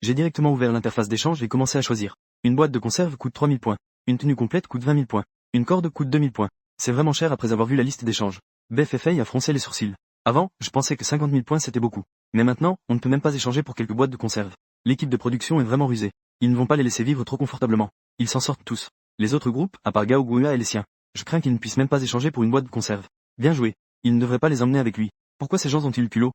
J'ai directement ouvert l'interface d'échange et commencé à choisir. Une boîte de conserve coûte 3000 points. Une tenue complète coûte 20 000 points. Une corde coûte 2000 points. C'est vraiment cher après avoir vu la liste d'échange. BFFA a froncé les sourcils. Avant, je pensais que 50 000 points c'était beaucoup. Mais maintenant, on ne peut même pas échanger pour quelques boîtes de conserve. L'équipe de production est vraiment rusée. Ils ne vont pas les laisser vivre trop confortablement. Ils s'en sortent tous. Les autres groupes, à part Gao Guya et les siens. Je crains qu'ils ne puissent même pas échanger pour une boîte de conserve. Bien joué. Il ne devrait pas les emmener avec lui. Pourquoi ces gens ont-ils le culot?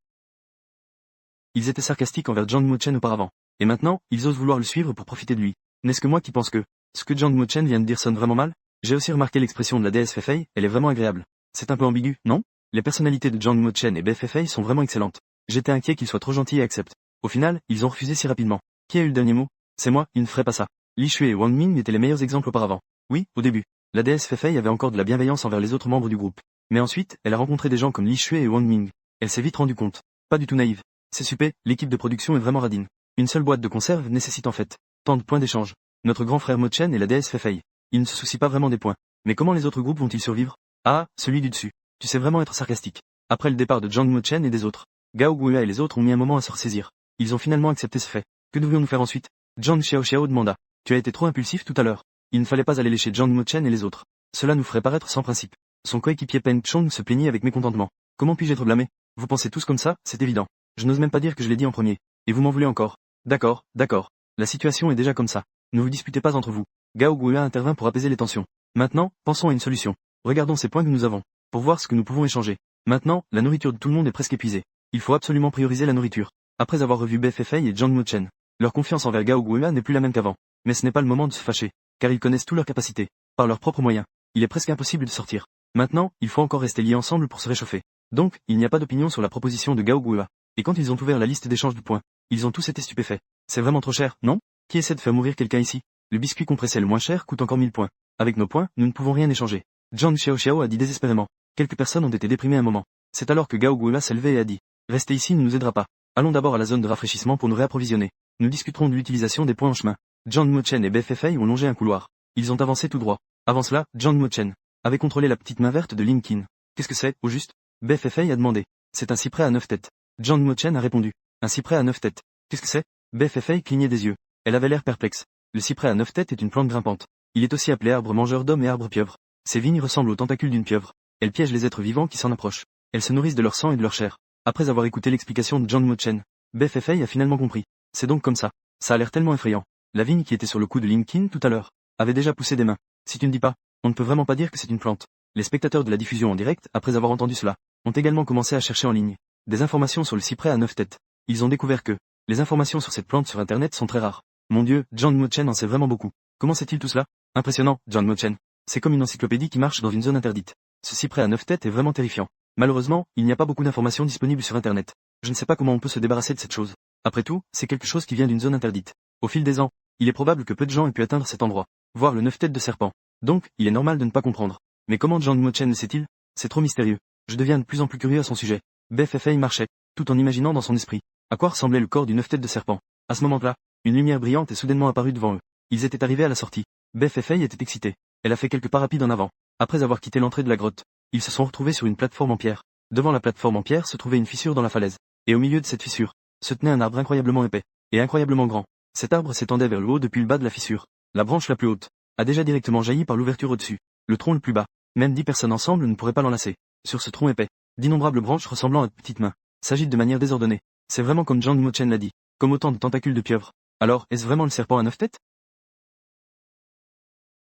Ils étaient sarcastiques envers Zhang Mo-chen auparavant. Et maintenant, ils osent vouloir le suivre pour profiter de lui. N'est-ce que moi qui pense que ce que Zhang Mo-chen vient de dire sonne vraiment mal? J'ai aussi remarqué l'expression de la déesse Fei, elle est vraiment agréable. C'est un peu ambigu, non? Les personnalités de Zhang Mo-chen et BFFA sont vraiment excellentes. J'étais inquiet qu'ils soient trop gentils et acceptent. Au final, ils ont refusé si rapidement. Qui a eu le dernier mot? C'est moi, il ne ferait pas ça. Li Shui et Wang Ming étaient les meilleurs exemples auparavant. Oui, au début. La déesse Fei avait encore de la bienveillance envers les autres membres du groupe. Mais ensuite, elle a rencontré des gens comme Li Shui et Wang Ming. Elle s'est vite rendue compte. Pas du tout naïve. C'est super, l'équipe de production est vraiment radine. Une seule boîte de conserve nécessite en fait tant de points d'échange. Notre grand frère Mo-chen et la déesse Fei. Ils ne se soucient pas vraiment des points. Mais comment les autres groupes vont-ils survivre? Ah, celui du dessus. Tu sais vraiment être sarcastique. Après le départ de Zhang Mo-chen et des autres, Gao Guya et les autres ont mis un moment à se ressaisir. Ils ont finalement accepté ce fait. Que devrions-nous faire ensuite? Zhang Xiaoxiao demanda. Tu as été trop impulsif tout à l'heure. Il ne fallait pas aller lécher Zhang Mo-chen et les autres. Cela nous ferait paraître sans principe. Son coéquipier Peng Chong se plaignait avec mécontentement. Comment puis-je être blâmé? Vous pensez tous comme ça, c'est évident. Je n'ose même pas dire que je l'ai dit en premier. Et vous m'en voulez encore? D'accord, d'accord. La situation est déjà comme ça. Ne vous disputez pas entre vous. Gao Guya intervint pour apaiser les tensions. Maintenant, pensons à une solution. Regardons ces points que nous avons, pour voir ce que nous pouvons échanger. Maintenant, la nourriture de tout le monde est presque épuisée. Il faut absolument prioriser la nourriture. Après avoir revu BFFA et Zhang Mo-chen, leur confiance envers Gao Guya n'est plus la même qu'avant. Mais ce n'est pas le moment de se fâcher, car ils connaissent toutes leurs capacités. Par leurs propres moyens, il est presque impossible de sortir. Maintenant, il faut encore rester liés ensemble pour se réchauffer. Donc, il n'y a pas d'opinion sur la proposition de Gao Guya. Et quand ils ont ouvert la liste d'échange de points, ils ont tous été stupéfaits. C'est vraiment trop cher, non? Qui essaie de faire mourir quelqu'un ici? Le biscuit compressé le moins cher coûte encore 1000 points. Avec nos points, nous ne pouvons rien échanger. Zhang Xiaoxiao a dit désespérément. Quelques personnes ont été déprimées un moment. C'est alors que Gao Guya s'est levé et a dit. Rester ici ne nous aidera pas. Allons d'abord à la zone de rafraîchissement pour nous réapprovisionner. Nous discuterons de l'utilisation des points en chemin. Zhang Mo-chen et BFFA ont longé un couloir. Ils ont avancé tout droit. Avant cela, Zhang Mo-chen avait contrôlé la petite main verte de Lin Qin. Qu'est-ce que c'est, au juste? BFFA a demandé. C'est un cyprès à 9 têtes. Zhang Mo-chen a répondu. Un cyprès à 9 têtes. Qu'est-ce que c'est? BFFA clignait des yeux. Elle avait l'air perplexe. Le cyprès à 9 têtes est une plante grimpante. Il est aussi appelé arbre mangeur d'hommes et arbre pieuvre. Ces vignes ressemblent aux tentacules d'une pieuvre. Elles piègent les êtres vivants qui s'en approchent. Elles se nourrissent de leur sang et de leur chair. Après avoir écouté l'explication de Zhang Mo-chen, BFFA a finalement compris. C'est donc comme ça. Ça a l'air tellement effrayant. La vigne qui était sur le cou de Lin Qin tout à l'heure avait déjà poussé des mains. Si tu ne dis pas, on ne peut vraiment pas dire que c'est une plante. Les spectateurs de la diffusion en direct, après avoir entendu cela, ont également commencé à chercher en ligne des informations sur le cyprès à 9 têtes. Ils ont découvert que les informations sur cette plante sur internet sont très rares. Mon Dieu, Zhang Mo-chen en sait vraiment beaucoup. Comment sait-il tout cela? Impressionnant, Zhang Mo-chen. C'est comme une encyclopédie qui marche dans une zone interdite. Ce cyprès à 9 têtes est vraiment terrifiant. Malheureusement, il n'y a pas beaucoup d'informations disponibles sur internet. Je ne sais pas comment on peut se débarrasser de cette chose. Après tout, c'est quelque chose qui vient d'une zone interdite. Au fil des ans, il est probable que peu de gens aient pu atteindre cet endroit, voir le 9 têtes de serpent. Donc, il est normal de ne pas comprendre. Mais comment Zhang Mo-chen le sait-il? C'est trop mystérieux. Je deviens de plus en plus curieux à son sujet. BFFA marchait, tout en imaginant dans son esprit à quoi ressemblait le corps du 9 têtes de serpent. À ce moment-là, une lumière brillante est soudainement apparue devant eux. Ils étaient arrivés à la sortie. BFFA était excitée. Elle a fait quelques pas rapides en avant. Après avoir quitté l'entrée de la grotte, ils se sont retrouvés sur une plateforme en pierre. Devant la plateforme en pierre se trouvait une fissure dans la falaise. Et au milieu de cette fissure, se tenait un arbre incroyablement épais et incroyablement grand. Cet arbre s'étendait vers le haut depuis le bas de la fissure. La branche la plus haute a déjà directement jailli par l'ouverture au-dessus. Le tronc le plus bas, même 10 personnes ensemble ne pourraient pas l'enlacer. Sur ce tronc épais, d'innombrables branches ressemblant à de petites mains s'agitent de manière désordonnée. C'est vraiment comme Zhang Mo-chen l'a dit, comme autant de tentacules de pieuvre. Alors, est-ce vraiment le serpent à 9 têtes?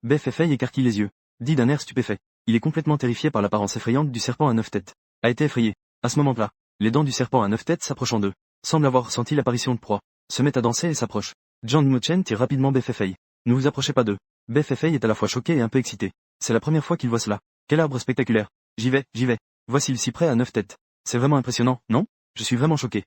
BFFA écarquille les yeux, dit d'un air stupéfait. Il est complètement terrifié par l'apparence effrayante du serpent à 9 têtes. A été effrayé. À ce moment-là, les dents du serpent à 9 têtes s'approchant d'eux, semble avoir ressenti l'apparition de proie, se met à danser et s'approche. Zhang Mo-chen tire rapidement BFFA. Ne vous approchez pas d'eux. BFFA est à la fois choqué et un peu excité. C'est la première fois qu'il voit cela. Quel arbre spectaculaire. J'y vais, j'y vais. Voici le cyprès à 9 têtes. C'est vraiment impressionnant, non? Je suis vraiment choqué.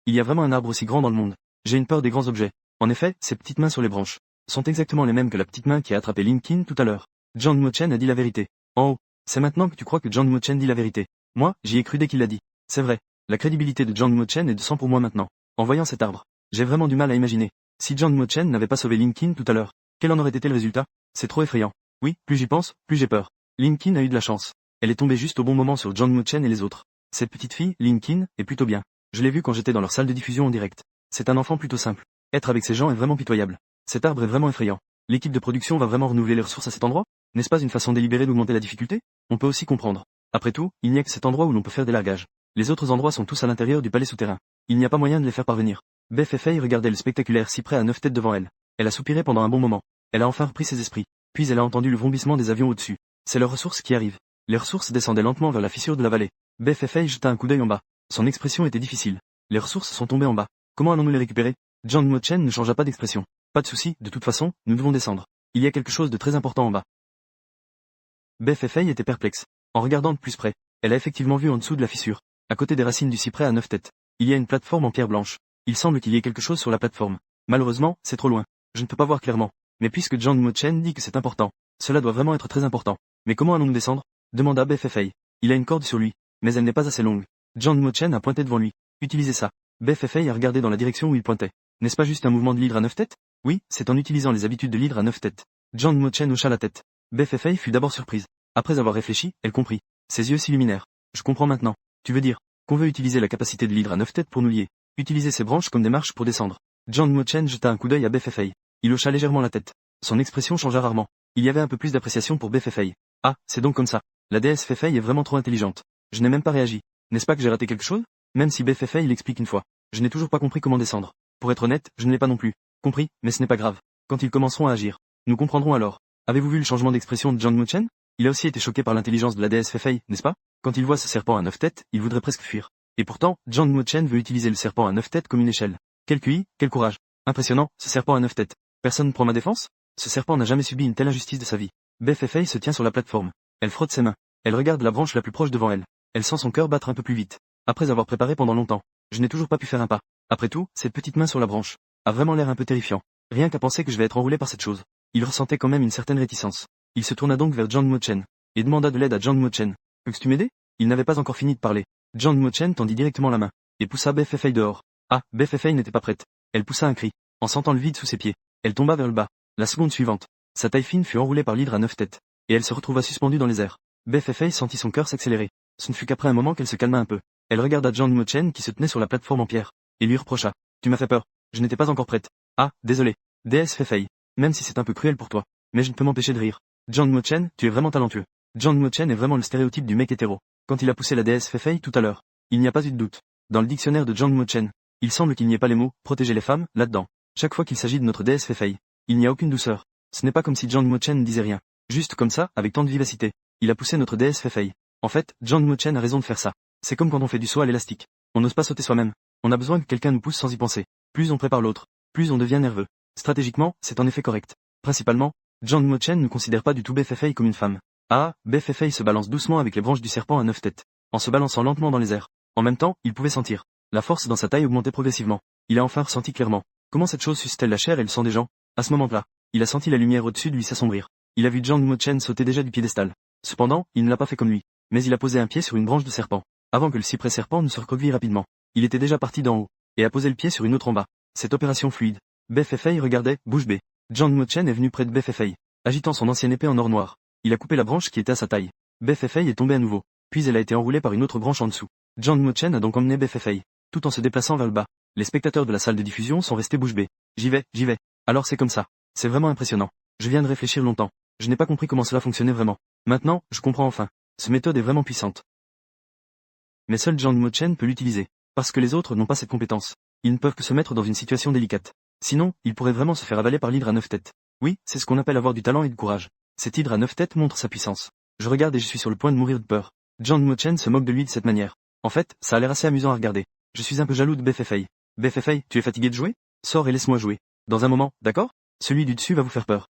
Il y a vraiment un arbre aussi grand dans le monde. J'ai une peur des grands objets. En effet, ces petites mains sur les branches sont exactement les mêmes que la petite main qui a attrapé Lin Qin tout à l'heure. Zhang Mo-chen a dit la vérité. En haut. C'est maintenant que tu crois que Zhang Mo-chen dit la vérité. Moi, j'y ai cru dès qu'il l'a dit. C'est vrai. La crédibilité de Zhang Mo-chen est de 100 pour moi maintenant. En voyant cet arbre, j'ai vraiment du mal à imaginer. Si Zhang Mo-chen n'avait pas sauvé Lin Qin tout à l'heure, quel en aurait été le résultat? C'est trop effrayant. Oui, plus j'y pense, plus j'ai peur. Lin Qin a eu de la chance. Elle est tombée juste au bon moment sur Zhang Mo-chen et les autres. Cette petite fille, Lin Qin, est plutôt bien. Je l'ai vue quand j'étais dans leur salle de diffusion en direct. C'est un enfant plutôt simple. Être avec ces gens est vraiment pitoyable. Cet arbre est vraiment effrayant. L'équipe de production va vraiment renouveler les ressources à cet endroit? N'est-ce pas une façon délibérée d'augmenter la difficulté? On peut aussi comprendre. Après tout, il n'y a que cet endroit où l'on peut faire des largages. Les autres endroits sont tous à l'intérieur du palais souterrain. Il n'y a pas moyen de les faire parvenir. Beth Fay regardait le spectaculaire cyprès à 9 têtes devant elle. Elle a soupiré pendant un bon moment. Elle a enfin repris ses esprits. Puis elle a entendu le vrombissement des avions au-dessus. C'est leurs ressources qui arrivent. Les ressources descendaient lentement vers la fissure de la vallée. Beth Fay jeta un coup d'œil en bas. Son expression était difficile. Les ressources sont tombées en bas. Comment allons-nous les récupérer? John Mochen ne changea pas d'expression. Pas de souci, de toute façon, nous devons descendre. Il y a quelque chose de très important en bas. Beth Fay était perplexe. En regardant de plus près, elle a effectivement vu en dessous de la fissure, à côté des racines du cyprès à 9 têtes, il y a une plateforme en pierre blanche. Il semble qu'il y ait quelque chose sur la plateforme. Malheureusement, c'est trop loin. Je ne peux pas voir clairement. Mais puisque John Mochen dit que c'est important, cela doit vraiment être très important. Mais comment allons-nous descendre? Demanda Beth Fay. Il a une corde sur lui, mais elle n'est pas assez longue. John Mochen a pointé devant lui. Utilisez ça. Beth Fay a regardé dans la direction où il pointait. N'est-ce pas juste un mouvement de l'hydre à 9 têtes? Oui, c'est en utilisant les habitudes de l'hydre à 9 têtes. John Mochen hocha la tête. Beth Fay fut d'abord surprise. Après avoir réfléchi, elle comprit. Ses yeux s'illuminèrent. Je comprends maintenant. Tu veux dire qu'on veut utiliser la capacité de l'hydre à 9 têtes pour nous lier. Utiliser ses branches comme des marches pour descendre. John Mochen jeta un coup d'œil à Beth Fay. Il hocha légèrement la tête. Son expression changea rarement. Il y avait un peu plus d'appréciation pour Beth Fay. Ah, c'est donc comme ça. La déesse Fay est vraiment trop intelligente. Je n'ai même pas réagi. N'est-ce pas que j'ai raté quelque chose? Même si Beth Fay l'explique une fois. Je n'ai toujours pas compris comment descendre. Pour être honnête, je ne l'ai pas non plus. Compris, mais ce n'est pas grave. Quand ils commenceront à agir, nous comprendrons alors. Avez-vous vu le changement d'expression de John Mochen? Il a aussi été choqué par l'intelligence de la déesse Fay, n'est-ce pas? Quand il voit ce serpent à 9 têtes, il voudrait presque fuir. Et pourtant, John Mochen veut utiliser le serpent à 9 têtes comme une échelle. Quel QI, quel courage. Impressionnant, ce serpent à 9 têtes. Personne ne prend ma défense? Ce serpent n'a jamais subi une telle injustice de sa vie. Beth Fay se tient sur la plateforme. Elle frotte ses mains. Elle regarde la branche la plus proche devant elle. Elle sent son cœur battre un peu plus vite. Après avoir préparé pendant longtemps, je n'ai toujours pas pu faire un pas. Après tout, cette petite main sur la branche a vraiment l'air un peu terrifiant. Rien qu'à penser que je vais être enroulé par cette chose. Il ressentait quand même une certaine réticence. Il se tourna donc vers John Mochen et demanda de l'aide à John Mochen. Peux-tu m'aider? Il n'avait pas encore fini de parler. John Mochen tendit directement la main et poussa Beth Fay dehors. Ah, Beth Fay n'était pas prête. Elle poussa un cri. En sentant le vide sous ses pieds, elle tomba vers le bas. La seconde suivante, sa taille fine fut enroulée par l'hydre à 9 têtes, et elle se retrouva suspendue dans les airs. Beth Fay sentit son cœur s'accélérer. Ce ne fut qu'après un moment qu'elle se calma un peu. Elle regarda John Mochen qui se tenait sur la plateforme en pierre, et lui reprocha. Tu m'as fait peur. Je n'étais pas encore prête. Ah, désolé. Déesse Fay. Même si c'est un peu cruel pour toi. Mais je ne peux m'empêcher de rire. John Mochen, tu es vraiment talentueux. John Mochen est vraiment le stéréotype du mec hétéro. Quand il a poussé la déesse Fay tout à l'heure, il n'y a pas eu de doute. Dans le dictionnaire de John Mochen, il semble qu'il n'y ait pas les mots « protéger les femmes » là-dedans. Chaque fois qu'il s'agit de notre déesse Fay, il n'y a aucune douceur. Ce n'est pas comme si John Mochen ne disait rien. Juste comme ça, avec tant de vivacité. Il a poussé notre déesse Fay. En fait, John Mochen a raison de faire ça. C'est comme quand on fait du saut à l'élastique. On n'ose pas sauter soi-même. On a besoin que quelqu'un nous pousse sans y penser. Plus on prépare l'autre, plus on devient nerveux. Stratégiquement, c'est en effet correct. Principalement, John Mochen ne considère pas du tout Beth Fay comme une femme. Ah, Beth Fay se balance doucement avec les branches du serpent à 9 têtes. En se balançant lentement dans les airs. En même temps, il pouvait sentir. La force dans sa taille augmentait progressivement. Il a enfin ressenti clairement. Comment cette chose suce-t-elle la chair et le sang des gens? À ce moment-là, il a senti la lumière au-dessus de lui s'assombrir. Il a vu John Mochen sauter déjà du piédestal. Cependant, il ne l'a pas fait comme lui. Mais il a posé un pied sur une branche de serpent. Avant que le cyprès serpent ne se recroqueville rapidement. Il était déjà parti d'en haut. Et a posé le pied sur une autre en bas. Cette opération fluide. Beth Fay regardait, bouche bée. John Mochen est venu près de Beth Fay, agitant son ancienne épée en or noir. Il a coupé la branche qui était à sa taille. Beth Fay est tombée à nouveau. Puis elle a été enroulée par une autre branche en dessous. John Mochen a donc emmené Beth Fay, tout en se déplaçant vers le bas. Les spectateurs de la salle de diffusion sont restés bouche bée. J'y vais. Alors c'est comme ça. C'est vraiment impressionnant. Je viens de réfléchir longtemps. Je n'ai pas compris comment cela fonctionnait vraiment. Maintenant, je comprends enfin. Cette méthode est vraiment puissante. Mais seul John Mochen peut l'utiliser. Parce que les autres n'ont pas cette compétence. Ils ne peuvent que se mettre dans une situation délicate. Sinon, ils pourraient vraiment se faire avaler par l'hydre à 9 têtes. Oui, c'est ce qu'on appelle avoir du talent et du courage. Cet hydre à 9 têtes montre sa puissance. Je regarde et je suis sur le point de mourir de peur. John Mochen se moque de lui de cette manière. En fait, ça a l'air assez amusant à regarder. Je suis un peu jaloux de Beth Fay. Beth Fay, tu es fatigué de jouer? Sors et laisse-moi jouer. Dans un moment, d'accord? Celui du dessus va vous faire peur.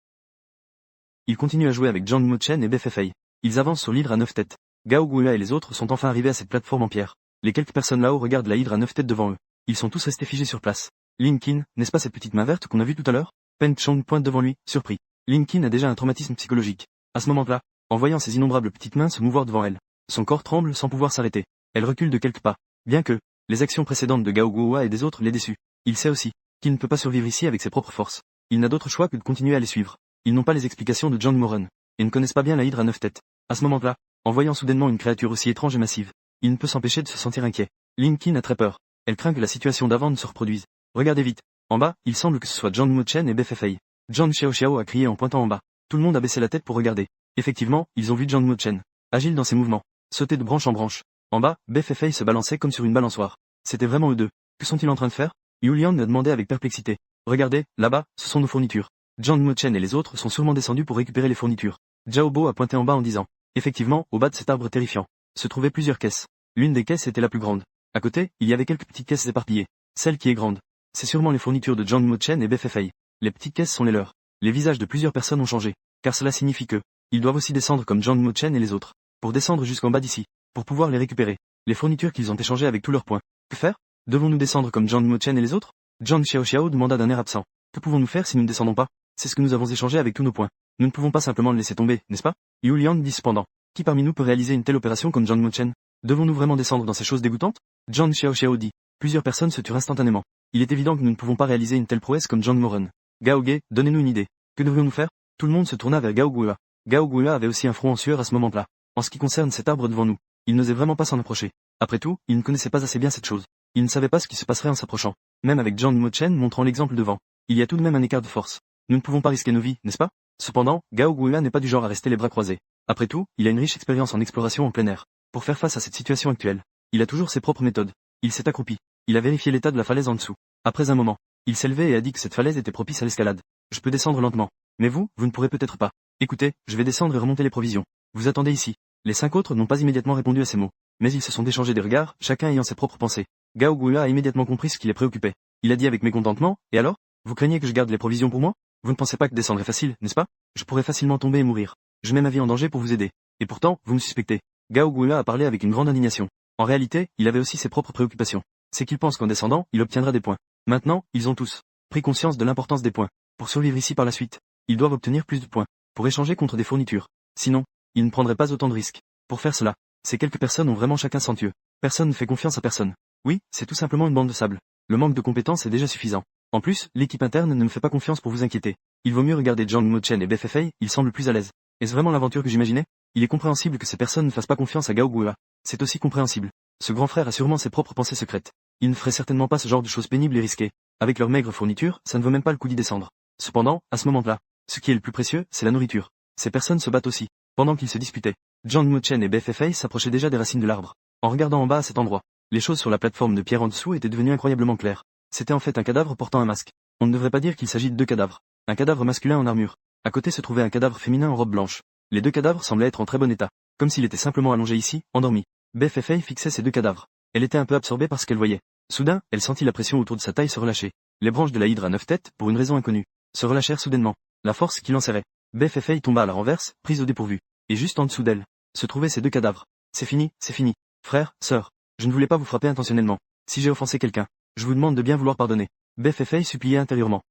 Il continue à jouer avec John Mochen et Beth Fay. Ils avancent sur l'hydre à 9 têtes. Gao Guoya et les autres sont enfin arrivés à cette plateforme en pierre. Les quelques personnes là-haut regardent la hydre à 9 têtes devant eux. Ils sont tous restés figés sur place. Linkin, n'est-ce pas cette petite main verte qu'on a vue tout à l'heure? Pen Chong pointe devant lui, surpris. Linkin a déjà un traumatisme psychologique. À ce moment-là, en voyant ces innombrables petites mains se mouvoir devant elle, son corps tremble sans pouvoir s'arrêter. Elle recule de quelques pas. Bien que, les actions précédentes de Gao Guoya et des autres l'aient déçu. Il sait aussi qu'il ne peut pas survivre ici avec ses propres forces. Il n'a d'autre choix que de continuer à les suivre. Ils n'ont pas les explications de John Moran, et ne connaissent pas bien la hydre à 9 têtes. À ce moment-là, en voyant soudainement une créature aussi étrange et massive, il ne peut s'empêcher de se sentir inquiet. Linkin a très peur. Elle craint que la situation d'avant ne se reproduise. Regardez vite. En bas, il semble que ce soit Zhang Mo-chen et BFFA. Zhang Xiaoxiao a crié en pointant en bas. Tout le monde a baissé la tête pour regarder. Effectivement, ils ont vu Zhang Mo-chen. Agile dans ses mouvements. Sauter de branche en branche. En bas, BFFA se balançait comme sur une balançoire. C'était vraiment eux deux. Que sont-ils en train de faire? Yulian a demandé avec perplexité. Regardez, là-bas, ce sont nos fournitures. Zhang Mo-chen et les autres sont sûrement descendus pour récupérer les fournitures. Zhao a pointé en bas en disant. Effectivement, au bas de cet arbre terrifiant, se trouvaient plusieurs caisses. L'une des caisses était la plus grande. À côté, il y avait quelques petites caisses éparpillées. Celle qui est grande, c'est sûrement les fournitures de Zhang Mo-chen et BFFA. Les petites caisses sont les leurs. Les visages de plusieurs personnes ont changé, car cela signifie que, ils doivent aussi descendre comme Zhang Mo-chen et les autres, pour descendre jusqu'en bas d'ici, pour pouvoir les récupérer. Les fournitures qu'ils ont échangées avec tous leurs points. Que faire? Devons-nous descendre comme Zhang Mo-chen et les autres? Zhang Xiaoxiao demanda d'un air absent. Que pouvons-nous faire si nous ne descendons pas? C'est ce que nous avons échangé avec tous nos points. Nous ne pouvons pas simplement le laisser tomber, n'est-ce pas? Yulian dit cependant. Qui parmi nous peut réaliser une telle opération comme Zhang Mo-chen? Devons-nous vraiment descendre dans ces choses dégoûtantes? Zhang Xiaoxiao dit. Plusieurs personnes se turent instantanément. Il est évident que nous ne pouvons pas réaliser une telle prouesse comme Zhang Moren. Gao Ge, donnez-nous une idée. Que devrions-nous faire? Tout le monde se tourna vers Gao Gua. Gao Gua avait aussi un front en sueur à ce moment-là. En ce qui concerne cet arbre devant nous, il n'osait vraiment pas s'en approcher. Après tout, il ne connaissait pas assez bien cette chose. Il ne savait pas ce qui se passerait en s'approchant. Même avec Zhang Mo-chen montrant l'exemple devant, il y a tout de même un écart de force. Nous ne pouvons pas risquer nos vies, n'est-ce pas? Cependant, Gao Gua n'est pas du genre à rester les bras croisés. Après tout, il a une riche expérience en exploration en plein air. Pour faire face à cette situation actuelle, il a toujours ses propres méthodes. Il s'est accroupi. Il a vérifié l'état de la falaise en dessous. Après un moment, il s'est levé et a dit que cette falaise était propice à l'escalade. Je peux descendre lentement. Mais vous ne pourrez peut-être pas. Écoutez, je vais descendre et remonter les provisions. Vous attendez ici. Les 5 autres n'ont pas immédiatement répondu à ces mots. Mais ils se sont échangés des regards, chacun ayant ses propres pensées. Gao Gua a immédiatement compris ce qui les préoccupait. Il a dit avec mécontentement, et alors? Vous craignez que je garde les provisions pour moi? Vous ne pensez pas que descendre est facile, n'est-ce pas? Je pourrais facilement tomber et mourir. Je mets ma vie en danger pour vous aider. Et pourtant, vous me suspectez. Gao Gua a parlé avec une grande indignation. En réalité, il avait aussi ses propres préoccupations. C'est qu'il pense qu'en descendant, il obtiendra des points. Maintenant, ils ont tous pris conscience de l'importance des points. Pour survivre ici par la suite, ils doivent obtenir plus de points. Pour échanger contre des fournitures. Sinon, ils ne prendraient pas autant de risques. Pour faire cela, ces quelques personnes ont vraiment chacun son Dieu. Personne ne fait confiance à personne. Oui, c'est tout simplement une bande de sable. Le manque de compétences est déjà suffisant. En plus, l'équipe interne ne me fait pas confiance pour vous inquiéter. Il vaut mieux regarder Zhang Mo-chen et BFFA, ils semblent plus à l'aise. Est-ce vraiment l'aventure que j'imaginais? Il est compréhensible que ces personnes ne fassent pas confiance à Gao Gua. C'est aussi compréhensible. Ce grand frère a sûrement ses propres pensées secrètes. Il ne ferait certainement pas ce genre de choses pénibles et risquées. Avec leurs maigres fournitures, ça ne vaut même pas le coup d'y descendre. Cependant, à ce moment-là, ce qui est le plus précieux, c'est la nourriture. Ces personnes se battent aussi. Pendant qu'ils se disputaient, Zhang Mo-chen et BFFA s'approchaient déjà des racines de l'arbre. En regardant en bas à cet endroit, les choses sur la plateforme de pierre en dessous étaient devenues incroyablement claires. C'était en fait un cadavre portant un masque. On ne devrait pas dire qu'il s'agit de deux cadavres. Un cadavre masculin en armure. À côté se trouvait un cadavre féminin en robe blanche. Les deux cadavres semblaient être en très bon état. Comme s'il était simplement allongé ici, endormi. BFFA fixait ces deux cadavres. Elle était un peu absorbée par ce qu'elle voyait. Soudain, elle sentit la pression autour de sa taille se relâcher. Les branches de la hydre à 9 têtes, pour une raison inconnue, se relâchèrent soudainement. La force qui l'enserrait. BFFA tomba à la renverse, prise au dépourvu. Et juste en dessous d'elle, se trouvaient ces deux cadavres. C'est fini, c'est fini. Frère, sœur, je ne voulais pas vous frapper intentionnellement. Si j'ai offensé quelqu'un, je vous demande de bien vouloir pardonner. BFFA suppliait intérieurement.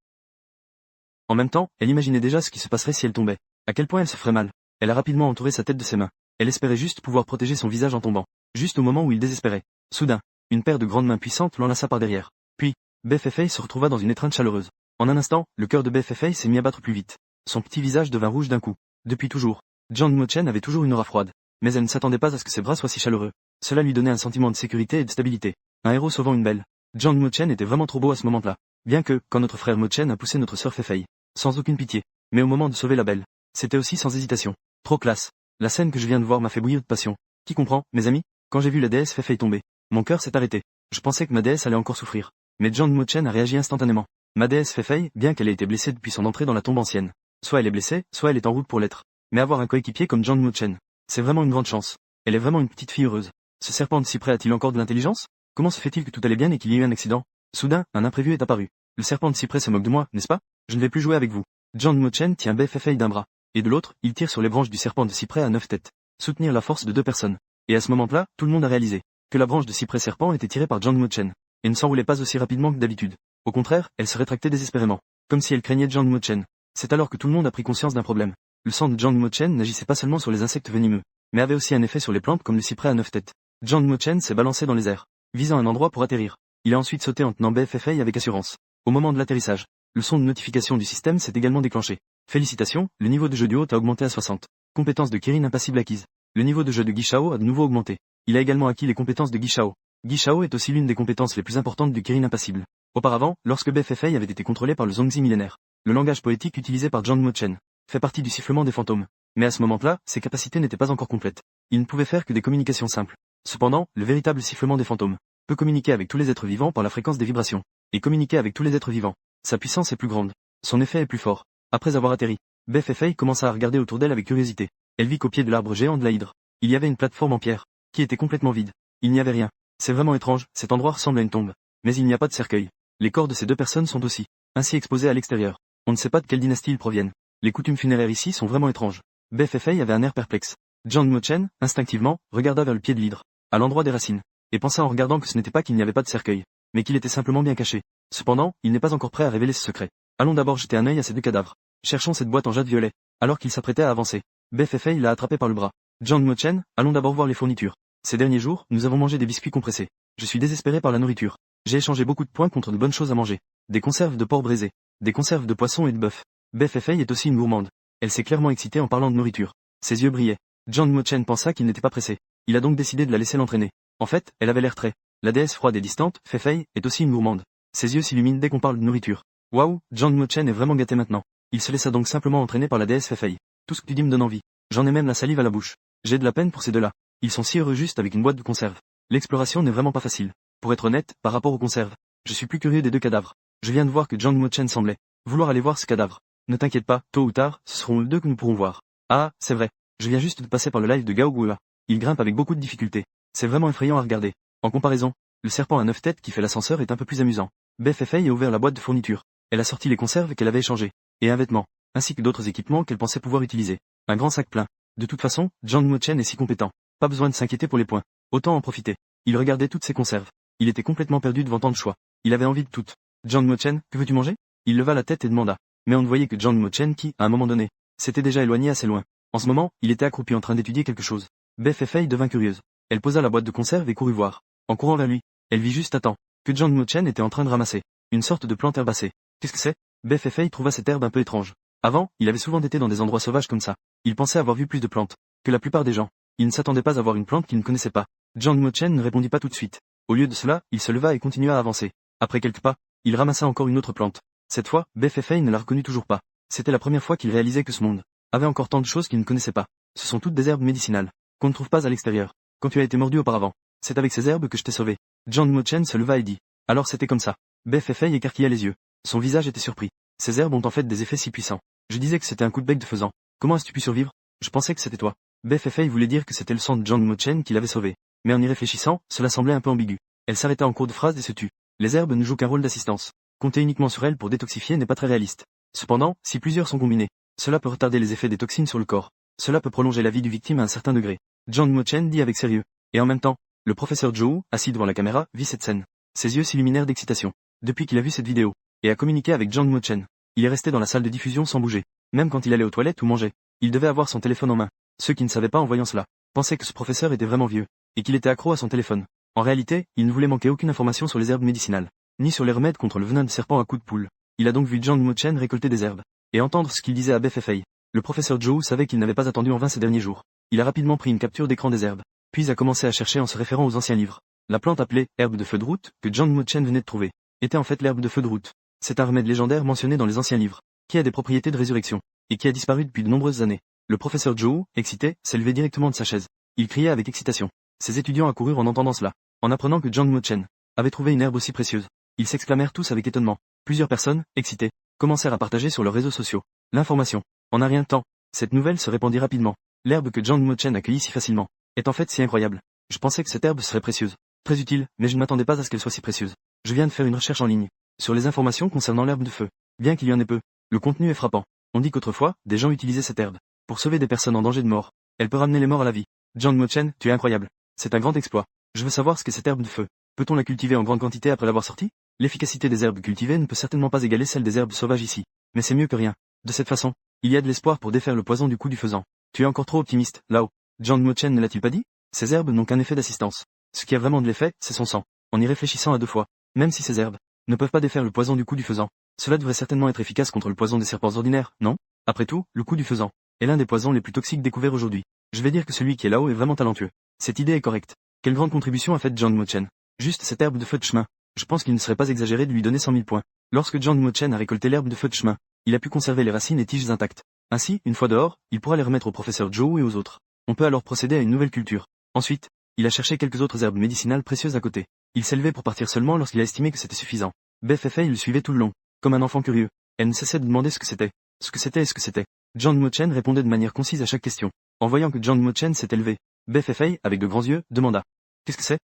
En même temps, elle imaginait déjà ce qui se passerait si elle tombait. À quel point elle se ferait mal. Elle a rapidement entouré sa tête de ses mains. Elle espérait juste pouvoir protéger son visage en tombant. Juste au moment où il désespérait. Soudain, une paire de grandes mains puissantes l'enlaça par derrière. Puis, BFFA se retrouva dans une étreinte chaleureuse. En un instant, le cœur de BFFA s'est mis à battre plus vite. Son petit visage devint rouge d'un coup. Depuis toujours, Zhang Mo-chen avait toujours une aura froide. Mais elle ne s'attendait pas à ce que ses bras soient si chaleureux. Cela lui donnait un sentiment de sécurité et de stabilité. Un héros sauvant une belle. Zhang Mo-chen était vraiment trop beau à ce moment-là. Bien que, quand notre frère Mo-chen a poussé notre sœur Fei, sans aucune pitié. Mais au moment de sauver la belle, c'était aussi sans hésitation. Trop classe. La scène que je viens de voir m'a fait bouillir de passion. Qui comprend, mes amis? Quand j'ai vu la déesse Fei tomber, mon cœur s'est arrêté. Je pensais que ma déesse allait encore souffrir. Mais Zhang Mo-chen a réagi instantanément. Ma déesse Fei, bien qu'elle ait été blessée depuis son entrée dans la tombe ancienne. Soit elle est blessée, soit elle est en route pour l'être. Mais avoir un coéquipier comme Zhang Mo-chen, c'est vraiment une grande chance. Elle est vraiment une petite fille heureuse. Ce serpent de cyprès a-t-il encore de l'intelligence? Comment se fait-il que tout allait bien et qu'il y ait eu un accident? Soudain, un imprévu est apparu. Le serpent de cyprès se moque de moi, n'est-ce pas? Je ne vais plus jouer avec vous. Zhang Mo-chen tient BFFA d'un bras. Et de l'autre, il tire sur les branches du serpent de cyprès à 9 têtes. Soutenir la force de deux personnes. Et à ce moment-là, tout le monde a réalisé que la branche de cyprès serpent était tirée par Zhang Mo-chen. Et ne s'enroulait pas aussi rapidement que d'habitude. Au contraire, elle se rétractait désespérément. Comme si elle craignait Zhang Mo-chen. C'est alors que tout le monde a pris conscience d'un problème. Le sang de Zhang Mo-chen n'agissait pas seulement sur les insectes venimeux, mais avait aussi un effet sur les plantes comme le cyprès à 9 têtes. Zhang Mo-chen s'est balancé dans les airs, visant un endroit pour atterrir. Il a ensuite sauté en tenant BFFA avec assurance. Au moment de l'atterrissage, le son de notification du système s'est également déclenché. Félicitations, le niveau de jeu du hôte a augmenté à 60. Compétences de Kirin impassible acquises. Le niveau de jeu de Guy Shao a de nouveau augmenté. Il a également acquis les compétences de Guy Shao. Guy Shao est aussi l'une des compétences les plus importantes du Kirin impassible. Auparavant, lorsque BFFA avait été contrôlé par le Zongzi millénaire, le langage poétique utilisé par Zhang Mochen fait partie du sifflement des fantômes. Mais à ce moment-là, ses capacités n'étaient pas encore complètes. Il ne pouvait faire que des communications simples. Cependant, le véritable sifflement des fantômes peut communiquer avec tous les êtres vivants par la fréquence des vibrations. Et communiquer avec tous les êtres vivants. Sa puissance est plus grande. Son effet est plus fort. Après avoir atterri, BFFA commença à regarder autour d'elle avec curiosité. Elle vit qu'au pied de l'arbre géant de la hydre, il y avait une plateforme en pierre, qui était complètement vide. Il n'y avait rien. C'est vraiment étrange, cet endroit ressemble à une tombe. Mais il n'y a pas de cercueil. Les corps de ces deux personnes sont aussi ainsi exposés à l'extérieur. On ne sait pas de quelle dynastie ils proviennent. Les coutumes funéraires ici sont vraiment étranges. BFFA avait un air perplexe. Zhang Mochen, instinctivement, regarda vers le pied de l'hydre, à l'endroit des racines, et pensa en regardant que ce n'était pas qu'il n'y avait pas de cercueil, mais qu'il était simplement bien caché. Cependant, il n'est pas encore prêt à révéler ce secret. Allons d'abord jeter un œil à ces deux cadavres. Cherchons cette boîte en jade violet. Alors qu'il s'apprêtait à avancer, BFFA l'a attrapé par le bras. Zhang Mochen, allons d'abord voir les fournitures. Ces derniers jours, nous avons mangé des biscuits compressés. Je suis désespéré par la nourriture. J'ai échangé beaucoup de points contre de bonnes choses à manger. Des conserves de porc braisé, des conserves de poisson et de bœuf. BFFA est aussi une gourmande. Elle s'est clairement excitée en parlant de nourriture. Ses yeux brillaient. Zhang Mochen pensa qu'il n'était pas pressé. Il a donc décidé de la laisser l'entraîner. En fait, elle avait l'air très. La déesse froide et distante, Fei, est aussi une gourmande. Ses yeux s'illuminent dès qu'on parle de nourriture. Waouh, Zhang Mochen est vraiment gâté maintenant. Il se laissa donc simplement entraîner par la déesse Fei. Tout ce que tu dis me donne envie. J'en ai même la salive à la bouche. J'ai de la peine pour ces deux-là. Ils sont si heureux juste avec une boîte de conserve. L'exploration n'est vraiment pas facile. Pour être honnête, par rapport aux conserves, je suis plus curieux des deux cadavres. Je viens de voir que Zhang Mochen semblait vouloir aller voir ce cadavre. Ne t'inquiète pas, tôt ou tard, ce seront eux deux que nous pourrons voir. Ah, c'est vrai. Je viens juste de passer par le live de Gao Guola. Il grimpe avec beaucoup de difficultés. C'est vraiment effrayant à regarder. En comparaison, le serpent à 9 têtes qui fait l'ascenseur est un peu plus amusant. BFFA a ouvert la boîte de fourniture. Elle a sorti les conserves qu'elle avait échangées, et un vêtement, ainsi que d'autres équipements qu'elle pensait pouvoir utiliser. Un grand sac plein. De toute façon, Zhang Mochen est si compétent. Pas besoin de s'inquiéter pour les points. Autant en profiter. Il regardait toutes ces conserves. Il était complètement perdu devant tant de choix. Il avait envie de toutes. Zhang Mochen, que veux-tu manger? Il leva la tête et demanda. Mais on ne voyait que Zhang Mochen qui, à un moment donné, s'était déjà éloigné assez loin. En ce moment, il était accroupi en train d'étudier quelque chose. BFFA devint curieuse. Elle posa la boîte de conserve et courut voir. En courant vers lui, elle vit juste à temps que Zhang Mochen était en train de ramasser une sorte de plante herbacée. Qu'est-ce que c'est? BFFA trouva cette herbe un peu étrange. Avant, il avait souvent été dans des endroits sauvages comme ça. Il pensait avoir vu plus de plantes que la plupart des gens. Il ne s'attendait pas à voir une plante qu'il ne connaissait pas. Zhang Mochen ne répondit pas tout de suite. Au lieu de cela, il se leva et continua à avancer. Après quelques pas, il ramassa encore une autre plante. Cette fois, BFFA ne la reconnut toujours pas. C'était la première fois qu'il réalisait que ce monde avait encore tant de choses qu'il ne connaissait pas. Ce sont toutes des herbes médicinales qu'on ne trouve pas à l'extérieur. Quand tu as été mordu auparavant, c'est avec ces herbes que je t'ai sauvé. Zhang Mochen se leva et dit. Alors c'était comme ça. BFFA écarquilla les yeux. Son visage était surpris. Ces herbes ont en fait des effets si puissants. Je disais que c'était un coup de bec de faisan. Comment as-tu pu survivre? Je pensais que c'était toi. BFFA voulait dire que c'était le sang de Zhang Mochen qui l'avait sauvé. Mais en y réfléchissant, cela semblait un peu ambigu. Elle s'arrêta en cours de phrase et se tut. Les herbes ne jouent qu'un rôle d'assistance. Compter uniquement sur elles pour détoxifier n'est pas très réaliste. Cependant, si plusieurs sont combinés, cela peut retarder les effets des toxines sur le corps. Cela peut prolonger la vie du victime à un certain degré. Zhang Mochen dit avec sérieux. Et en même temps, le professeur Zhou, assis devant la caméra, vit cette scène. Ses yeux s'illuminèrent d'excitation. Depuis qu'il a vu cette vidéo, et a communiqué avec Zhang Mochen, il est resté dans la salle de diffusion sans bouger. Même quand il allait aux toilettes ou mangeait, il devait avoir son téléphone en main. Ceux qui ne savaient pas en voyant cela, pensaient que ce professeur était vraiment vieux, et qu'il était accro à son téléphone. En réalité, il ne voulait manquer aucune information sur les herbes médicinales, ni sur les remèdes contre le venin de serpent à coups de poule. Il a donc vu Zhang Mochen récolter des herbes, et entendre ce qu'il disait à BFFA. Le professeur Zhou savait qu'il n'avait pas attendu en vain ces derniers jours. Il a rapidement pris une capture d'écran des herbes, puis a commencé à chercher en se référant aux anciens livres. La plante appelée herbe de feu de route, que Zhang Mochen venait de trouver, était en fait l'herbe de feu de route. C'est un remède légendaire mentionné dans les anciens livres, qui a des propriétés de résurrection, et qui a disparu depuis de nombreuses années. Le professeur Zhou, excité, s'est levé directement de sa chaise. Il criait avec excitation. Ses étudiants accoururent en entendant cela, en apprenant que Zhang Mochen avait trouvé une herbe aussi précieuse. Ils s'exclamèrent tous avec étonnement. Plusieurs personnes, excitées, commencèrent à partager sur leurs réseaux sociaux l'information. En un rien de temps, cette nouvelle se répandit rapidement. L'herbe que Zhang Mochen accueillit si facilement est en fait si incroyable. Je pensais que cette herbe serait précieuse, très utile, mais je ne m'attendais pas à ce qu'elle soit si précieuse. Je viens de faire une recherche en ligne sur les informations concernant l'herbe de feu. Bien qu'il y en ait peu, le contenu est frappant. On dit qu'autrefois, des gens utilisaient cette herbe pour sauver des personnes en danger de mort. Elle peut ramener les morts à la vie. Zhang Mochen, tu es incroyable. C'est un grand exploit. Je veux savoir ce qu'est cette herbe de feu. Peut-on la cultiver en grande quantité après l'avoir sortie? L'efficacité des herbes cultivées ne peut certainement pas égaler celle des herbes sauvages ici. Mais c'est mieux que rien. De cette façon, il y a de l'espoir pour défaire le poison du coup du faisan. Tu es encore trop optimiste, Lao. Zhang Mochen ne l'a-t-il pas dit? Ces herbes n'ont qu'un effet d'assistance. Ce qui a vraiment de l'effet, c'est son sang. En y réfléchissant à deux fois, même si ces herbes ne peuvent pas défaire le poison du coup du faisan, cela devrait certainement être efficace contre le poison des serpents ordinaires, non? Après tout, le coup du faisan est l'un des poisons les plus toxiques découverts aujourd'hui. Je vais dire que celui qui est là-haut est vraiment talentueux. Cette idée est correcte. Quelle grande contribution a faite Zhang Mochen. Juste cette herbe de feu de chemin. je pense qu'il ne serait pas exagéré de lui donner 100 000 points. Lorsque Jiang Mo-chen a récolté l'herbe de feu de chemin, il a pu conserver les racines et tiges intactes. Ainsi, une fois dehors, il pourra les remettre au professeur Zhou et aux autres. On peut alors procéder à une nouvelle culture. Ensuite, il a cherché quelques autres herbes médicinales précieuses à côté. Il s'est levé pour partir seulement lorsqu'il a estimé que c'était suffisant. Befei le suivait tout le long, comme un enfant curieux. Elle ne cessait de demander ce que c'était et ce que c'était. Jiang Mo-chen répondait de manière concise à chaque question. En voyant que Jiang Mo-chen s'était levé, Befei, avec de grands yeux, demanda. Qu'est-ce que c'est?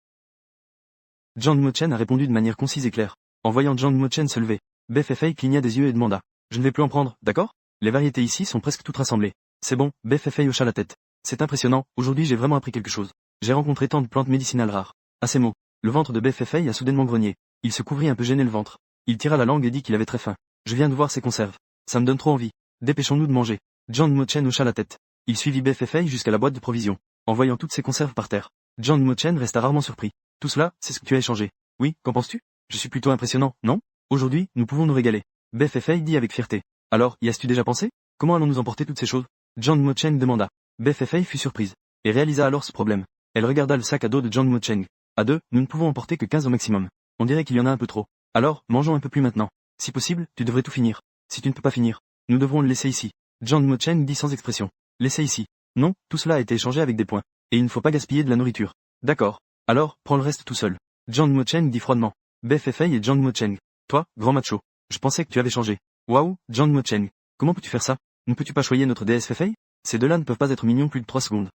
Jiang Mo-chen a répondu de manière concise et claire. En voyant Jiang Mo-chen se lever, Befei cligna des yeux et demanda. Je ne vais plus en prendre, d'accord? Les variétés ici sont presque toutes rassemblées. C'est bon, Befei hocha la tête. C'est impressionnant, aujourd'hui j'ai vraiment appris quelque chose. J'ai rencontré tant de plantes médicinales rares. À ces mots, le ventre de Befei a soudainement grogné. Il se couvrit un peu gêné le ventre. Il tira la langue et dit qu'il avait très faim. Je viens de voir ces conserves. Ça me donne trop envie. Dépêchons-nous de manger. Jiang Mo-chen hocha la tête. Il suivit Befei jusqu'à la boîte de provisions. En voyant toutes ces conserves par terre, Jiang Mo-chen resta rarement surpris. Tout cela, c'est ce que tu as échangé. Oui, qu'en penses-tu? Je suis plutôt impressionnant, non? Aujourd'hui, nous pouvons nous régaler. Befei dit avec fierté. Alors, y as-tu déjà pensé? Comment allons-nous emporter toutes ces choses? Jiang Mo-chen demanda. Befei fut surprise, et réalisa alors ce problème. Elle regarda le sac à dos de Jiang Mo-chen. À deux, nous ne pouvons emporter que 15 au maximum. On dirait qu'il y en a un peu trop. Alors, mangeons un peu plus maintenant. Si possible, tu devrais tout finir. Si tu ne peux pas finir, nous devrons le laisser ici. Jiang Mo-chen dit sans expression. Laisser ici. Non, tout cela a été échangé avec des points. Et il ne faut pas gaspiller de la nourriture. D'accord. Alors, prends le reste tout seul. Jiang Mo-chen dit froidement. Befei et Jiang Mo-chen. Toi, grand macho. Je pensais que tu avais changé. Waouh, Jiang Mo-chen. Comment peux-tu faire ça? Ne peux-tu pas choyer notre déesse Fei? Ces deux-là ne peuvent pas être mignons plus de 3 secondes.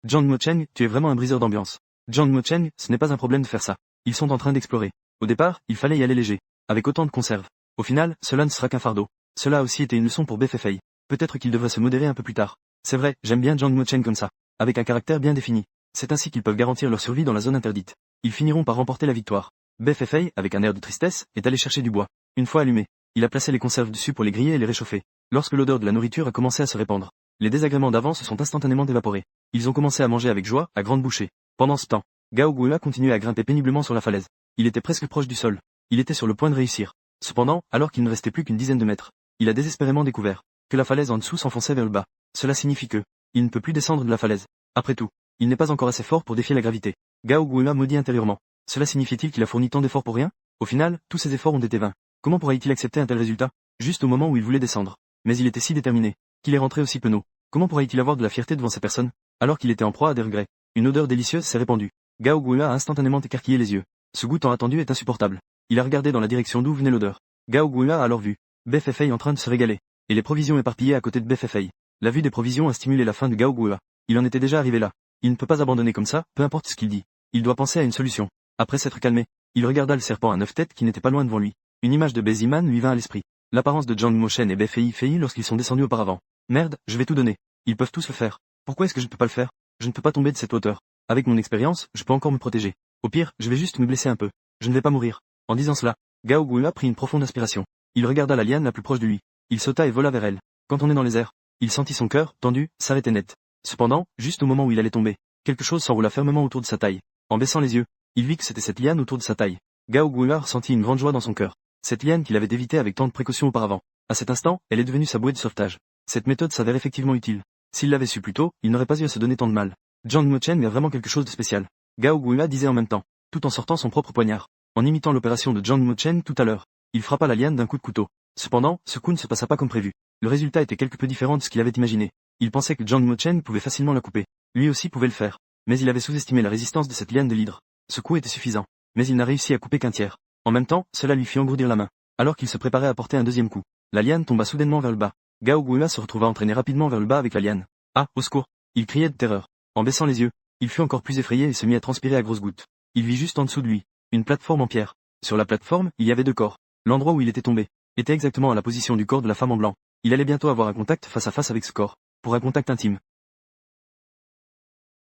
Jiang Mo-chen, tu es vraiment un briseur d'ambiance. Jiang Mo-chen, ce n'est pas un problème de faire ça. Ils sont en train d'explorer. Au départ, il fallait y aller léger. Avec autant de conserves. Au final, cela ne sera qu'un fardeau. Cela a aussi été une leçon pour Befei. Peut-être qu'il devrait se modérer un peu plus tard. C'est vrai, j'aime bien Jiang Mo-chen comme ça. Avec un caractère bien défini. C'est ainsi qu'ils peuvent garantir leur survie dans la zone interdite. Ils finiront par remporter la victoire. Befei, avec un air de tristesse, est allé chercher du bois. Une fois allumé, il a placé les conserves dessus pour les griller et les réchauffer. Lorsque l'odeur de la nourriture a commencé à se répandre, les désagréments d'avant se sont instantanément évaporés. Ils ont commencé à manger avec joie, à grande bouchée. Pendant ce temps, Gao Guola continuait à grimper péniblement sur la falaise. Il était presque proche du sol. Il était sur le point de réussir. Cependant, alors qu'il ne restait plus qu'une dizaine de mètres, il a désespérément découvert que la falaise en dessous s'enfonçait vers le bas. Cela signifie que il ne peut plus descendre de la falaise. Après tout, il n'est pas encore assez fort pour défier la gravité. Gao Guola maudit intérieurement. Cela signifie-t-il qu'il a fourni tant d'efforts pour rien? Au final, tous ses efforts ont été vains. Comment pourrait-il accepter un tel résultat? Juste au moment où il voulait descendre. Mais il était si déterminé, qu'il est rentré aussi penaud. Comment pourrait-il avoir de la fierté devant ces personnes, alors qu'il était en proie à des regrets? Une odeur délicieuse s'est répandue. Gao Guola a instantanément écarquillé les yeux. Ce goût tant attendu est insupportable. Il a regardé dans la direction d'où venait l'odeur. Gao Guola a alors vu Befei en train de se régaler, et les provisions éparpillées à côté de Befei. La vue des provisions a stimulé la faim de Gao Guola. Il en était déjà arrivé là. Il ne peut pas abandonner comme ça, peu importe ce qu'il dit. Il doit penser à une solution. Après s'être calmé, il regarda le serpent à 9 têtes qui n'était pas loin devant lui. Une image de Beziman lui vint à l'esprit. L'apparence de Jiang Mo-chen et Befei lorsqu'ils sont descendus auparavant. Merde, je vais tout donner. Ils peuvent tous le faire. Pourquoi est-ce que je ne peux pas le faire? Je ne peux pas tomber de cette hauteur. Avec mon expérience, je peux encore me protéger. Au pire, je vais juste me blesser un peu. Je ne vais pas mourir. En disant cela, Gao Guola prit une profonde inspiration. Il regarda la liane la plus proche de lui. Il sauta et vola vers elle. Quand on est dans les airs, il sentit son cœur, tendu, s'arrêter net. Cependant, juste au moment où il allait tomber, quelque chose s'enroula fermement autour de sa taille. En baissant les yeux, il vit que c'était cette liane autour de sa taille. Gao Guola ressentit une grande joie dans son cœur. Cette liane qu'il avait évitée avec tant de précautions auparavant. À cet instant, elle est devenue sa bouée de sauvetage. Cette méthode s'avère effectivement utile. S'il l'avait su plus tôt, il n'aurait pas eu à se donner tant de mal. Jiang Mo-chen est vraiment quelque chose de spécial. Gao Guola disait en même temps, tout en sortant son propre poignard. En imitant l'opération de Jiang Mo-chen tout à l'heure, il frappa la liane d'un coup de couteau. Cependant, ce coup ne se passa pas comme prévu. Le résultat était quelque peu différent de ce qu'il avait imaginé. Il pensait que Jiang Mo-chen pouvait facilement la couper. Lui aussi pouvait le faire. Mais il avait sous-estimé la résistance de cette liane de l'hydre. Ce coup était suffisant. Mais il n'a réussi à couper qu'un tiers. En même temps, cela lui fit engourdir la main. Alors qu'il se préparait à porter un deuxième coup, la liane tomba soudainement vers le bas. Gao Guola se retrouva entraîné rapidement vers le bas avec la liane. Ah, au secours! Il criait de terreur. En baissant les yeux, il fut encore plus effrayé et se mit à transpirer à grosses gouttes. Il vit juste en dessous de lui une plateforme en pierre. Sur la plateforme, il y avait 2 corps. L'endroit où il était tombé était exactement à la position du corps de la femme en blanc. Il allait bientôt avoir un contact face à face avec ce corps, pour un contact intime.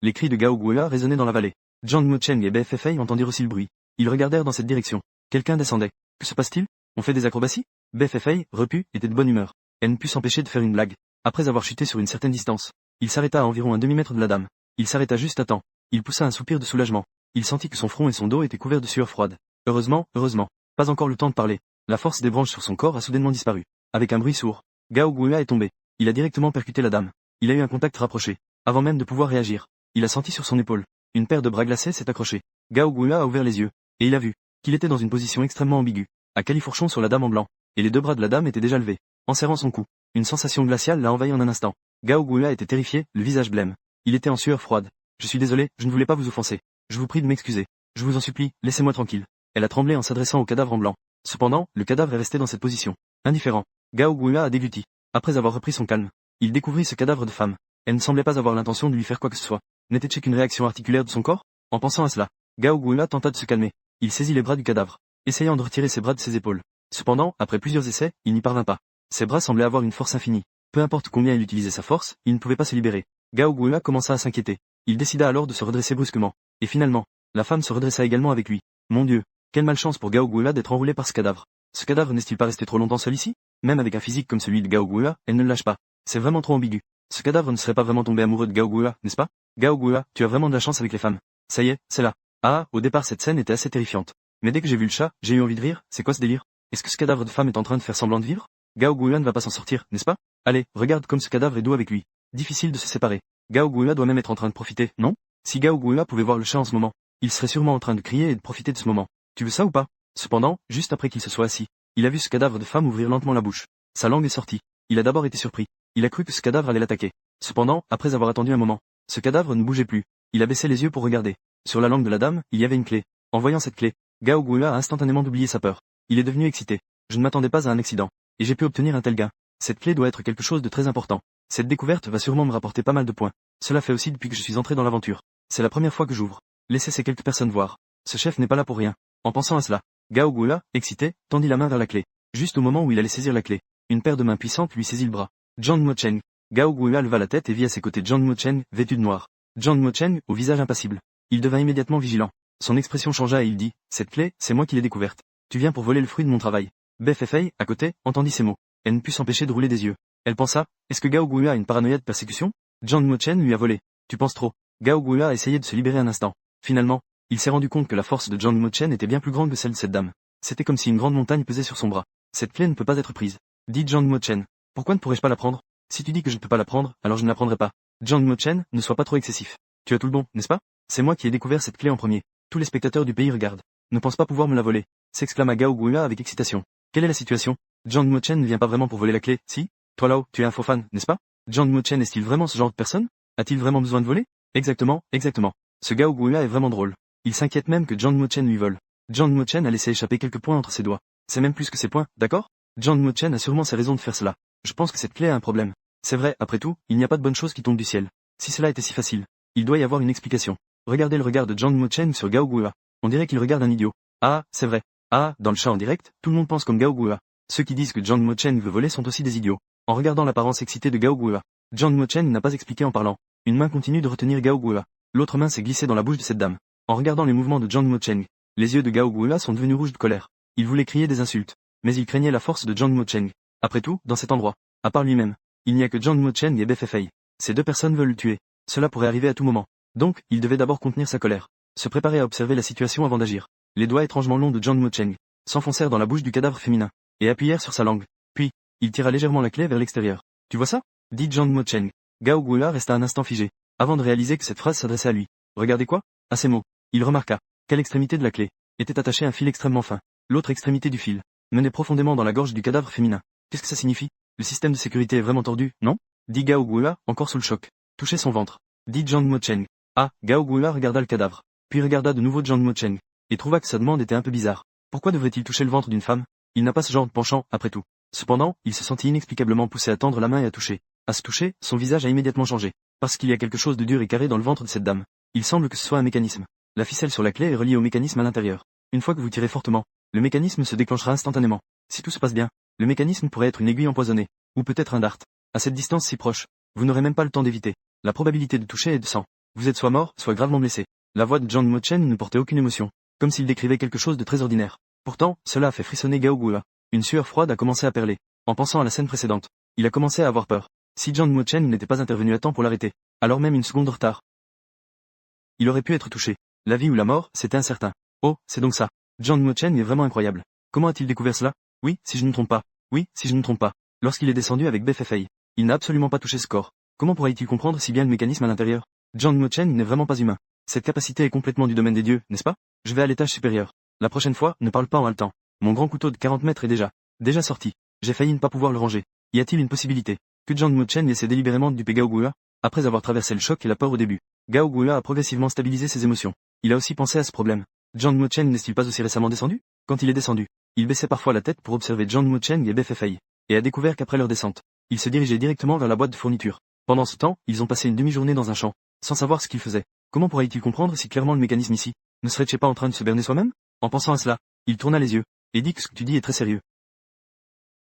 Les cris de Gao Guola résonnaient dans la vallée. Jiang Mo-chen et Befei entendirent aussi le bruit. Ils regardèrent dans cette direction. Quelqu'un descendait. Que se passe-t-il? On fait des acrobaties? Befei, repue, était de bonne humeur. Elle ne put s'empêcher de faire une blague. Après avoir chuté sur une certaine distance, il s'arrêta à environ un demi-mètre de la dame. Il s'arrêta juste à temps. Il poussa un soupir de soulagement. Il sentit que son front et son dos étaient couverts de sueur froide. Heureusement. Pas encore le temps de parler. La force des branches sur son corps a soudainement disparu. Avec un bruit sourd, Gao Guola est tombé. Il a directement percuté la dame. Il a eu un contact rapproché. Avant même de pouvoir réagir, il a senti sur son épaule. Une paire de bras glacés s'est accrochée. Gao Guola a ouvert les yeux. Et il a vu qu'il était dans une position extrêmement ambiguë, à califourchon sur la dame en blanc, et les deux bras de la dame étaient déjà levés, enserrant son cou. Une sensation glaciale l'a envahi en un instant. Gao Guoya était terrifié, le visage blême. Il était en sueur froide. Je suis désolé, je ne voulais pas vous offenser. Je vous prie de m'excuser. Je vous en supplie, laissez-moi tranquille. Elle a tremblé en s'adressant au cadavre en blanc. Cependant, le cadavre est resté dans cette position. Indifférent. Gao Guoya a dégluti. Après avoir repris son calme, il découvrit ce cadavre de femme. Elle ne semblait pas avoir l'intention de lui faire quoi que ce soit. N'était-ce qu'une réaction articulaire de son corps? En pensant à cela, Gao Guoya tenta de se calmer. Il saisit les bras du cadavre, essayant de retirer ses bras de ses épaules. Cependant, après plusieurs essais, il n'y parvint pas. Ses bras semblaient avoir une force infinie. Peu importe combien il utilisait sa force, il ne pouvait pas se libérer. Gao Guoya commença à s'inquiéter. Il décida alors de se redresser brusquement. Et finalement, la femme se redressa également avec lui. Mon Dieu, quelle malchance pour Gao Guoya d'être enroulé par ce cadavre. Ce cadavre n'est-il pas resté trop longtemps seul ici? Même avec un physique comme celui de Gao Guoya, elle ne le lâche pas. C'est vraiment trop ambigu. Ce cadavre ne serait pas vraiment tombé amoureux de Gao Guoya, n'est-ce pas? Gao Guoya, tu as vraiment de la chance avec les femmes. Ça y est, c'est là. Ah, au départ cette scène était assez terrifiante. Mais dès que j'ai vu le chat, j'ai eu envie de rire. C'est quoi ce délire? Est-ce que ce cadavre de femme est en train de faire semblant de vivre? Gao Guoya ne va pas s'en sortir, n'est-ce pas? Allez, regarde comme ce cadavre est doux avec lui. Difficile de se séparer. Gao Guoya doit même être en train de profiter, non? Si Gao Guoya pouvait voir le chat en ce moment, il serait sûrement en train de crier et de profiter de ce moment. Tu veux ça ou pas? Cependant, juste après qu'il se soit assis, il a vu ce cadavre de femme ouvrir lentement la bouche. Sa langue est sortie. Il a d'abord été surpris. Il a cru que ce cadavre allait l'attaquer. Cependant, après avoir attendu un moment, ce cadavre ne bougeait plus. Il a baissé les yeux pour regarder. Sur la langue de la dame, il y avait une clé. En voyant cette clé, Gao Guoya a instantanément oublié sa peur. Il est devenu excité. Je ne m'attendais pas à un accident. Et j'ai pu obtenir un tel gain. Cette clé doit être quelque chose de très important. Cette découverte va sûrement me rapporter pas mal de points. Cela fait aussi depuis que je suis entré dans l'aventure. C'est la première fois que j'ouvre. Laissez ces quelques personnes voir. Ce chef n'est pas là pour rien. En pensant à cela, Gao Guoya, excité, tendit la main vers la clé. Juste au moment où il allait saisir la clé, une paire de mains puissantes lui saisit le bras. Zhang Mocheng. Gao Guoya leva la tête et vit à ses côtés Zhang Mocheng, vêtu de noir. Zhang Mocheng, au visage impassible. Il devint immédiatement vigilant. Son expression changea et il dit, cette clé, c'est moi qui l'ai découverte. Tu viens pour voler le fruit de mon travail. Beth Fei, à côté, entendit ces mots. Elle ne put s'empêcher de rouler des yeux. Elle pensa, est-ce que Gao Guoya a une paranoïa de persécution? Zhang Mocheng lui a volé. Tu penses trop. Gao Guoya a essayé de se libérer un instant. Finalement, il s'est rendu compte que la force de Zhang Mocheng était bien plus grande que celle de cette dame. C'était comme si une grande montagne pesait sur son bras. Cette clé ne peut pas être prise. Dit Zhang Mocheng. Pourquoi ne pourrais-je pas la prendre? Si tu dis que je ne peux pas la prendre, alors je ne la prendrai pas. Zhang Mocheng, ne sois pas trop excessif. Tu as tout le bon, n'est-ce pas? C'est moi qui ai découvert cette clé en premier. Tous les spectateurs du pays regardent. Ne pense pas pouvoir me la voler. S'exclama Gao Guoya avec excitation. Quelle est la situation? Zhang Mocheng ne vient pas vraiment pour voler la clé, si? Toi là-haut, tu es un faux fan, n'est-ce pas? Zhang Mocheng est-il vraiment ce genre de personne? A-t-il vraiment besoin de voler? Exactement, exactement. Ce Gao Guoya est vraiment drôle. Il s'inquiète même que Zhang Mocheng lui vole. Zhang Mocheng a laissé échapper quelques points entre ses doigts. C'est même plus que ses points, d'accord? Zhang Mocheng a sûrement ses raisons de faire cela. Je pense que cette clé a un problème. C'est vrai, après tout, il n'y a pas de bonnes choses qui tombent du ciel. Si cela était si facile, il doit y avoir une explication. Regardez le regard de Zhang Mocheng sur Gao Guoya. On dirait qu'il regarde un idiot. Ah, c'est vrai. Ah, dans le chat en direct, tout le monde pense comme Gao Guoya. Ceux qui disent que Zhang Mocheng veut voler sont aussi des idiots. En regardant l'apparence excitée de Gao Guoya, Zhang Mocheng n'a pas expliqué en parlant. Une main continue de retenir Gao Guoya. L'autre main s'est glissée dans la bouche de cette dame. En regardant les mouvements de Zhang Mocheng, les yeux de Gao Guoya sont devenus rouges de colère. Il voulait crier des insultes, mais il craignait la force de Zhang Mocheng. Après tout, dans cet endroit, à part lui-même, il n'y a que Zhang Mocheng et Beth Fei. Ces deux personnes veulent le tuer. Cela pourrait arriver à tout moment. Donc, il devait d'abord contenir sa colère, se préparer à observer la situation avant d'agir. Les doigts étrangement longs de Zhang Mocheng s'enfoncèrent dans la bouche du cadavre féminin et appuyèrent sur sa langue. Puis, il tira légèrement la clé vers l'extérieur. Tu vois ça? Dit Zhang Mocheng. Gao Guoya resta un instant figé, avant de réaliser que cette phrase s'adressait à lui. Regardez quoi? À ces mots, il remarqua qu'à l'extrémité de la clé était attaché un fil extrêmement fin. L'autre extrémité du fil menait profondément dans la gorge du cadavre féminin. Qu'est-ce que ça signifie? Le système de sécurité est vraiment tordu, non? Dit Gao Guoya, encore sous le choc. Touchez son ventre. Dit Zhang Mocheng. Ah, Gao Guoya regarda le cadavre, puis regarda de nouveau Zhang Mocheng, et trouva que sa demande était un peu bizarre. Pourquoi devrait-il toucher le ventre d'une femme? Il n'a pas ce genre de penchant, après tout. Cependant, il se sentit inexplicablement poussé à tendre la main et à toucher. À se toucher, son visage a immédiatement changé. Parce qu'il y a quelque chose de dur et carré dans le ventre de cette dame. Il semble que ce soit un mécanisme. La ficelle sur la clé est reliée au mécanisme à l'intérieur. Une fois que vous tirez fortement, le mécanisme se déclenchera instantanément. Si tout se passe bien, le mécanisme pourrait être une aiguille empoisonnée, ou peut-être un dart. À cette distance si proche, vous n'aurez même pas le temps d'éviter. La probabilité de toucher est de 100. Vous êtes soit mort, soit gravement blessé. La voix de Zhang Mocheng ne portait aucune émotion, comme s'il décrivait quelque chose de très ordinaire. Pourtant, cela a fait frissonner Gao Guoya. Une sueur froide a commencé à perler. En pensant à la scène précédente, il a commencé à avoir peur. Si Zhang Mocheng n'était pas intervenu à temps pour l'arrêter, alors même une seconde de retard, il aurait pu être touché. La vie ou la mort, c'était incertain. Oh, c'est donc ça. Zhang Mocheng est vraiment incroyable. Comment a-t-il découvert cela? Oui, si je ne me trompe pas. Oui, si je ne me trompe pas. Lorsqu'il est descendu avec Beth Fei, il n'a absolument pas touché ce corps. Comment pourrait-il comprendre si bien le mécanisme à l'intérieur? Zhang Mocheng n'est vraiment pas humain. Cette capacité est complètement du domaine des dieux, n'est-ce pas? Je vais à l'étage supérieur. La prochaine fois, ne parle pas en haletant. Mon grand couteau de 40 mètres est déjà sorti. J'ai failli ne pas pouvoir le ranger. Y a-t-il une possibilité que Zhang Mo-chen essaie délibérément de duper Gao Guoyue? Après avoir traversé le choc et la peur au début, Gao Guoyue a progressivement stabilisé ses émotions. Il a aussi pensé à ce problème. Zhang Mo-chen n'est-il pas aussi récemment descendu? Quand il est descendu, il baissait parfois la tête pour observer Zhang Mo-chen et BFFI, et a découvert qu'après leur descente, il se dirigeait directement vers la boîte de fourniture. Pendant ce temps, ils ont passé une demi-journée dans un champ, sans savoir ce qu'ils faisaient. Comment pourrait-il comprendre si clairement le mécanisme ici ne serait-il pas en train de se berner soi-même? En pensant à cela, il tourna les yeux, et dit que ce que tu dis est très sérieux.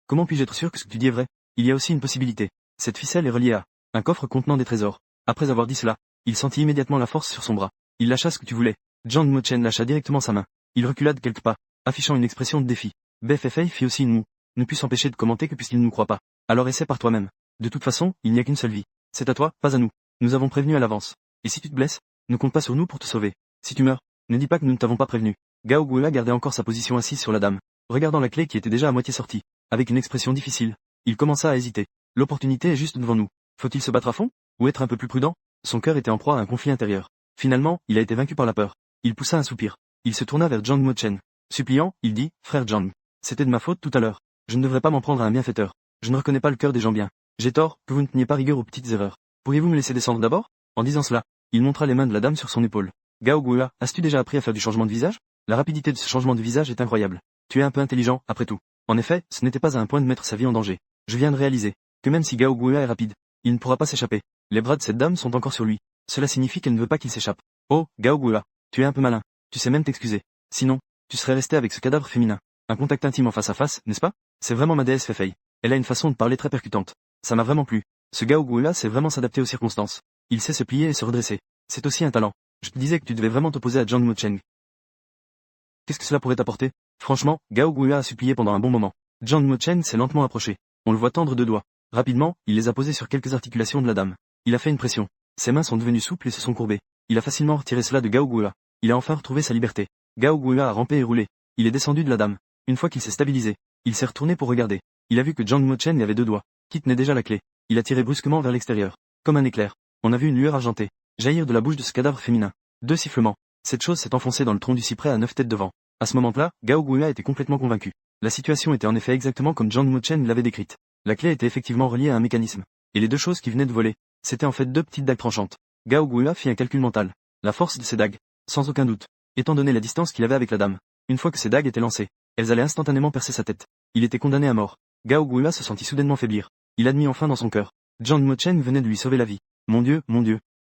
Comment puis-je être sûr que ce que tu dis est vrai? Il y a aussi une possibilité. Cette ficelle est reliée à un coffre contenant des trésors. Après avoir dit cela, il sentit immédiatement la force sur son bras. Il lâcha ce que tu voulais. Zhang Mo-chen lâcha directement sa main. Il recula de quelques pas, affichant une expression de défi. BFFA fit aussi une moue. Ne put s'empêcher de commenter que puisqu'il ne nous croit pas. Alors essaie par toi-même. De toute façon, il n'y a qu'une seule vie. C'est à toi, pas à nous. Nous avons prévenu à l'avance. Et si tu te blesses, ne compte pas sur nous pour te sauver. Si tu meurs, ne dis pas que nous ne t'avons pas prévenu. Gao Guoyue gardait encore sa position assise sur la dame, regardant la clé qui était déjà à moitié sortie. Avec une expression difficile, il commença à hésiter. L'opportunité est juste devant nous. Faut-il se battre à fond? Ou être un peu plus prudent? Son cœur était en proie à un conflit intérieur. Finalement, il a été vaincu par la peur. Il poussa un soupir. Il se tourna vers Zhang Mo-chen. Suppliant, il dit, frère Zhang. C'était de ma faute tout à l'heure. Je ne devrais pas m'en prendre à un bienfaiteur. Je ne reconnais pas le cœur des gens bien. J'ai tort, que vous ne teniez pas rigueur aux petites erreurs. Pourriez-vous me laisser descendre d'abord? En disant cela, il montra les mains de la dame sur son épaule. Gao Guoyue, as-tu déjà appris à faire du changement de visage? La rapidité de ce changement de visage est incroyable. Tu es un peu intelligent, après tout. En effet, ce n'était pas à un point de mettre sa vie en danger. Je viens de réaliser que même si Gao Guoyue est rapide, il ne pourra pas s'échapper. Les bras de cette dame sont encore sur lui. Cela signifie qu'elle ne veut pas qu'il s'échappe. Oh, Gao Guoyue, tu es un peu malin. Tu sais même t'excuser. Sinon, tu serais resté avec ce cadavre féminin. Un contact intime en face à face, n'est-ce pas? C'est vraiment ma déesse Fei. Elle a une façon de parler très percutante. Ça m'a vraiment plu. Ce Gao Guoyue sait vraiment s'adapter aux circonstances. Il sait se plier et se redresser. C'est aussi un talent. Je te disais que tu devais vraiment t'opposer à Zhang Mo-chen. Qu'est-ce que cela pourrait t'apporter? Franchement, Gao Guoyue a supplié pendant un bon moment. Zhang Mo-chen s'est lentement approché. On le voit tendre deux doigts. Rapidement, il les a posés sur quelques articulations de la dame. Il a fait une pression. Ses mains sont devenues souples et se sont courbées. Il a facilement retiré cela de Gao Guoyue. Il a enfin retrouvé sa liberté. Gao Guoyue a rampé et roulé. Il est descendu de la dame. Une fois qu'il s'est stabilisé, il s'est retourné pour regarder. Il a vu que Zhang Mo-chen y avait deux doigts, qui tenait déjà la clé. Il a tiré brusquement vers l'extérieur. Comme un éclair, on a vu une lueur argentée jaillir de la bouche de ce cadavre féminin. Deux sifflements. Cette chose s'est enfoncée dans le tronc du cyprès à 9 têtes devant. À ce moment-là, Gao Guoyue était complètement convaincu. La situation était en effet exactement comme Zhang Mo-chen l'avait décrite. La clé était effectivement reliée à un mécanisme. Et les deux choses qui venaient de voler, c'était en fait deux petites dagues tranchantes. Gao Guoyue fit un calcul mental. La force de ces dagues, sans aucun doute, étant donné la distance qu'il avait avec la dame. Une fois que ces dagues étaient lancées, elles allaient instantanément percer sa tête. Il était condamné à mort. Gao Guoyue se sentit soudainement faiblir. Il admit enfin dans son cœur. Zhang Mo-chen venait de lui sauver la vie. Mon Dieu,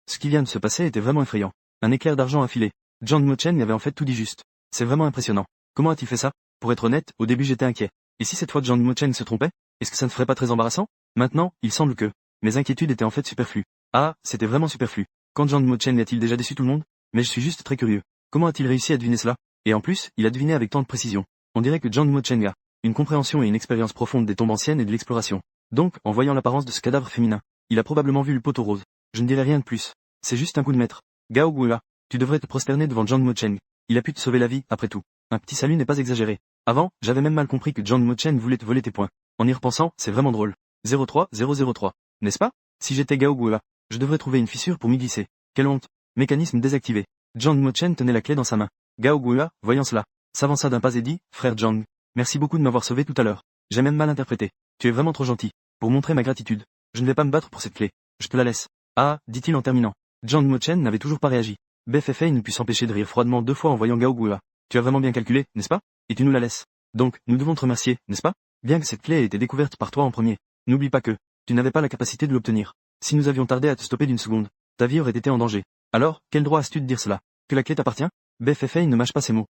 ce qui vient de se passer était vraiment effrayant. Un éclair d'argent a filé. Zhang Mo-chen y avait en fait tout dit juste. C'est vraiment impressionnant. Comment a-t-il fait ça? Pour être honnête, au début j'étais inquiet. Et si cette fois Zhang Mo-chen se trompait? Est-ce que ça ne ferait pas très embarrassant? Maintenant, il semble que mes inquiétudes étaient en fait superflues. Ah, c'était vraiment superflu. Quand Zhang Mo-chen a-t-il déjà déçu tout le monde? Mais je suis juste très curieux. Comment a-t-il réussi à deviner cela? Et en plus, il a deviné avec tant de précision. On dirait que Zhang Mo-chen a une compréhension et une expérience profonde des tombes anciennes et de l'exploration. Donc, en voyant l'apparence de ce cadavre féminin, il a probablement vu le poteau rose. Je ne dirai rien de plus. C'est juste un coup de maître. Gao Guoyue, tu devrais te prosterner devant Zhang Mo-chen. Il a pu te sauver la vie, après tout. Un petit salut n'est pas exagéré. Avant, j'avais même mal compris que Zhang Mo-chen voulait te voler tes points. En y repensant, c'est vraiment drôle. 03003. N'est-ce pas? Si j'étais Gao Guoyue, je devrais trouver une fissure pour m'y glisser. Quelle honte. Mécanisme désactivé. Zhang Mo-chen tenait la clé dans sa main. Gao Guoyue, voyant cela, s'avança d'un pas et dit, frère Zhang, merci beaucoup de m'avoir sauvé tout à l'heure. J'ai même mal interprété. Tu es vraiment trop gentil. Pour montrer ma gratitude, je ne vais pas me battre pour cette clé. Je te la laisse. Ah, dit-il en terminant. Zhang Mo-chen n'avait toujours pas réagi. BFFA ne put s'empêcher de rire froidement deux fois en voyant Gao Guoyue. Tu as vraiment bien calculé, n'est-ce pas? Et tu nous la laisses. Donc, nous devons te remercier, n'est-ce pas? Bien que cette clé ait été découverte par toi en premier, n'oublie pas que tu n'avais pas la capacité de l'obtenir. Si nous avions tardé à te stopper d'une seconde, ta vie aurait été en danger. Alors, quel droit as-tu de dire cela? Que la clé t'appartient? BFFA ne mâche pas ses mots.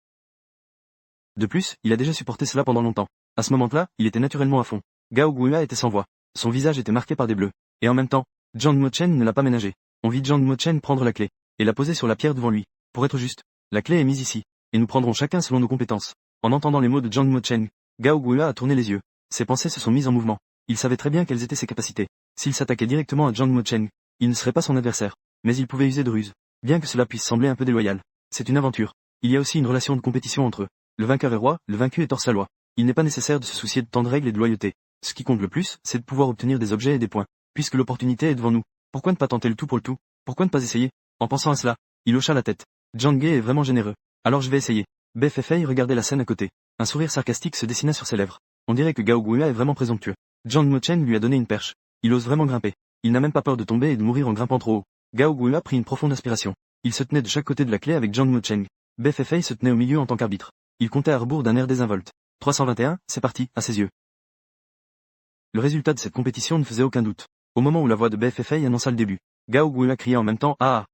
De plus, il a déjà supporté cela pendant longtemps. À ce moment-là, il était naturellement à fond. Gao Guoyue était sans voix. Son visage était marqué par des bleus. Et en même temps, Zhang Mo-chen ne l'a pas ménagé. On vit Zhang Mo-chen prendre la clé et la poser sur la pierre devant lui. Pour être juste, la clé est mise ici, et nous prendrons chacun selon nos compétences. En entendant les mots de Zhang Mo-chen, Gao Guoyue a tourné les yeux. Ses pensées se sont mises en mouvement. Il savait très bien quelles étaient ses capacités. S'il s'attaquait directement à Zhang Mo-chen, il ne serait pas son adversaire. Mais il pouvait user de ruse. Bien que cela puisse sembler un peu déloyal. C'est une aventure. Il y a aussi une relation de compétition entre eux. Le vainqueur est roi, le vaincu est hors sa loi. Il n'est pas nécessaire de se soucier de tant de règles et de loyauté. Ce qui compte le plus, c'est de pouvoir obtenir des objets et des points. Puisque l'opportunité est devant nous. Pourquoi ne pas tenter le tout pour le tout? Pourquoi ne pas essayer? En pensant à cela, il hocha la tête. Zhang Ge est vraiment généreux. Alors je vais essayer. BFFA regardait la scène à côté. Un sourire sarcastique se dessina sur ses lèvres. On dirait que Gao Guoya est vraiment présomptueux. Zhang Mochen lui a donné une perche. Il ose vraiment grimper. Il n'a même pas peur de tomber et de mourir en grimpant trop haut. Gao Guoya prit une profonde inspiration. Il se tenait de chaque côté de la clé avec Zhang Mochen. BFFA se tenait au milieu en tant qu'arbitre. Il comptait à rebours d'un air désinvolte. 321, c'est parti, à ses yeux. Le résultat de cette compétition ne faisait aucun doute. Au moment où la voix de BFFA annonça le début, Gao Guoya cria en même temps « Ah !»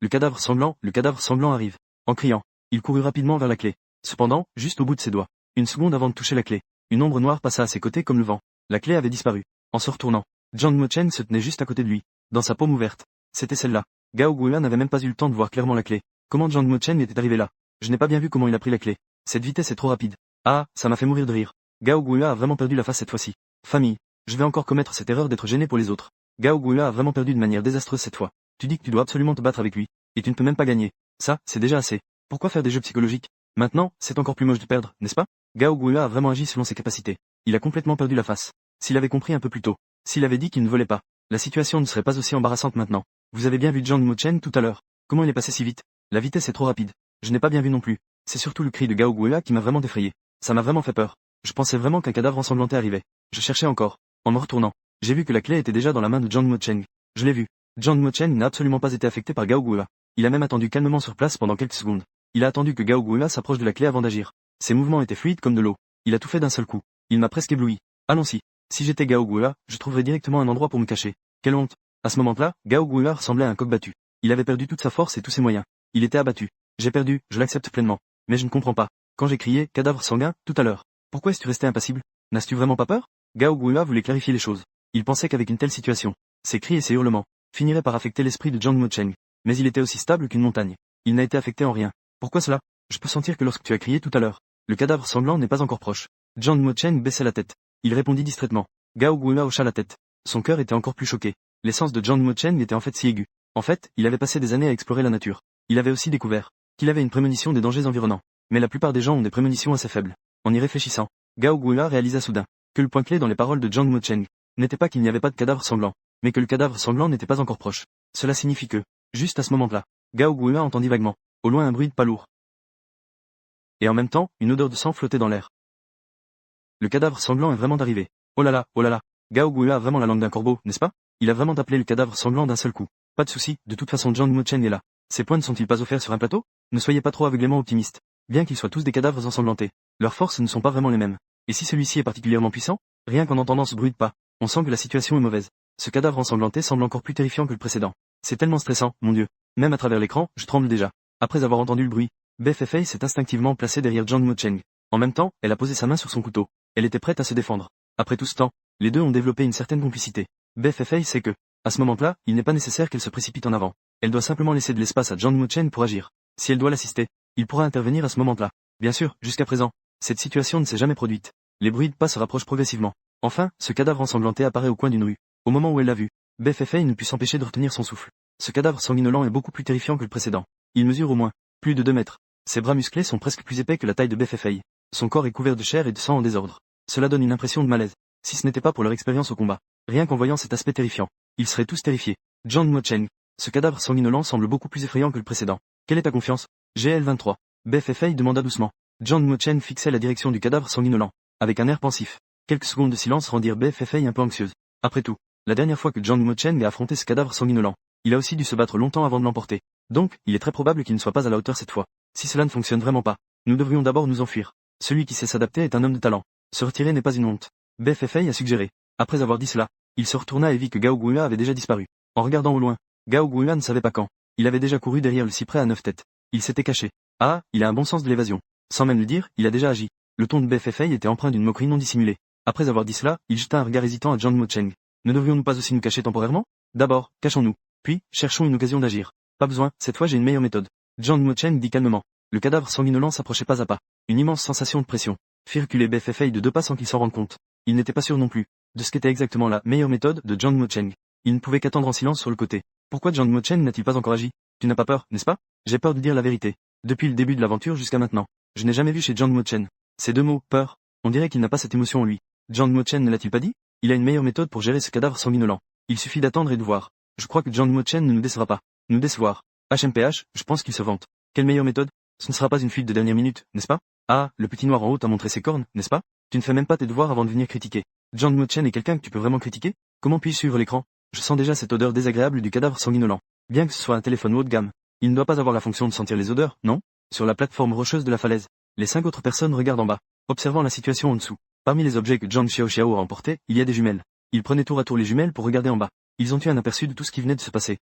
le cadavre sanglant arrive. En criant, il courut rapidement vers la clé. Cependant, juste au bout de ses doigts, une seconde avant de toucher la clé, une ombre noire passa à ses côtés comme le vent. La clé avait disparu. En se retournant, Zhang Mochen se tenait juste à côté de lui, dans sa paume ouverte. C'était celle-là. Gao Guoya n'avait même pas eu le temps de voir clairement la clé. Comment Zhang Mochen était arrivé là? Je n'ai pas bien vu comment il a pris la clé. Cette vitesse est trop rapide. Ah, ça m'a fait mourir de rire. Gao Guoya a vraiment perdu la face cette fois-ci. Famille. Je vais encore commettre cette erreur d'être gêné pour les autres. Gao Guoya a vraiment perdu de manière désastreuse cette fois. Tu dis que tu dois absolument te battre avec lui. Et tu ne peux même pas gagner. Ça, c'est déjà assez. Pourquoi faire des jeux psychologiques? Maintenant, c'est encore plus moche de perdre, n'est-ce pas? Gao Guoya a vraiment agi selon ses capacités. Il a complètement perdu la face. S'il avait compris un peu plus tôt, s'il avait dit qu'il ne volait pas, la situation ne serait pas aussi embarrassante maintenant. Vous avez bien vu Zhang Mochen tout à l'heure. Comment il est passé si vite? La vitesse est trop rapide. Je n'ai pas bien vu non plus. C'est surtout le cri de Gao Guoya qui m'a vraiment effrayé. Ça m'a vraiment fait peur. Je pensais vraiment qu'un cadavre ensanglanté arrivait. Je cherchais encore. En me retournant, j'ai vu que la clé était déjà dans la main de Zhang Mochen. Je l'ai vu. Zhang Mochen n'a absolument pas été affecté par Gao Guoya. Il a même attendu calmement sur place pendant quelques secondes. Il a attendu que Gao Guoya s'approche de la clé avant d'agir. Ses mouvements étaient fluides comme de l'eau. Il a tout fait d'un seul coup. Il m'a presque ébloui. Allons-y. Si j'étais Gao Guoya, je trouverais directement un endroit pour me cacher. Quelle honte. À ce moment-là, Gao Guoya ressemblait à un coq battu. Il avait perdu toute sa force et tous ses moyens. Il était abattu. J'ai perdu, je l'accepte pleinement. Mais je ne comprends pas. Quand j'ai crié « cadavre sanguin » tout à l'heure, pourquoi es-tu resté impassible? N'as-tu vraiment pas peur? Gao Guoya voulait clarifier les choses. Il pensait qu'avec une telle situation, ses cris et ses hurlements finiraient par affecter l'esprit de Zhang Mochen. Mais il était aussi stable qu'une montagne. Il n'a été affecté en rien. Pourquoi cela? Je peux sentir que lorsque tu as crié tout à l'heure, le cadavre sanglant n'est pas encore proche. Zhang Mochen baissait la tête. Il répondit distraitement. Gao Guoya hocha la tête. Son cœur était encore plus choqué. L'essence de Zhang Mochen était en fait si aiguë. En fait, il avait passé des années à explorer la nature. Il avait aussi découvert qu'il avait une prémonition des dangers environnants. Mais la plupart des gens ont des prémonitions assez faibles. En y réfléchissant, Gao Guoya réalisa soudain que le point clé dans les paroles de Zhang Mochen n'était pas qu'il n'y avait pas de cadavre sanglant, mais que le cadavre sanglant n'était pas encore proche. Cela signifie que, juste à ce moment-là, Gao Guoya entendit vaguement, au loin un bruit de pas lourd. Et en même temps, une odeur de sang flottait dans l'air. Le cadavre sanglant est vraiment arrivé. Oh là là, Gao Guoya a vraiment la langue d'un corbeau, n'est-ce pas? Il a vraiment appelé le cadavre sanglant d'un seul coup. Pas de souci, de toute façon Zhang Mochen est là. Ces points ne sont-ils pas offerts sur un plateau? Ne soyez pas trop aveuglément optimiste. Bien qu'ils soient tous des cadavres ensanglantés, leurs forces ne sont pas vraiment les mêmes. Et si celui-ci est particulièrement puissant, rien qu'en entendant ce bruit de pas, on sent que la situation est mauvaise. Ce cadavre ensanglanté semble encore plus terrifiant que le précédent. C'est tellement stressant, mon Dieu. Même à travers l'écran, je tremble déjà. Après avoir entendu le bruit, BFFA s'est instinctivement placée derrière Zhang Mochen. En même temps, elle a posé sa main sur son couteau. Elle était prête à se défendre. Après tout ce temps, les deux ont développé une certaine complicité. BFFA sait que, à ce moment-là, il n'est pas nécessaire qu'elle se précipite en avant. Elle doit simplement laisser de l'espace à Zhang Mochen pour agir. Si elle doit l'assister, il pourra intervenir à ce moment-là. Bien sûr, jusqu'à présent, cette situation ne s'est jamais produite. Les bruits de pas se rapprochent progressivement. Enfin, ce cadavre ensanglanté apparaît au coin d'une rue. Au moment où elle l'a vu, BFFA ne put s'empêcher de retenir son souffle. Ce cadavre sanguinolent est beaucoup plus terrifiant que le précédent. Il mesure au moins plus de 2 mètres. Ses bras musclés sont presque plus épais que la taille de BFFA. Son corps est couvert de chair et de sang en désordre. Cela donne une impression de malaise. Si ce n'était pas pour leur expérience au combat, rien qu'en voyant cet aspect terrifiant, ils seraient tous terrifiés. Zhang Mochen, ce cadavre sanguinolent semble beaucoup plus effrayant que le précédent. Quelle est ta confiance? GL23. BFFA demanda doucement. Zhang Mochen fixait la direction du cadavre sanguinolent, avec un air pensif. Quelques secondes de silence rendirent BFFA un peu anxieuse. Après tout, la dernière fois que Zhang Mochen a affronté ce cadavre sanguinolent, il a aussi dû se battre longtemps avant de l'emporter. Donc, il est très probable qu'il ne soit pas à la hauteur cette fois. Si cela ne fonctionne vraiment pas, nous devrions d'abord nous enfuir. Celui qui sait s'adapter est un homme de talent. Se retirer n'est pas une honte. BFFA a suggéré. Après avoir dit cela, il se retourna et vit que Gao Guoya avait déjà disparu. En regardant au loin, Gao Guoya ne savait pas quand. Il avait déjà couru derrière le cyprès à 9 têtes. Il s'était caché. Ah, il a un bon sens de l'évasion. Sans même le dire, il a déjà agi. Le ton de BFFA était empreint d'une moquerie non dissimulée. Après avoir dit cela, il jeta un regard hésitant à Zhang Mochen. Ne devrions-nous pas aussi nous cacher temporairement? D'abord, cachons-nous. Puis, cherchons une occasion d'agir. Pas besoin, cette fois j'ai une meilleure méthode. Zhang Mochen dit calmement. Le cadavre sanguinolent s'approchait pas à pas. Une immense sensation de pression fit reculer BFFA de 2 pas sans qu'il s'en rende compte. Il n'était pas sûr non plus de ce qu'était exactement la meilleure méthode de Zhang Mochen. Il ne pouvait qu'attendre en silence sur le côté. Pourquoi Zhang Mochen n'a-t-il pas encore agi? Tu n'as pas peur, n'est-ce pas? J'ai peur de dire la vérité. Depuis le début de l'aventure jusqu'à maintenant, je n'ai jamais vu chez Zhang Mochen ces deux mots, peur. On dirait qu'il n'a pas cette émotion en lui. Zhang Mochen ne l'a-t-il pas dit? Il a une meilleure méthode pour gérer ce cadavre sanguinolent. Il suffit d'attendre et de voir. Je crois que Zhang Mochen ne nous décevra pas. Nous décevoir. HMPH, je pense qu'il se vante. Quelle meilleure méthode? Ce ne sera pas une fuite de dernière minute, n'est-ce pas? Ah, le petit noir en haut t'a montré ses cornes, n'est-ce pas? Tu ne fais même pas tes devoirs avant de venir critiquer. John Mochen est quelqu'un que tu peux vraiment critiquer? Comment puis-je suivre l'écran? Je sens déjà cette odeur désagréable du cadavre sanguinolent. Bien que ce soit un téléphone haut de gamme, il ne doit pas avoir la fonction de sentir les odeurs, non? Sur la plateforme rocheuse de la falaise, les 5 autres personnes regardent en bas, observant la situation en dessous. Parmi les objets que John Xiaoxiao a emportés, il y a des jumelles. Ils prenaient tour à tour les jumelles pour regarder en bas. Ils ont eu un aperçu de tout ce qui venait de se passer.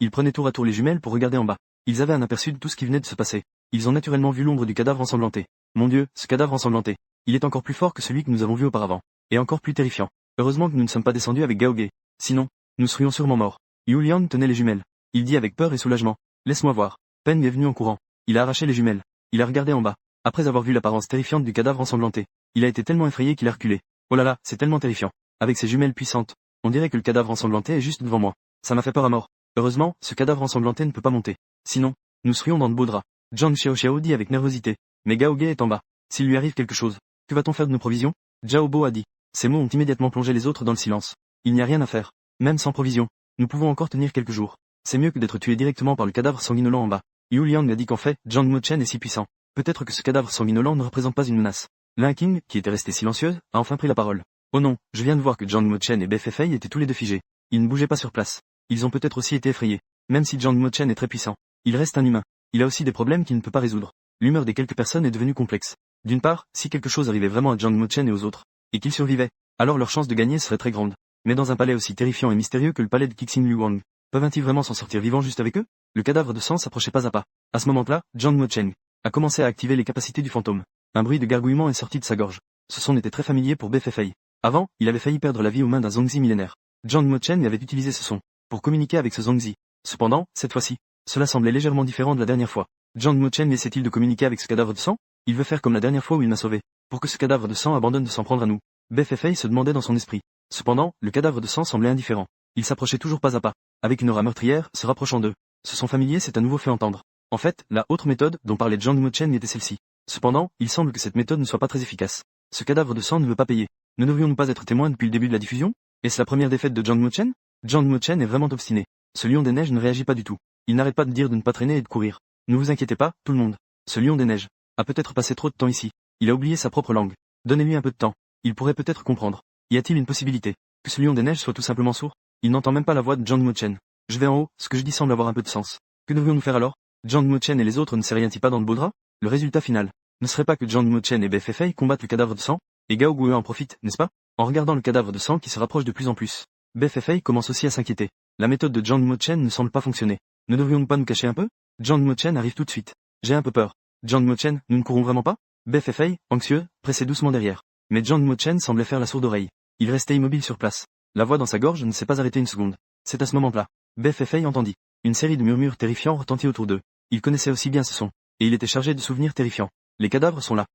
Ils prenaient tour à tour les jumelles pour regarder en bas. Ils avaient un aperçu de tout ce qui venait de se passer. Ils ont naturellement vu l'ombre du cadavre ensanglanté. Mon Dieu, ce cadavre ensanglanté. Il est encore plus fort que celui que nous avons vu auparavant. Et encore plus terrifiant. Heureusement que nous ne sommes pas descendus avec Gaoge. Sinon, nous serions sûrement morts. Yu Liang tenait les jumelles. Il dit avec peur et soulagement. Laisse-moi voir. Peng est venu en courant. Il a arraché les jumelles. Il a regardé en bas. Après avoir vu l'apparence terrifiante du cadavre ensanglanté, il a été tellement effrayé qu'il a reculé. Oh là là, c'est tellement terrifiant. Avec ses jumelles puissantes, on dirait que le cadavre ensanglanté est juste devant moi. Ça m'a fait peur à mort. Heureusement, ce cadavre ensanglanté ne peut pas monter. Sinon, nous serions dans de beaux draps. John Xiaoxiao dit avec nervosité. Mais Gaoge est en bas. S'il lui arrive quelque chose, que va-t-on faire de nos provisions? Zhao Bo a dit. Ces mots ont immédiatement plongé les autres dans le silence. Il n'y a rien à faire. Même sans provisions, nous pouvons encore tenir quelques jours. C'est mieux que d'être tué directement par le cadavre sanguinolent en bas. Yu Liang a dit qu'en fait, John Mochen est si puissant. Peut-être que ce cadavre sanguinolent ne représente pas une menace. Lin King, qui était resté silencieuse, a enfin pris la parole. Oh non, je viens de voir que John Mochen et Bei Fei étaient tous les deux figés. Ils ne bougeaient pas sur place. Ils ont peut-être aussi été effrayés. Même si John Mochen est très puissant, il reste un humain. Il a aussi des problèmes qu'il ne peut pas résoudre. L'humeur des quelques personnes est devenue complexe. D'une part, si quelque chose arrivait vraiment à John Mochen et aux autres, et qu'ils survivaient, alors leur chance de gagner serait très grande. Mais dans un palais aussi terrifiant et mystérieux que le palais de Qixing Luang, peuvent-ils vraiment s'en sortir vivants juste avec eux? Le cadavre de sang s'approchait pas à pas. À ce moment-là, John Mochen a commencé à activer les capacités du fantôme. Un bruit de gargouillement est sorti de sa gorge. Ce son était très familier pour Bei Fei. Avant, il avait failli perdre la vie aux mains d'un Zongzi millénaire. John Mochen avait utilisé ce son pour communiquer avec ce Zongzi. Cependant, cette fois-ci, cela semblait légèrement différent de la dernière fois. John Mochen essaie-t-il de communiquer avec ce cadavre de sang? Il veut faire comme la dernière fois où il m'a sauvé, pour que ce cadavre de sang abandonne de s'en prendre à nous. Bei Fei se demandait dans son esprit. Cependant, le cadavre de sang semblait indifférent. Il s'approchait toujours pas à pas, avec une aura meurtrière, se rapprochant d'eux. Ce son familier s'est à nouveau fait entendre. En fait, la autre méthode dont parlait John Mochen était celle-ci. Cependant, il semble que cette méthode ne soit pas très efficace. Ce cadavre de sang ne veut pas payer. Ne devrions-nous pas être témoins depuis le début de la diffusion? Est-ce la première défaite de John Mochen? John Mochen est vraiment obstiné. Ce lion des neiges ne réagit pas du tout. Il n'arrête pas de dire de ne pas traîner et de courir. Ne vous inquiétez pas, tout le monde. Ce lion des neiges a peut-être passé trop de temps ici. Il a oublié sa propre langue. Donnez-lui un peu de temps. Il pourrait peut-être comprendre. Y a-t-il une possibilité que ce lion des neiges soit tout simplement sourd? Il n'entend même pas la voix de John Mochen. Je vais en haut, ce que je dis semble avoir un peu de sens. Que devrions-nous faire alors? John Mochen et les autres ne s'érient-ils pas dans le beau drap? Le résultat final ne serait pas que John Mochen et Bei Fei combattent le cadavre de sang, et Gao Gue en profite, n'est-ce pas? En regardant le cadavre de sang qui se rapproche de plus en plus, Bei Fei commence aussi à s'inquiéter. La méthode de John Mochen ne semble pas fonctionner. Ne devrions-nous pas nous cacher un peu? John Mochen arrive tout de suite. J'ai un peu peur. John Mochen, nous ne courons vraiment pas? Bei Fei, anxieux, pressait doucement derrière. Mais John Mochen semblait faire la sourde oreille. Il restait immobile sur place. La voix dans sa gorge ne s'est pas arrêtée une seconde. C'est à ce moment-là. Bei Fei entendit. Une série de murmures terrifiants retentit autour d'eux. Il connaissait aussi bien ce son. Et il était chargé de souvenirs terrifiants. Les cadavres sont là.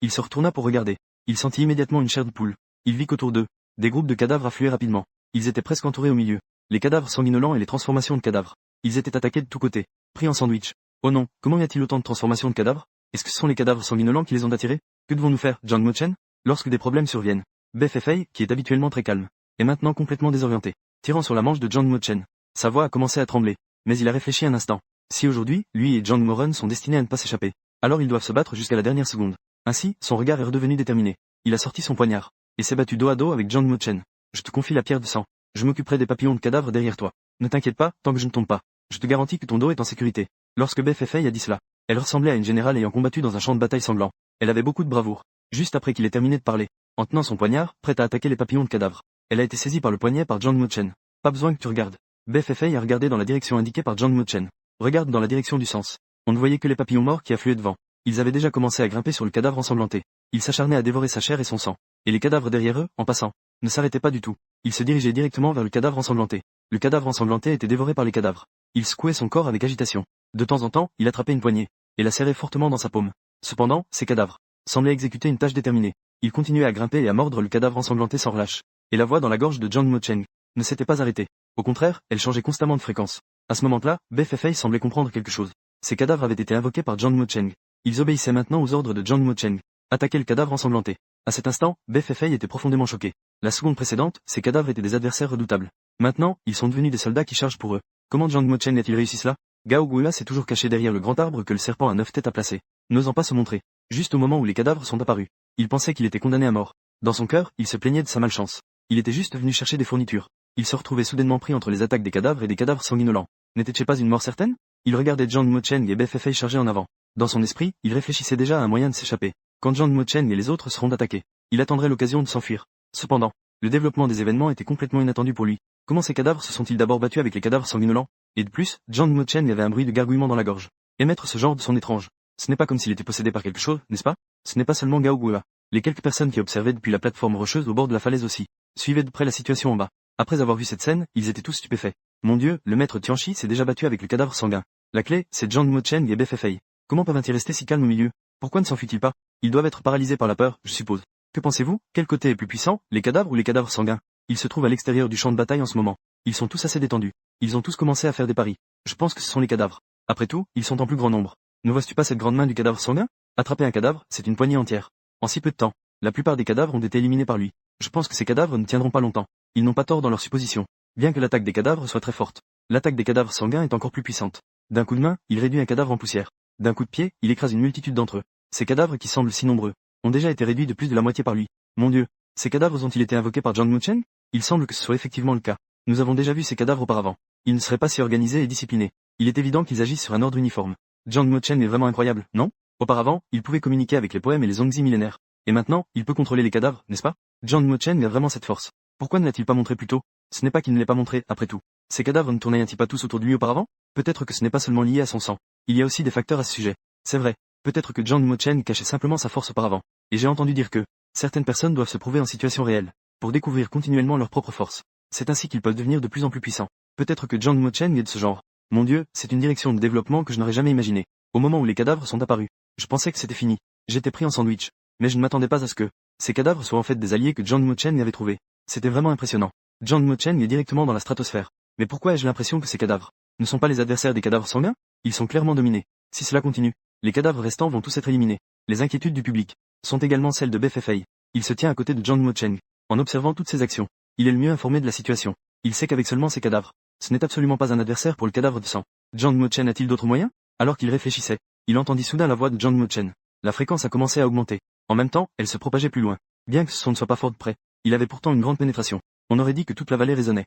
Il se retourna pour regarder. Il sentit immédiatement une chair de poule. Il vit qu'autour d'eux, des groupes de cadavres affluaient rapidement. Ils étaient presque entourés au milieu. Les cadavres sanguinolents et les transformations de cadavres. Ils étaient attaqués de tous côtés, pris en sandwich. Oh non, comment y a-t-il autant de transformations de cadavres? Est-ce que ce sont les cadavres sanguinolents qui les ont attirés? Que devons-nous faire, John Mochen? Lorsque des problèmes surviennent. Bei Fei, qui est habituellement très calme, est maintenant complètement désorienté, tirant sur la manche de John Mochen. Sa voix a commencé à trembler, mais il a réfléchi un instant. Si aujourd'hui, lui et John Moren sont destinés à ne pas s'échapper, alors ils doivent se battre jusqu'à la dernière seconde. Ainsi, son regard est redevenu déterminé. Il a sorti son poignard, et s'est battu dos à dos avec John Mochen. Je te confie la pierre de sang. Je m'occuperai des papillons de cadavres derrière toi. Ne t'inquiète pas, tant que je ne tombe pas. Je te garantis que ton dos est en sécurité. Lorsque Bei Fei a dit cela, elle ressemblait à une générale ayant combattu dans un champ de bataille sanglant. Elle avait beaucoup de bravoure. Juste après qu'il ait terminé de parler, en tenant son poignard, prête à attaquer les papillons de cadavres, elle a été saisie par le poignet par John Mochen. Pas besoin que tu regardes. Bei Fei a regardé dans la direction indiquée par John Mochen. Regarde dans la direction du sens. On ne voyait que les papillons morts qui affluaient devant. Ils avaient déjà commencé à grimper sur le cadavre ensanglanté. Ils s'acharnaient à dévorer sa chair et son sang. Et les cadavres derrière eux, en passant, ne s'arrêtaient pas du tout. Ils se dirigeaient directement vers le cadavre ensanglanté. Le cadavre ensanglanté était dévoré par les cadavres. Il secouait son corps avec agitation. De temps en temps, il attrapait une poignée, et la serrait fortement dans sa paume. Cependant, ces cadavres semblaient exécuter une tâche déterminée. Ils continuaient à grimper et à mordre le cadavre ensanglanté sans relâche. Et la voix dans la gorge de John Mochen ne s'était pas arrêtée. Au contraire, elle changeait constamment de fréquence. À ce moment-là, Bei Fei semblait comprendre quelque chose. Ces cadavres avaient été invoqués par John Mochen. Ils obéissaient maintenant aux ordres de John Mochen. Attaquer le cadavre ensanglanté. À cet instant, Bei Fei était profondément choqué. La seconde précédente, ces cadavres étaient des adversaires redoutables. Maintenant, ils sont devenus des soldats qui chargent pour eux. Comment John Mochen a-t-il réussi cela? Gao Guoya s'est toujours caché derrière le grand arbre que le serpent à 9 têtes a placé, n'osant pas se montrer, juste au moment où les cadavres sont apparus. Il pensait qu'il était condamné à mort. Dans son cœur, il se plaignait de sa malchance. Il était juste venu chercher des fournitures. Il se retrouvait soudainement pris entre les attaques des cadavres et des cadavres sanguinolents. N'était-ce pas une mort certaine? Il regardait Zhang Mocheng et BFFA chargés en avant. Dans son esprit, il réfléchissait déjà à un moyen de s'échapper. Quand Zhang Mocheng et les autres seront attaqués, il attendrait l'occasion de s'enfuir. Cependant, le développement des événements était complètement inattendu pour lui. Comment ces cadavres se sont-ils d'abord battus avec les cadavres sanguinolents? Et de plus, Zhang Mocheng avait un bruit de gargouillement dans la gorge. Émettre ce genre de son étrange. Ce n'est pas comme s'il était possédé par quelque chose, n'est-ce pas? Ce n'est pas seulement Gao Guoya. Les quelques personnes qui observaient depuis la plateforme rocheuse au bord de la falaise aussi, suivaient de près la situation en bas. Après avoir vu cette scène, ils étaient tous stupéfaits. Mon Dieu, le maître Tianchi s'est déjà battu avec le cadavre sanguin. La clé, c'est Zhang Mocheng et BFFA. Comment peuvent-ils rester si calmes au milieu? Pourquoi ne s'enfuient-ils pas? Ils doivent être paralysés par la peur, je suppose. Que pensez-vous? Quel côté est plus puissant, les cadavres ou les cadavres sanguins? Ils se trouvent à l'extérieur du champ de bataille en ce moment. Ils sont tous assez détendus. Ils ont tous commencé à faire des paris. Je pense que ce sont les cadavres. Après tout, ils sont en plus grand nombre. Ne vois-tu pas cette grande main du cadavre sanguin? Attraper un cadavre, c'est une poignée entière. En si peu de temps, la plupart des cadavres ont été éliminés par lui. Je pense que ces cadavres ne tiendront pas longtemps. Ils n'ont pas tort dans leur supposition. Bien que l'attaque des cadavres soit très forte, l'attaque des cadavres sanguins est encore plus puissante. D'un coup de main, il réduit un cadavre en poussière. D'un coup de pied, il écrase une multitude d'entre eux. Ces cadavres qui semblent si nombreux, ont déjà été réduits de plus de la moitié par lui. Mon Dieu, ces cadavres ont-ils été invoqués par Zhang Mocheng? Il semble que ce soit effectivement le cas. Nous avons déjà vu ces cadavres auparavant. Ils ne seraient pas si organisés et disciplinés. Il est évident qu'ils agissent sur un ordre uniforme. Zhang Mocheng est vraiment incroyable, non? Auparavant, il pouvait communiquer avec les poèmes et les ongzi millénaires. Et maintenant, il peut contrôler les cadavres, n'est-ce pas? Zhang Mocheng a vraiment cette force. Pourquoi ne l'a-t-il pas montré plus tôt? Ce n'est pas qu'il ne l'ait pas montré, après tout. Ces cadavres ne tournaient-ils pas tous autour de lui auparavant? Peut-être que ce n'est pas seulement lié à son sang. Il y a aussi des facteurs à ce sujet. C'est vrai. Peut-être que Zhang Mocheng cachait simplement sa force auparavant. Et j'ai entendu dire que certaines personnes doivent se prouver en situation réelle pour découvrir continuellement leur propre force. C'est ainsi qu'ils peuvent devenir de plus en plus puissants. Peut-être que Zhang Mocheng est de ce genre. Mon Dieu, c'est une direction de développement que je n'aurais jamais imaginée. Au moment où les cadavres sont apparus, je pensais que c'était fini. J'étais pris en sandwich. Mais je ne m'attendais pas à ce que ces cadavres soient en fait des alliés que Zhang Mocheng avait trouvés. C'était vraiment impressionnant. Zhang Mocheng est directement dans la stratosphère. Mais pourquoi ai-je l'impression que ces cadavres ne sont pas les adversaires des cadavres sanguins? Ils sont clairement dominés. Si cela continue, les cadavres restants vont tous être éliminés. Les inquiétudes du public sont également celles de BFFA. Il se tient à côté de Zhang Mocheng. En observant toutes ses actions, il est le mieux informé de la situation. Il sait qu'avec seulement ces cadavres, ce n'est absolument pas un adversaire pour le cadavre de sang. Zhang Mocheng a-t-il d'autres moyens? Alors qu'il réfléchissait, il entendit soudain la voix de Zhang Mocheng. La fréquence a commencé à augmenter. En même temps, elle se propageait plus loin. Bien que ce son ne soit pas fort de près, il avait pourtant une grande pénétration. On aurait dit que toute la vallée résonnait.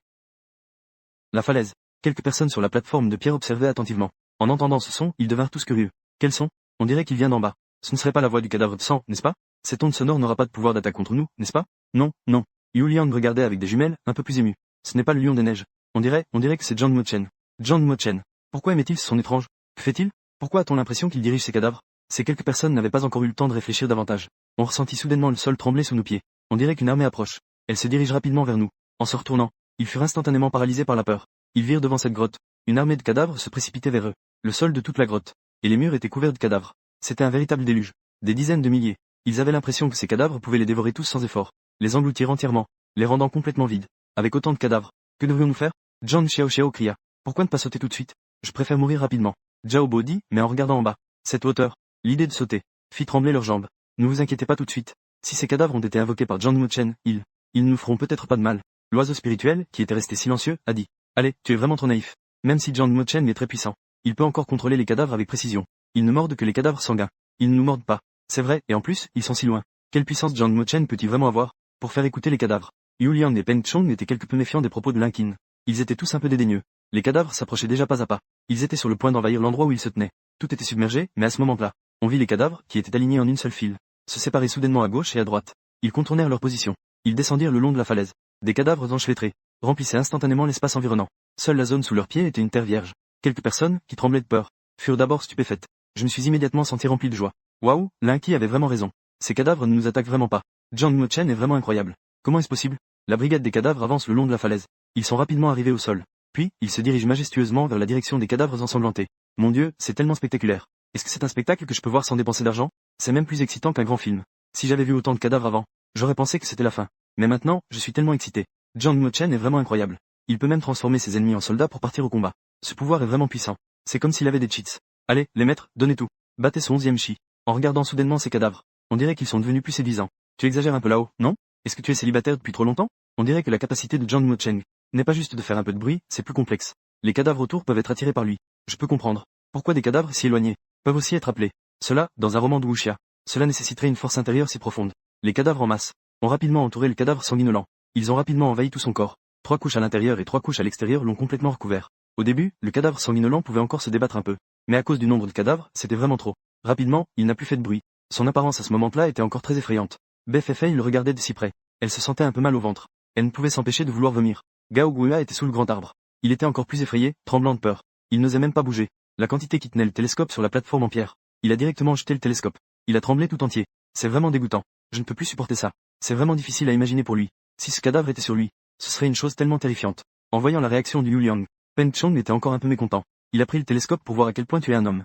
La falaise. Quelques personnes sur la plateforme de pierre observaient attentivement. En entendant ce son, ils devinrent tous curieux. Quel son? On dirait qu'il vient d'en bas. Ce ne serait pas la voix du cadavre de sang, n'est-ce pas? Cette onde sonore n'aura pas de pouvoir d'attaque contre nous, n'est-ce pas? Non, non. Yu Liang regardait avec des jumelles, un peu plus ému. Ce n'est pas le lion des neiges. On dirait que c'est Zhang Mocheng. Zhang Mocheng. Pourquoi aimait-il ce son étrange? Que fait-il? Pourquoi a-t-on l'impression qu'il dirige ses cadavres? Ces quelques personnes n'avaient pas encore eu le temps de réfléchir davantage. On ressentit soudainement le sol trembler sous nos pieds. On dirait qu'une armée approche. Elle se dirige rapidement vers nous. En se retournant, ils furent instantanément paralysés par la peur. Ils virent devant cette grotte. Une armée de cadavres se précipitait vers eux. Le sol de toute la grotte. Et les murs étaient couverts de cadavres. C'était un véritable déluge. Des dizaines de milliers. Ils avaient l'impression que ces cadavres pouvaient les dévorer tous sans effort. Les engloutir entièrement. Les rendant complètement vides. Avec autant de cadavres. Que devrions-nous faire? Zhang Xiaoxiao cria. Pourquoi ne pas sauter tout de suite? Je préfère mourir rapidement. Zhao Bo dit, mais en regardant en bas. Cette hauteur. L'idée de sauter fit trembler leurs jambes. Ne vous inquiétez pas tout de suite. Si ces cadavres ont été invoqués par Zhang Mocheng, ils ne nous feront peut-être pas de mal. L'oiseau spirituel, qui était resté silencieux, a dit. Allez, tu es vraiment trop naïf. Même si Zhang Mocheng est très puissant, il peut encore contrôler les cadavres avec précision. Ils ne mordent que les cadavres sanguins. Ils ne nous mordent pas. C'est vrai, et en plus, ils sont si loin. Quelle puissance Zhang Mocheng peut-il vraiment avoir pour faire écouter les cadavres? Yu Liang et Peng Chong étaient quelque peu méfiants des propos de Linkin. Ils étaient tous un peu dédaigneux. Les cadavres s'approchaient déjà pas à pas. Ils étaient sur le point d'envahir l'endroit où ils se tenaient. Tout était submergé, mais à ce moment-là, on vit les cadavres, qui étaient alignés en une seule file, se séparer soudainement à gauche et à droite. Ils contournèrent leur position. Ils descendirent le long de la falaise. Des cadavres enchevêtrés remplissaient instantanément l'espace environnant. Seule la zone sous leurs pieds était une terre vierge. Quelques personnes, qui tremblaient de peur, furent d'abord stupéfaites. Je me suis immédiatement senti rempli de joie. Waouh, Linky avait vraiment raison. Ces cadavres ne nous attaquent vraiment pas. Zhang Mocheng est vraiment incroyable. Comment est-ce possible? La brigade des cadavres avance le long de la falaise. Ils sont rapidement arrivés au sol. Puis, ils se dirigent majestueusement vers la direction des cadavres ensanglantés. Mon Dieu, c'est tellement spectaculaire. Est-ce que c'est un spectacle que je peux voir sans dépenser d'argent? C'est même plus excitant qu'un grand film. Si j'avais vu autant de cadavres avant, j'aurais pensé que c'était la fin. Mais maintenant, je suis tellement excité. Zhang Mocheng est vraiment incroyable. Il peut même transformer ses ennemis en soldats pour partir au combat. Ce pouvoir est vraiment puissant. C'est comme s'il avait des cheats. Allez, les maîtres, donnez tout. Battez son 11e chi. En regardant soudainement ces cadavres, on dirait qu'ils sont devenus plus séduisants. Tu exagères un peu là-haut, non? Est-ce que tu es célibataire depuis trop longtemps? On dirait que la capacité de Zhang Mocheng n'est pas juste de faire un peu de bruit, c'est plus complexe. Les cadavres autour peuvent être attirés par lui. Je peux comprendre. Pourquoi des cadavres si éloignés peuvent aussi être appelés. Cela, dans un roman de wuxia. Cela nécessiterait une force intérieure si profonde. Les cadavres en masse ont rapidement entouré le cadavre sanguinolent. Ils ont rapidement envahi tout son corps. 3 couches à l'intérieur et 3 couches à l'extérieur l'ont complètement recouvert. Au début, le cadavre sanguinolent pouvait encore se débattre un peu. Mais à cause du nombre de cadavres, c'était vraiment trop. Rapidement, il n'a plus fait de bruit. Son apparence à ce moment-là était encore très effrayante. Befei le regardait de si près. Elle se sentait un peu mal au ventre. Elle ne pouvait s'empêcher de vouloir vomir. Gao Guya était sous le grand arbre. Il était encore plus effrayé, tremblant de peur. Il n'osait même pas bouger. La quantité qui tenait le télescope sur la plateforme en pierre. Il a directement jeté le télescope. Il a tremblé tout entier. C'est vraiment dégoûtant. Je ne peux plus supporter ça. C'est vraiment difficile à imaginer pour lui. Si ce cadavre était sur lui, ce serait une chose tellement terrifiante. En voyant la réaction du Yu Liang, Peng Chong était encore un peu mécontent. Il a pris le télescope pour voir à quel point tu es un homme.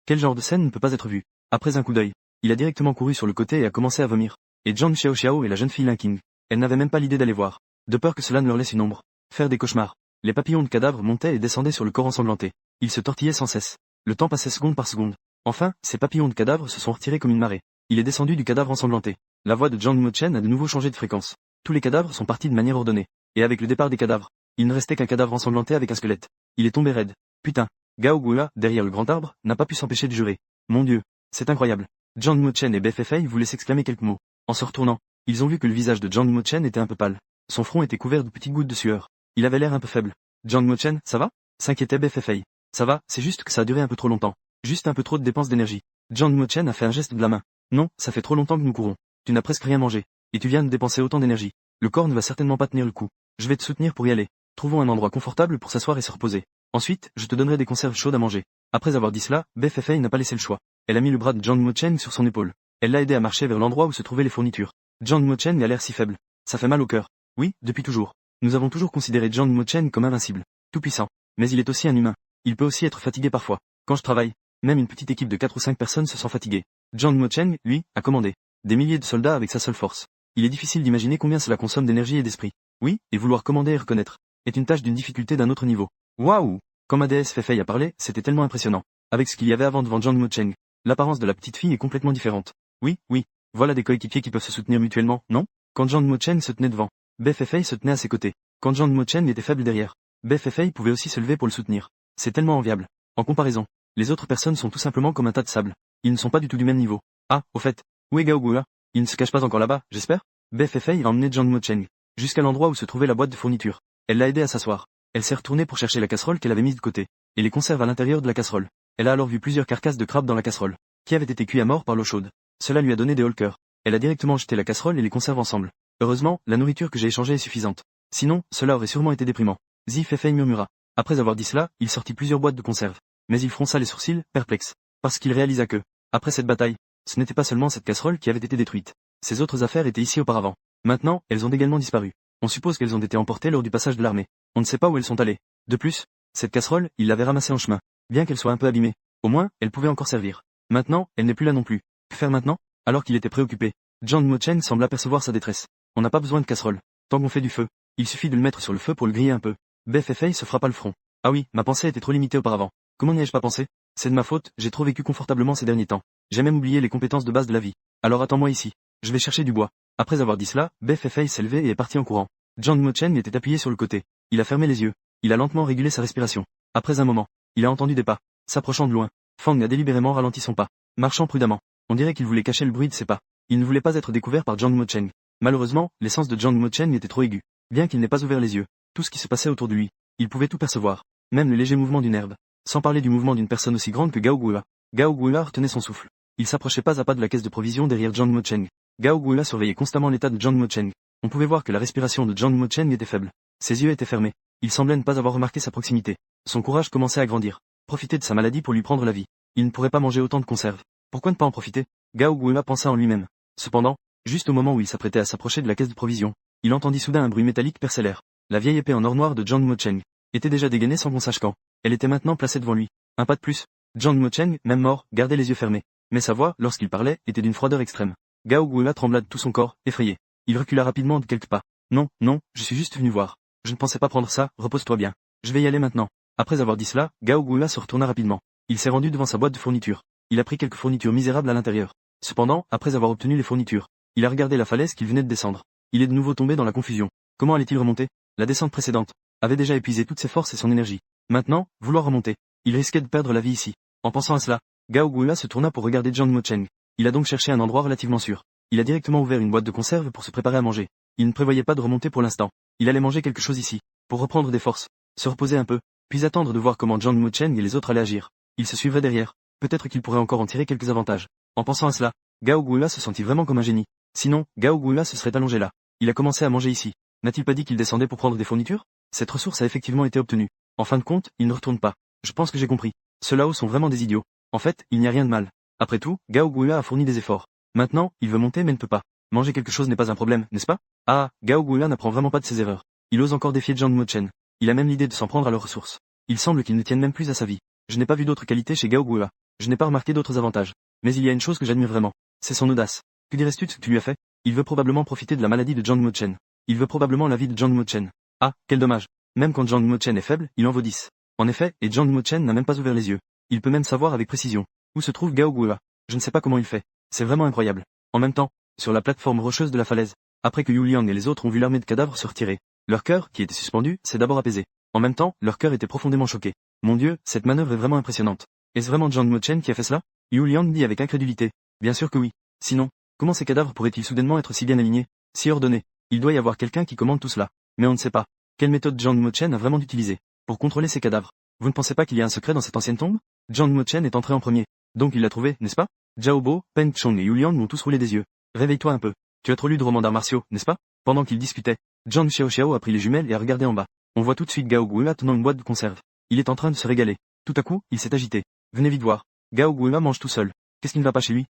Quel genre de scène ne peut pas être vu? Après un coup d'œil, il a directement couru sur le côté et a commencé à vomir. Et Zhang Xiaoxiao et la jeune fille Lin Qing. Elle n'avait même pas l'idée d'aller voir. De peur que cela ne leur laisse une ombre. Faire des cauchemars. Les papillons de cadavres montaient et descendaient sur le corps ensanglanté. Ils se tortillaient sans cesse. Le temps passait seconde par seconde. Enfin, ces papillons de cadavres se sont retirés comme une marée. Il est descendu du cadavre ensanglanté. La voix de Zhang Mochen a de nouveau changé de fréquence. Tous les cadavres sont partis de manière ordonnée. Et avec le départ des cadavres, il ne restait qu'un cadavre ensanglanté avec un squelette. Il est tombé raide. Putain. Gao Guya, derrière le grand arbre, n'a pas pu s'empêcher de jurer. Mon Dieu. C'est incroyable. Zhang Mochen et Befei voulaient s'exclamer quelques mots. En se retournant, ils ont vu que le visage de Zhang Mochen était un peu pâle. Son front était couvert de petites gouttes de sueur. Il avait l'air un peu faible. Zhang Mochen, ça va? S'inquiétait Befei. Ça va, c'est juste que ça a duré un peu trop longtemps. Juste un peu trop de dépenses d'énergie. Zhang Mochen a fait un geste de la main. Non, ça fait trop longtemps que nous courons. Tu n'as presque rien mangé. Et tu viens de dépenser autant d'énergie. Le corps ne va certainement pas tenir le coup. Je vais te soutenir pour y aller. Trouvons un endroit confortable pour s'asseoir et se reposer. Ensuite, je te donnerai des conserves chaudes à manger. Après avoir dit cela, Befei n'a pas laissé le choix. Elle a mis le bras de Zhang Mochen sur son épaule. Elle l'a aidé à marcher vers l'endroit où se trouvaient les fournitures. Zhang Mochen a l'air si faible. Ça fait mal au cœur. Oui, depuis toujours. Nous avons toujours considéré Zhang Mochen comme invincible. Tout puissant. Mais il est aussi un humain. Il peut aussi être fatigué parfois. Quand je travaille, même une petite équipe de 4 ou 5 personnes se sent fatiguée. Zhang Mochen, lui, a commandé des milliers de soldats avec sa seule force. Il est difficile d'imaginer combien cela consomme d'énergie et d'esprit. Oui, et vouloir commander et reconnaître est une tâche d'une difficulté d'un autre niveau. Waouh! Quand ma déesse Fei a parlé, c'était tellement impressionnant. Avec ce qu'il y avait avant devant Zhang Mochen, l'apparence de la petite fille est complètement différente. Oui, oui, voilà des coéquipiers qui peuvent se soutenir mutuellement, non? Quand Zhang Mochen se tenait devant, Befei se tenait à ses côtés. Quand Zhang Mochen était faible derrière, Befei pouvait aussi se lever pour le soutenir. C'est tellement enviable. En comparaison, les autres personnes sont tout simplement comme un tas de sable. Ils ne sont pas du tout du même niveau. Ah, au fait, où est Gao Guya? Il ne se cache pas encore là-bas, j'espère? Befei a emmené Zhang Mochen jusqu'à l'endroit où se trouvait la boîte de fourniture. Elle l'a aidé à s'asseoir. Elle s'est retournée pour chercher la casserole qu'elle avait mise de côté, et les conserves à l'intérieur de la casserole. Elle a alors vu plusieurs carcasses de crabes dans la casserole, qui avaient été cuits à mort par l'eau chaude. Cela lui a donné des hauts le cœur. Elle a directement jeté la casserole et les conserves ensemble. Heureusement, la nourriture que j'ai échangée est suffisante. Sinon, cela aurait sûrement été déprimant. Zi Fei murmura. Après avoir dit cela, il sortit plusieurs boîtes de conserves. Mais il fronça les sourcils, perplexe. Parce qu'il réalisa que, après cette bataille, ce n'était pas seulement cette casserole qui avait été détruite. Ces autres affaires étaient ici auparavant. Maintenant, elles ont également disparu. On suppose qu'elles ont été emportées lors du passage de l'armée. On ne sait pas où elles sont allées. De plus, cette casserole, il l'avait ramassée en chemin. Bien qu'elle soit un peu abîmée, au moins, elle pouvait encore servir. Maintenant, elle n'est plus là non plus. Que faire maintenant? Alors qu'il était préoccupé, Zhang Mochen semble apercevoir sa détresse. On n'a pas besoin de casserole. Tant qu'on fait du feu, il suffit de le mettre sur le feu pour le griller un peu. Befei se frappa le front. Ah oui, ma pensée était trop limitée auparavant. Comment n'y ai-je pas pensé? C'est de ma faute, j'ai trop vécu confortablement ces derniers temps. J'ai même oublié les compétences de base de la vie. Alors attends-moi ici. Je vais chercher du bois. Après avoir dit cela, Befei s'est levé et est parti en courant. Zhang Mochen était appuyé sur le côté. Il a fermé les yeux. Il a lentement régulé sa respiration. Après un moment, il a entendu des pas, s'approchant de loin. Fang a délibérément ralenti son pas, marchant prudemment. On dirait qu'il voulait cacher le bruit de ses pas. Il ne voulait pas être découvert par Zhang Mochen. Malheureusement, l'essence de Zhang Mochen était trop aiguë. Bien qu'il n'ait pas ouvert les yeux, tout ce qui se passait autour de lui, il pouvait tout percevoir, même le léger mouvement d'une herbe. Sans parler du mouvement d'une personne aussi grande que Gao Guya. Gao Guya retenait son souffle. Il s'approchait pas à pas de la caisse de provisions derrière Zhang Mochen. Gao Guya surveillait constamment l'état de Zhang Mochen. On pouvait voir que la respiration de Zhang Mochen était faible. Ses yeux étaient fermés. Il semblait ne pas avoir remarqué sa proximité. Son courage commençait à grandir. Profiter de sa maladie pour lui prendre la vie. Il ne pourrait pas manger autant de conserves. Pourquoi ne pas en profiter? Gao Guya pensa en lui-même. Cependant, juste au moment où il s'apprêtait à s'approcher de la caisse de provisions, il entendit soudain un bruit métallique percellaire. La vieille épée en or noir de Zhang Mochen était déjà dégainée sans qu'on sache quand. Elle était maintenant placée devant lui. Un pas de plus. Zhang Mochen, même mort, gardait les yeux fermés. Mais sa voix, lorsqu'il parlait, était d'une froideur extrême. Gao Guya trembla de tout son corps, effrayé. Il recula rapidement de quelques pas. Non, non, je suis juste venu voir. Je ne pensais pas prendre ça, repose-toi bien. Je vais y aller maintenant. Après avoir dit cela, Gao Guya se retourna rapidement. Il s'est rendu devant sa boîte de fournitures. Il a pris quelques fournitures misérables à l'intérieur. Cependant, après avoir obtenu les fournitures, il a regardé la falaise qu'il venait de descendre. Il est de nouveau tombé dans la confusion. Comment allait-il remonter? La descente précédente avait déjà épuisé toutes ses forces et son énergie. Maintenant, vouloir remonter. Il risquait de perdre la vie ici. En pensant à cela, Gao Guola se tourna pour regarder John Mocheng. Il a donc cherché un endroit relativement sûr. Il a directement ouvert une boîte de conserve pour se préparer à manger. Il ne prévoyait pas de remonter pour l'instant. Il allait manger quelque chose ici, pour reprendre des forces, se reposer un peu, puis attendre de voir comment John Mocheng et les autres allaient agir. Il se suivrait derrière. Peut-être qu'il pourrait encore en tirer quelques avantages. En pensant à cela, Gao Guola se sentit vraiment comme un génie. Sinon, Gao Guola se serait allongé là. Il a commencé à manger ici. N'a-t-il pas dit qu'il descendait pour prendre des fournitures? Cette ressource a effectivement été obtenue. En fin de compte, il ne retourne pas. Je pense que j'ai compris. Ceux-là-haut sont vraiment des idiots. En fait, il n'y a rien de mal. Après tout, Gao Guola a fourni des efforts. Maintenant, il veut monter mais ne peut pas. Manger quelque chose n'est pas un problème, n'est-ce pas? Ah, Gao Guola n'apprend vraiment pas de ses erreurs. Il ose encore défier John Mocheng. Il a même l'idée de s'en prendre à leurs ressources. Il semble qu'il ne tienne même plus à sa vie. Je n'ai pas vu d'autres qualités chez Gao Guola. Je n'ai pas remarqué d'autres avantages. Mais il y a une chose que j'admire vraiment. C'est son audace. Que dirais-tu de ce que tu lui as fait? Il veut probablement profiter de la maladie de John Mocheng. Il veut probablement la vie de John Mocheng. Ah, quel dommage. Même quand John Mocheng est faible, il en vaut 10. En effet, et John Mocheng n'a même pas ouvert les yeux. Il peut même savoir avec précision où se trouve Gao Guola. Je ne sais pas comment il fait. C'est vraiment incroyable. En même temps, sur la plateforme rocheuse de la falaise, après que Yu Liang et les autres ont vu l'armée de cadavres se retirer, leur cœur, qui était suspendu, s'est d'abord apaisé. En même temps, leur cœur était profondément choqué. Mon Dieu, cette manœuvre est vraiment impressionnante. Est-ce vraiment John Mocheng qui a fait cela? Yu Liang dit avec incrédulité. Bien sûr que oui. Sinon, comment ces cadavres pourraient-ils soudainement être si bien alignés, si ordonnés? Il doit y avoir quelqu'un qui commande tout cela. Mais on ne sait pas. Quelle méthode John Mocheng a vraiment utilisée pour contrôler ces cadavres? Vous ne pensez pas qu'il y a un secret dans cette ancienne tombe? John Mocheng est entré en premier. Donc il l'a trouvé, n'est-ce pas? Zhao Bo, Peng Chong et Yu Liang m'ont tous roulé des yeux. Réveille-toi un peu. Tu as trop lu de romans d'arts martiaux, n'est-ce pas? Pendant qu'ils discutaient, Zhang Xiaoxiao a pris les jumelles et a regardé en bas. On voit tout de suite Gao Guola tenant une boîte de conserve. Il est en train de se régaler. Tout à coup, il s'est agité. Venez vite voir. Gao Guola mange tout seul. Qu'est-ce qui ne va pas chez lui?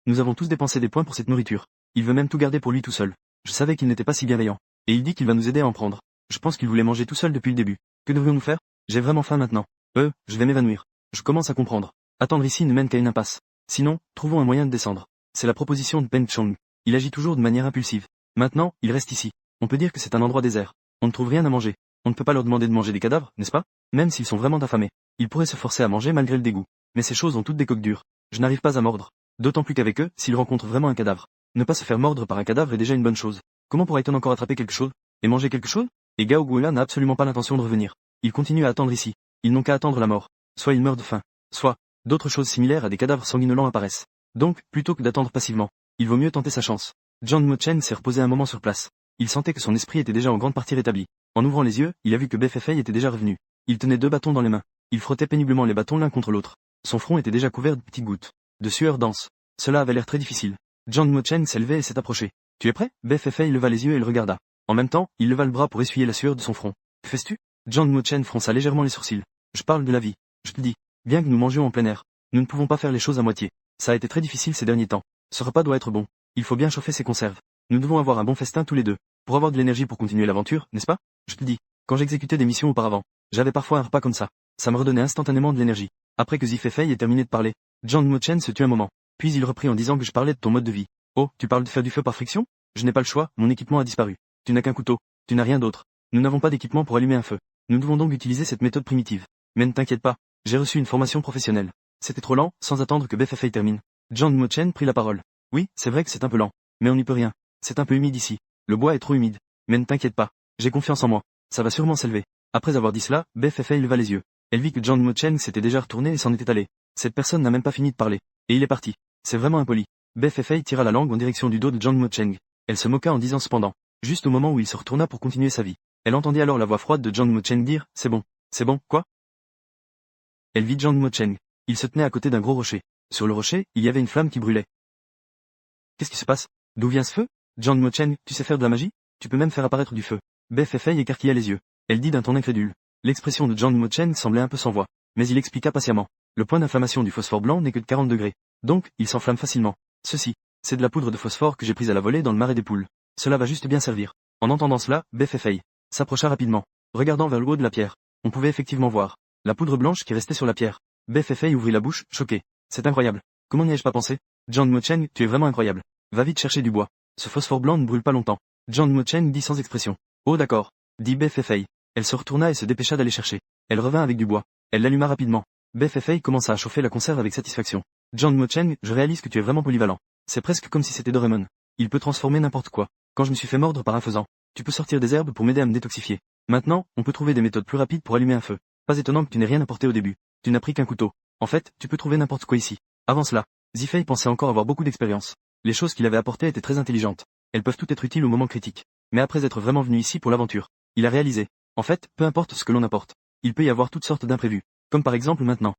Nous avons tous dépensé des points pour cette nourriture. Il veut même tout garder pour lui tout seul. Je savais qu'il n'était pas si bienveillant. Et il dit qu'il va nous aider à en prendre. Je pense qu'il voulait manger tout seul depuis le début. Que devrions-nous faire? J'ai vraiment faim maintenant. Je vais m'évanouir. Je commence à comprendre. Attendre ici ne mène qu'à une impasse. Sinon, trouvons un moyen de descendre. C'est la proposition de Peng Chong. Il agit toujours de manière impulsive. Maintenant, il reste ici. On peut dire que c'est un endroit désert. On ne trouve rien à manger. On ne peut pas leur demander de manger des cadavres, n'est-ce pas? Même s'ils sont vraiment affamés. Ils pourraient se forcer à manger malgré le dégoût. Mais ces choses ont toutes des coques dures. Je n'arrive pas à mordre. D'autant plus qu'avec eux, s'ils rencontrent vraiment un cadavre. Ne pas se faire mordre par un cadavre est déjà une bonne chose. Comment pourrait-on encore attraper quelque chose? Et manger quelque chose? Et Gao Guola n'a absolument pas l'intention de revenir. Il continue à attendre ici. Ils n'ont qu'à attendre la mort. Soit ils meurent de faim. Soit, d'autres choses similaires à des cadavres sanguinolents apparaissent. Donc, plutôt que d'attendre passivement, il vaut mieux tenter sa chance. John Mocheng s'est reposé un moment sur place. Il sentait que son esprit était déjà en grande partie rétabli. En ouvrant les yeux, il a vu que Befei était déjà revenu. Il tenait 2 bâtons dans les mains. Il frottait péniblement les bâtons l'un contre l'autre. Son front était déjà couvert de petites gouttes de sueur dense. Cela avait l'air très difficile. John Mocheng s'est levé et s'est approché. Tu es prêt? Befei leva les yeux et le regarda. En même temps, il leva le bras pour essuyer la sueur de son front. Que fais-tu? John Mocheng fronça légèrement les sourcils. Je parle de la vie. Je te dis. Bien que nous mangions en plein air, nous ne pouvons pas faire les choses à moitié. Ça a été très difficile ces derniers temps. Ce repas doit être bon. Il faut bien chauffer ces conserves. Nous devons avoir un bon festin tous les deux. Pour avoir de l'énergie pour continuer l'aventure, n'est-ce pas? Je te dis. Quand j'exécutais des missions auparavant, j'avais parfois un repas comme ça. Ça me redonnait instantanément de l'énergie. Après que Zifei ait terminé de parler, John Mocheng se tut un moment. Puis il reprit en disant que je parlais de ton mode de vie. Oh, tu parles de faire du feu par friction? Je n'ai pas le choix, mon équipement a disparu. Tu n'as qu'un couteau. Tu n'as rien d'autre. Nous n'avons pas d'équipement pour allumer un feu. Nous devons donc utiliser cette méthode primitive. Mais ne t'inquiète pas. J'ai reçu une formation professionnelle. C'était trop lent, sans attendre que Befei termine. John Mocheng prit la parole. Oui, c'est vrai que c'est un peu lent. Mais on n'y peut rien. C'est un peu humide ici. Le bois est trop humide. Mais ne t'inquiète pas. J'ai confiance en moi. Ça va sûrement s'élever. Après avoir dit cela, Befei leva les yeux. Elle vit que John Mocheng s'était déjà retourné et s'en était allé. Cette personne n'a même pas fini de parler. Et il est parti. C'est vraiment impoli. Befei tira la langue en direction du dos de John Mocheng. Elle se moqua en disant cependant. Juste au moment où il se retourna pour continuer sa vie. Elle entendit alors la voix froide de John Mocheng dire, c'est bon, quoi? Elle vit John Mocheng. Il se tenait à côté d'un gros rocher. Sur le rocher, il y avait une flamme qui brûlait. Qu'est-ce qui se passe? D'où vient ce feu? John Mocheng, tu sais faire de la magie? Tu peux même faire apparaître du feu. Befei écarquilla les yeux. Elle dit d'un ton incrédule. L'expression de John Mocheng semblait un peu sans voix. Mais il expliqua patiemment. Le point d'inflammation du phosphore blanc n'est que de 40 degrés. Donc, il s'enflamme facilement. Ceci, c'est de la poudre de phosphore que j'ai prise à la volée dans le marais des poules. Cela va juste bien servir. En entendant cela, Befei s'approcha rapidement, regardant vers le haut de la pierre. On pouvait effectivement voir la poudre blanche qui restait sur la pierre. Befei ouvrit la bouche, choqué. C'est incroyable. Comment n'y ai-je pas pensé? John Mocheng, tu es vraiment incroyable. Va vite chercher du bois. Ce phosphore blanc ne brûle pas longtemps. John Mocheng dit sans expression. Oh d'accord, dit Befei. Elle se retourna et se dépêcha d'aller chercher. Elle revint avec du bois. Elle l'alluma rapidement. Befei commença à chauffer la conserve avec satisfaction. John Mocheng, je réalise que tu es vraiment polyvalent. C'est presque comme si c'était Doraemon. Il peut transformer n'importe quoi. Quand je me suis fait mordre par un faisan, tu peux sortir des herbes pour m'aider à me détoxifier. Maintenant, on peut trouver des méthodes plus rapides pour allumer un feu. Pas étonnant que tu n'aies rien apporté au début. Tu n'as pris qu'un couteau. En fait, tu peux trouver n'importe quoi ici. Avant cela, Zifei pensait encore avoir beaucoup d'expérience. Les choses qu'il avait apportées étaient très intelligentes. Elles peuvent toutes être utiles au moment critique. Mais après être vraiment venu ici pour l'aventure, il a réalisé. En fait, peu importe ce que l'on apporte, il peut y avoir toutes sortes d'imprévus. Comme par exemple maintenant.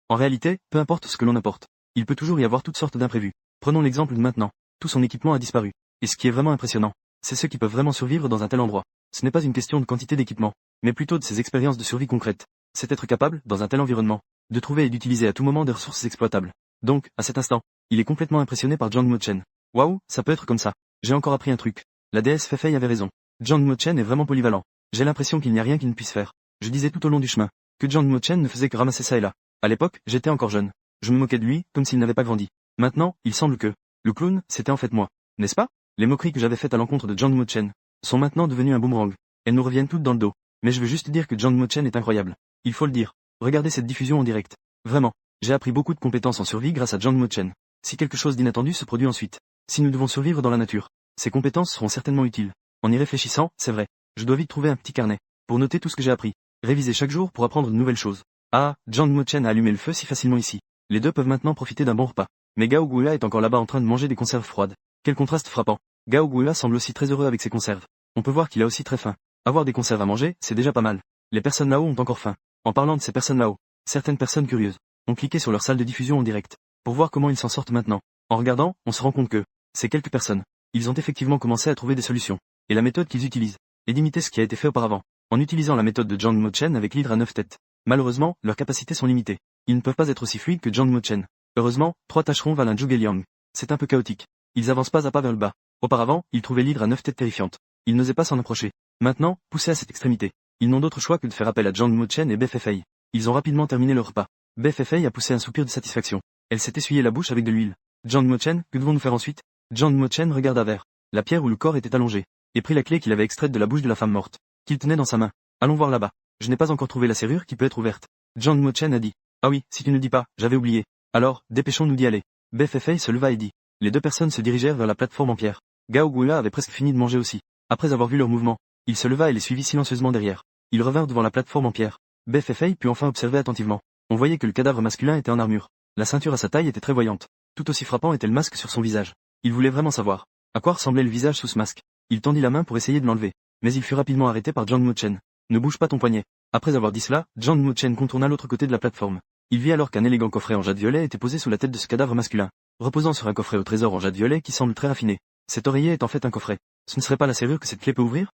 En réalité, peu importe ce que l'on apporte, il peut toujours y avoir toutes sortes d'imprévus. Prenons l'exemple de maintenant. Tout son équipement a disparu. Et ce qui est vraiment impressionnant, c'est ceux qui peuvent vraiment survivre dans un tel endroit. Ce n'est pas une question de quantité d'équipement, mais plutôt de ses expériences de survie concrètes. C'est être capable, dans un tel environnement, de trouver et d'utiliser à tout moment des ressources exploitables. Donc, à cet instant, il est complètement impressionné par Jiang Mo-chen. Waouh, ça peut être comme ça. J'ai encore appris un truc. La déesse Fei avait raison. Jiang Mo-chen est vraiment polyvalent. J'ai l'impression qu'il n'y a rien qu'il ne puisse faire. Je disais tout au long du chemin que Jiang Mo-chen ne faisait que ramasser ça et là. À l'époque, j'étais encore jeune. Je me moquais de lui, comme s'il n'avait pas grandi. Maintenant, il semble que le clown, c'était en fait moi. N'est-ce pas? Les moqueries que j'avais faites à l'encontre de Jiang Mo-chen sont maintenant devenues un boomerang. Elles nous reviennent toutes dans le dos. Mais je veux juste dire que Jiang Mo-chen est incroyable. Il faut le dire. Regardez cette diffusion en direct. Vraiment. J'ai appris beaucoup de compétences en survie grâce à Jiang Mo-chen. Si quelque chose d'inattendu se produit ensuite, si nous devons survivre dans la nature, ces compétences seront certainement utiles. En y réfléchissant, c'est vrai. Je dois vite trouver un petit carnet pour noter tout ce que j'ai appris. Réviser chaque jour pour apprendre de nouvelles choses. Ah, Jiang Mo-chen a allumé le feu si facilement ici. Les deux peuvent maintenant profiter d'un bon repas. Mais Gao Guoya est encore là-bas en train de manger des conserves froides. Quel contraste frappant. Gao Guoya semble aussi très heureux avec ses conserves. On peut voir qu'il a aussi très faim. Avoir des conserves à manger, c'est déjà pas mal. Les personnes là-haut ont encore faim. En parlant de ces personnes là-haut, certaines personnes curieuses ont cliqué sur leur salle de diffusion en direct pour voir comment ils s'en sortent maintenant. En regardant, on se rend compte que ces quelques personnes, ils ont effectivement commencé à trouver des solutions. Et la méthode qu'ils utilisent est d'imiter ce qui a été fait auparavant, en utilisant la méthode de Jiang Mo-chen avec l'hydre à 9 têtes. Malheureusement, leurs capacités sont limitées. Ils ne peuvent pas être aussi fluides que Jiang Mo-chen. Heureusement, 3 tâcherons valent un Zhuge Liang. C'est un peu chaotique. Ils avancent pas à pas vers le bas. Auparavant, ils trouvaient l'hydre à 9 têtes terrifiante. Ils n'osaient pas s'en approcher. Maintenant, poussés à cette extrémité, ils n'ont d'autre choix que de faire appel à Jiang Mo-chen et Fei. Ils ont rapidement terminé leur repas. Fei a poussé un soupir de satisfaction. Elle s'est essuyée la bouche avec de l'huile. Jiang Mo-chen, que devons-nous faire ensuite? Jiang Mo-chen regarda vers la pierre où le corps était allongé, et prit la clé qu'il avait extraite de la bouche de la femme morte, qu'il tenait dans sa main. Allons voir là-bas. Je n'ai pas encore trouvé la serrure qui peut être ouverte. Jiang Mo-chen a dit. Ah oui, si tu ne dis pas, j'avais oublié. Alors, dépêchons-nous d'y aller. Fei se leva et dit. Les deux personnes se dirigèrent vers la plateforme en pierre. Gao Guoya avait presque fini de manger aussi. Après avoir vu leur mouvement, il se leva et les suivit silencieusement derrière. Ils revinrent devant la plateforme en pierre. Fei put enfin observer attentivement. On voyait que le cadavre masculin était en armure. La ceinture à sa taille était très voyante. Tout aussi frappant était le masque sur son visage. Il voulait vraiment savoir à quoi ressemblait le visage sous ce masque. Il tendit la main pour essayer de l'enlever. Mais il fut rapidement arrêté par Jiang Mo-chen. Ne bouge pas ton poignet. Après avoir dit cela, Jiang Mo-chen contourna l'autre côté de la plateforme. Il vit alors qu'un élégant coffret en jade violet était posé sous la tête de ce cadavre masculin, reposant sur un coffret au trésor en jade violet qui semble très raffiné. Cet oreiller est en fait un coffret. Ce ne serait pas la serrure que cette clé peut ouvrir?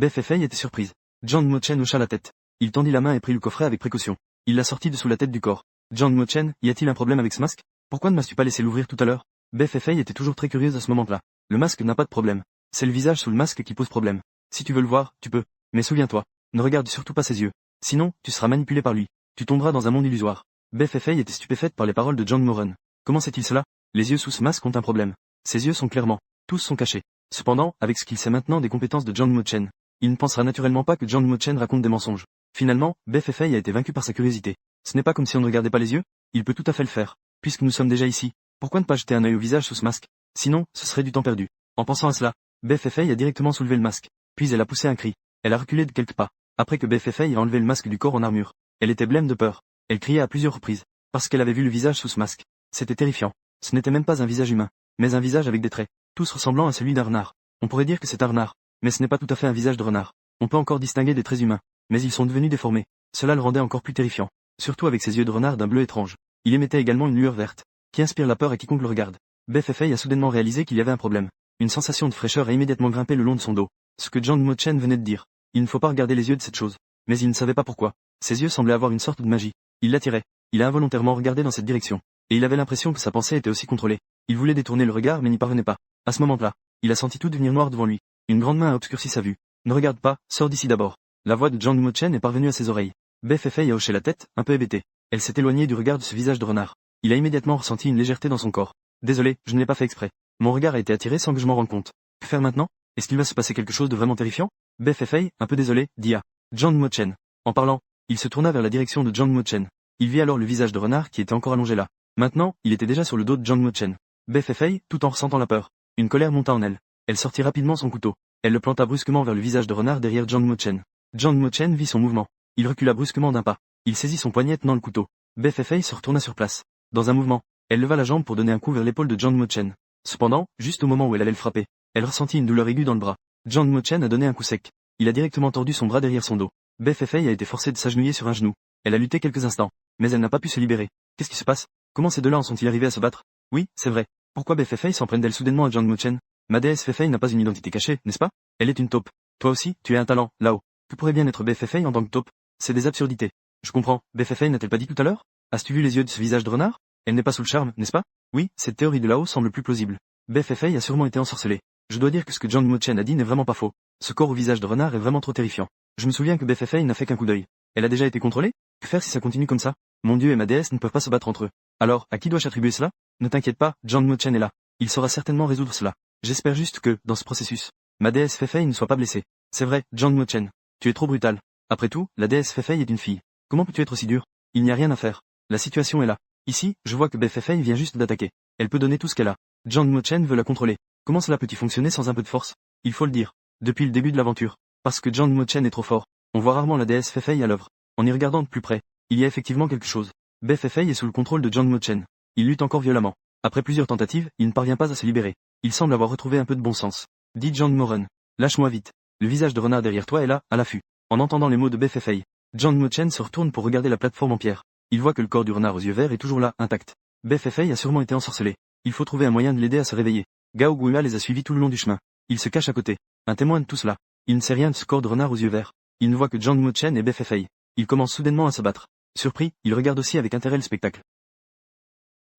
Fei était surprise. Jiang Mo-chen hocha la tête. Il tendit la main et prit le coffret avec précaution. Il la sortit de sous la tête du corps. Jiang Mo-chen, y a-t-il un problème avec ce masque? Pourquoi ne m'as-tu pas laissé l'ouvrir tout à l'heure? Fei était toujours très curieuse à ce moment-là. Le masque n'a pas de problème. C'est le visage sous le masque qui pose problème. Si tu veux le voir, tu peux. Mais souviens-toi, ne regarde surtout pas ses yeux. Sinon, tu seras manipulé par lui. Tu tomberas dans un monde illusoire. Fei était stupéfaite par les paroles de Jiang Mo-ren. Comment sait-il cela? Les yeux sous ce masque ont un problème. Ses yeux sont clairement, tous sont cachés. Cependant, avec ce qu'il sait maintenant des compétences de Jiang Mo-chen, il ne pensera naturellement pas que Jiang Mo-chen raconte des mensonges. Finalement, Fei a été vaincu par sa curiosité. Ce n'est pas comme si on ne regardait pas les yeux? Il peut tout à fait le faire. Puisque nous sommes déjà ici, pourquoi ne pas jeter un œil au visage sous ce masque? Sinon, ce serait du temps perdu. En pensant à cela, Fei a directement soulevé le masque. Puis elle a poussé un cri. Elle a reculé de quelques pas. Après que Fei a enlevé le masque du corps en armure, elle était blême de peur. Elle criait à plusieurs reprises, parce qu'elle avait vu le visage sous ce masque. C'était terrifiant. Ce n'était même pas un visage humain, mais un visage avec des traits, tous ressemblant à celui d'un renard. On pourrait dire que c'est un renard, mais ce n'est pas tout à fait un visage de renard. On peut encore distinguer des traits humains, mais ils sont devenus déformés. Cela le rendait encore plus terrifiant, surtout avec ses yeux de renard d'un bleu étrange. Il émettait également une lueur verte, qui inspire la peur à quiconque le regarde. Fei a soudainement réalisé qu'il y avait un problème. Une sensation de fraîcheur a immédiatement grimpé le long de son dos. Ce que Jiang Mo-chen venait de dire. Il ne faut pas regarder les yeux de cette chose. Mais il ne savait pas pourquoi. Ses yeux semblaient avoir une sorte de magie. Il l'attiraient. Il a involontairement regardé dans cette direction. Et il avait l'impression que sa pensée était aussi contrôlée. Il voulait détourner le regard mais n'y parvenait pas. À ce moment-là, il a senti tout devenir noir devant lui. Une grande main a obscurci sa vue. Ne regarde pas, sors d'ici d'abord. La voix de Jiang Mo-chen est parvenue à ses oreilles. Fei a hoché la tête, un peu hébétée. Elle s'est éloignée du regard de ce visage de renard. Il a immédiatement ressenti une légèreté dans son corps. Désolé, je ne l'ai pas fait exprès. Mon regard a été attiré sans que je m'en rende compte. Que faire maintenant? Est-ce qu'il va se passer quelque chose de vraiment terrifiant? Fei, un peu désolé, dit à Jiang Mo-chen. En parlant, il se tourna vers la direction de Jiang Mo-chen. Il vit alors le visage de renard qui était encore allongé là. Maintenant, il était déjà sur le dos de Jiang Mo-chen. Fei, tout en ressentant la peur. Une colère monta en elle. Elle sortit rapidement son couteau. Elle le planta brusquement vers le visage de renard derrière Jiang Mo-chen. Jiang Mo-chen vit son mouvement. Il recula brusquement d'un pas. Il saisit son poignet tenant le couteau. Befei se retourna sur place. Dans un mouvement, elle leva la jambe pour donner un coup vers l'épaule de Jiang Mo-chen. Cependant, juste au moment où elle allait le frapper, elle ressentit une douleur aiguë dans le bras. Jiang Mo-chen a donné un coup sec. Il a directement tordu son bras derrière son dos. Befei a été forcée de s'agenouiller sur un genou. Elle a lutté quelques instants, mais elle n'a pas pu se libérer. Qu'est-ce qui se passe? Comment ces deux-là en sont-ils arrivés à se battre? Oui, c'est vrai. Pourquoi Befei s'en prenne d'elle soudainement à Jiang Mo-chen? Ma déesse Fei n'a pas une identité cachée, n'est-ce pas? Elle est une taupe. Toi aussi, tu es un talent, là-haut. Que pourrait bien être Befei en tant que taupe? C'est des absurdités. Je comprends. Befei n'a-t-elle pas dit tout à l'heure? As-tu vu les yeux de ce visage de renard? Elle n'est pas sous le charme, n'est-ce pas? Oui, cette théorie de là-haut semble plus plausible. Befei a sûrement été ensorcelée. Je dois dire que ce que Jiang Mo-chen a dit n'est vraiment pas faux. Ce corps au visage de renard est vraiment trop terrifiant. Je me souviens que Befei n'a fait qu'un coup d'œil. Elle a déjà été contrôlée? Que faire si ça continue comme ça? Mon dieu et ma déesse ne peuvent pas se battre entre eux. Alors, à qui dois-je attribuer cela? Ne t'inquiète pas, Jiang Mo-chen est là. Il saura certainement résoudre cela. J'espère juste que, dans ce processus, ma déesse Fei ne soit pas blessée. C'est vrai, Jiang Mo-chen. Tu es trop brutal. Après tout, la déesse Fei est une fille. Comment peux-tu être aussi dur? Il n'y a rien à faire. La situation est là. Ici, je vois que Befei vient juste d'attaquer. Elle peut donner tout ce qu'elle a. Jiang Mo-chen veut la contrôler. Comment cela peut-il fonctionner sans un peu de force? Il faut le dire. Depuis le début de l'aventure. Parce que Jiang Mo-chen est trop fort. On voit rarement la déesse Fei à l'œuvre. En y regardant de plus près, il y a effectivement quelque chose. Befei est sous le contrôle de Jiang Mo-chen. Il lutte encore violemment. Après plusieurs tentatives, il ne parvient pas à se libérer. Il semble avoir retrouvé un peu de bon sens. Dit Jiang Mo-ren. Lâche-moi vite. Le visage de renard derrière toi est là, à l'affût. En entendant les mots de Befei, Jiang Mo-chen se retourne pour regarder la plateforme en pierre. Il voit que le corps du renard aux yeux verts est toujours là, intact. Befei a sûrement été ensorcelé. Il faut trouver un moyen de l'aider à se réveiller. Gao Guihua les a suivis tout le long du chemin. Il se cache à côté. Un témoin de tout cela. Il ne sait rien de ce corps de renard aux yeux verts. Il ne voit que Jiang Mo-chen et Befei. Il commence soudainement à se battre. Surpris, il regarde aussi avec intérêt le spectacle.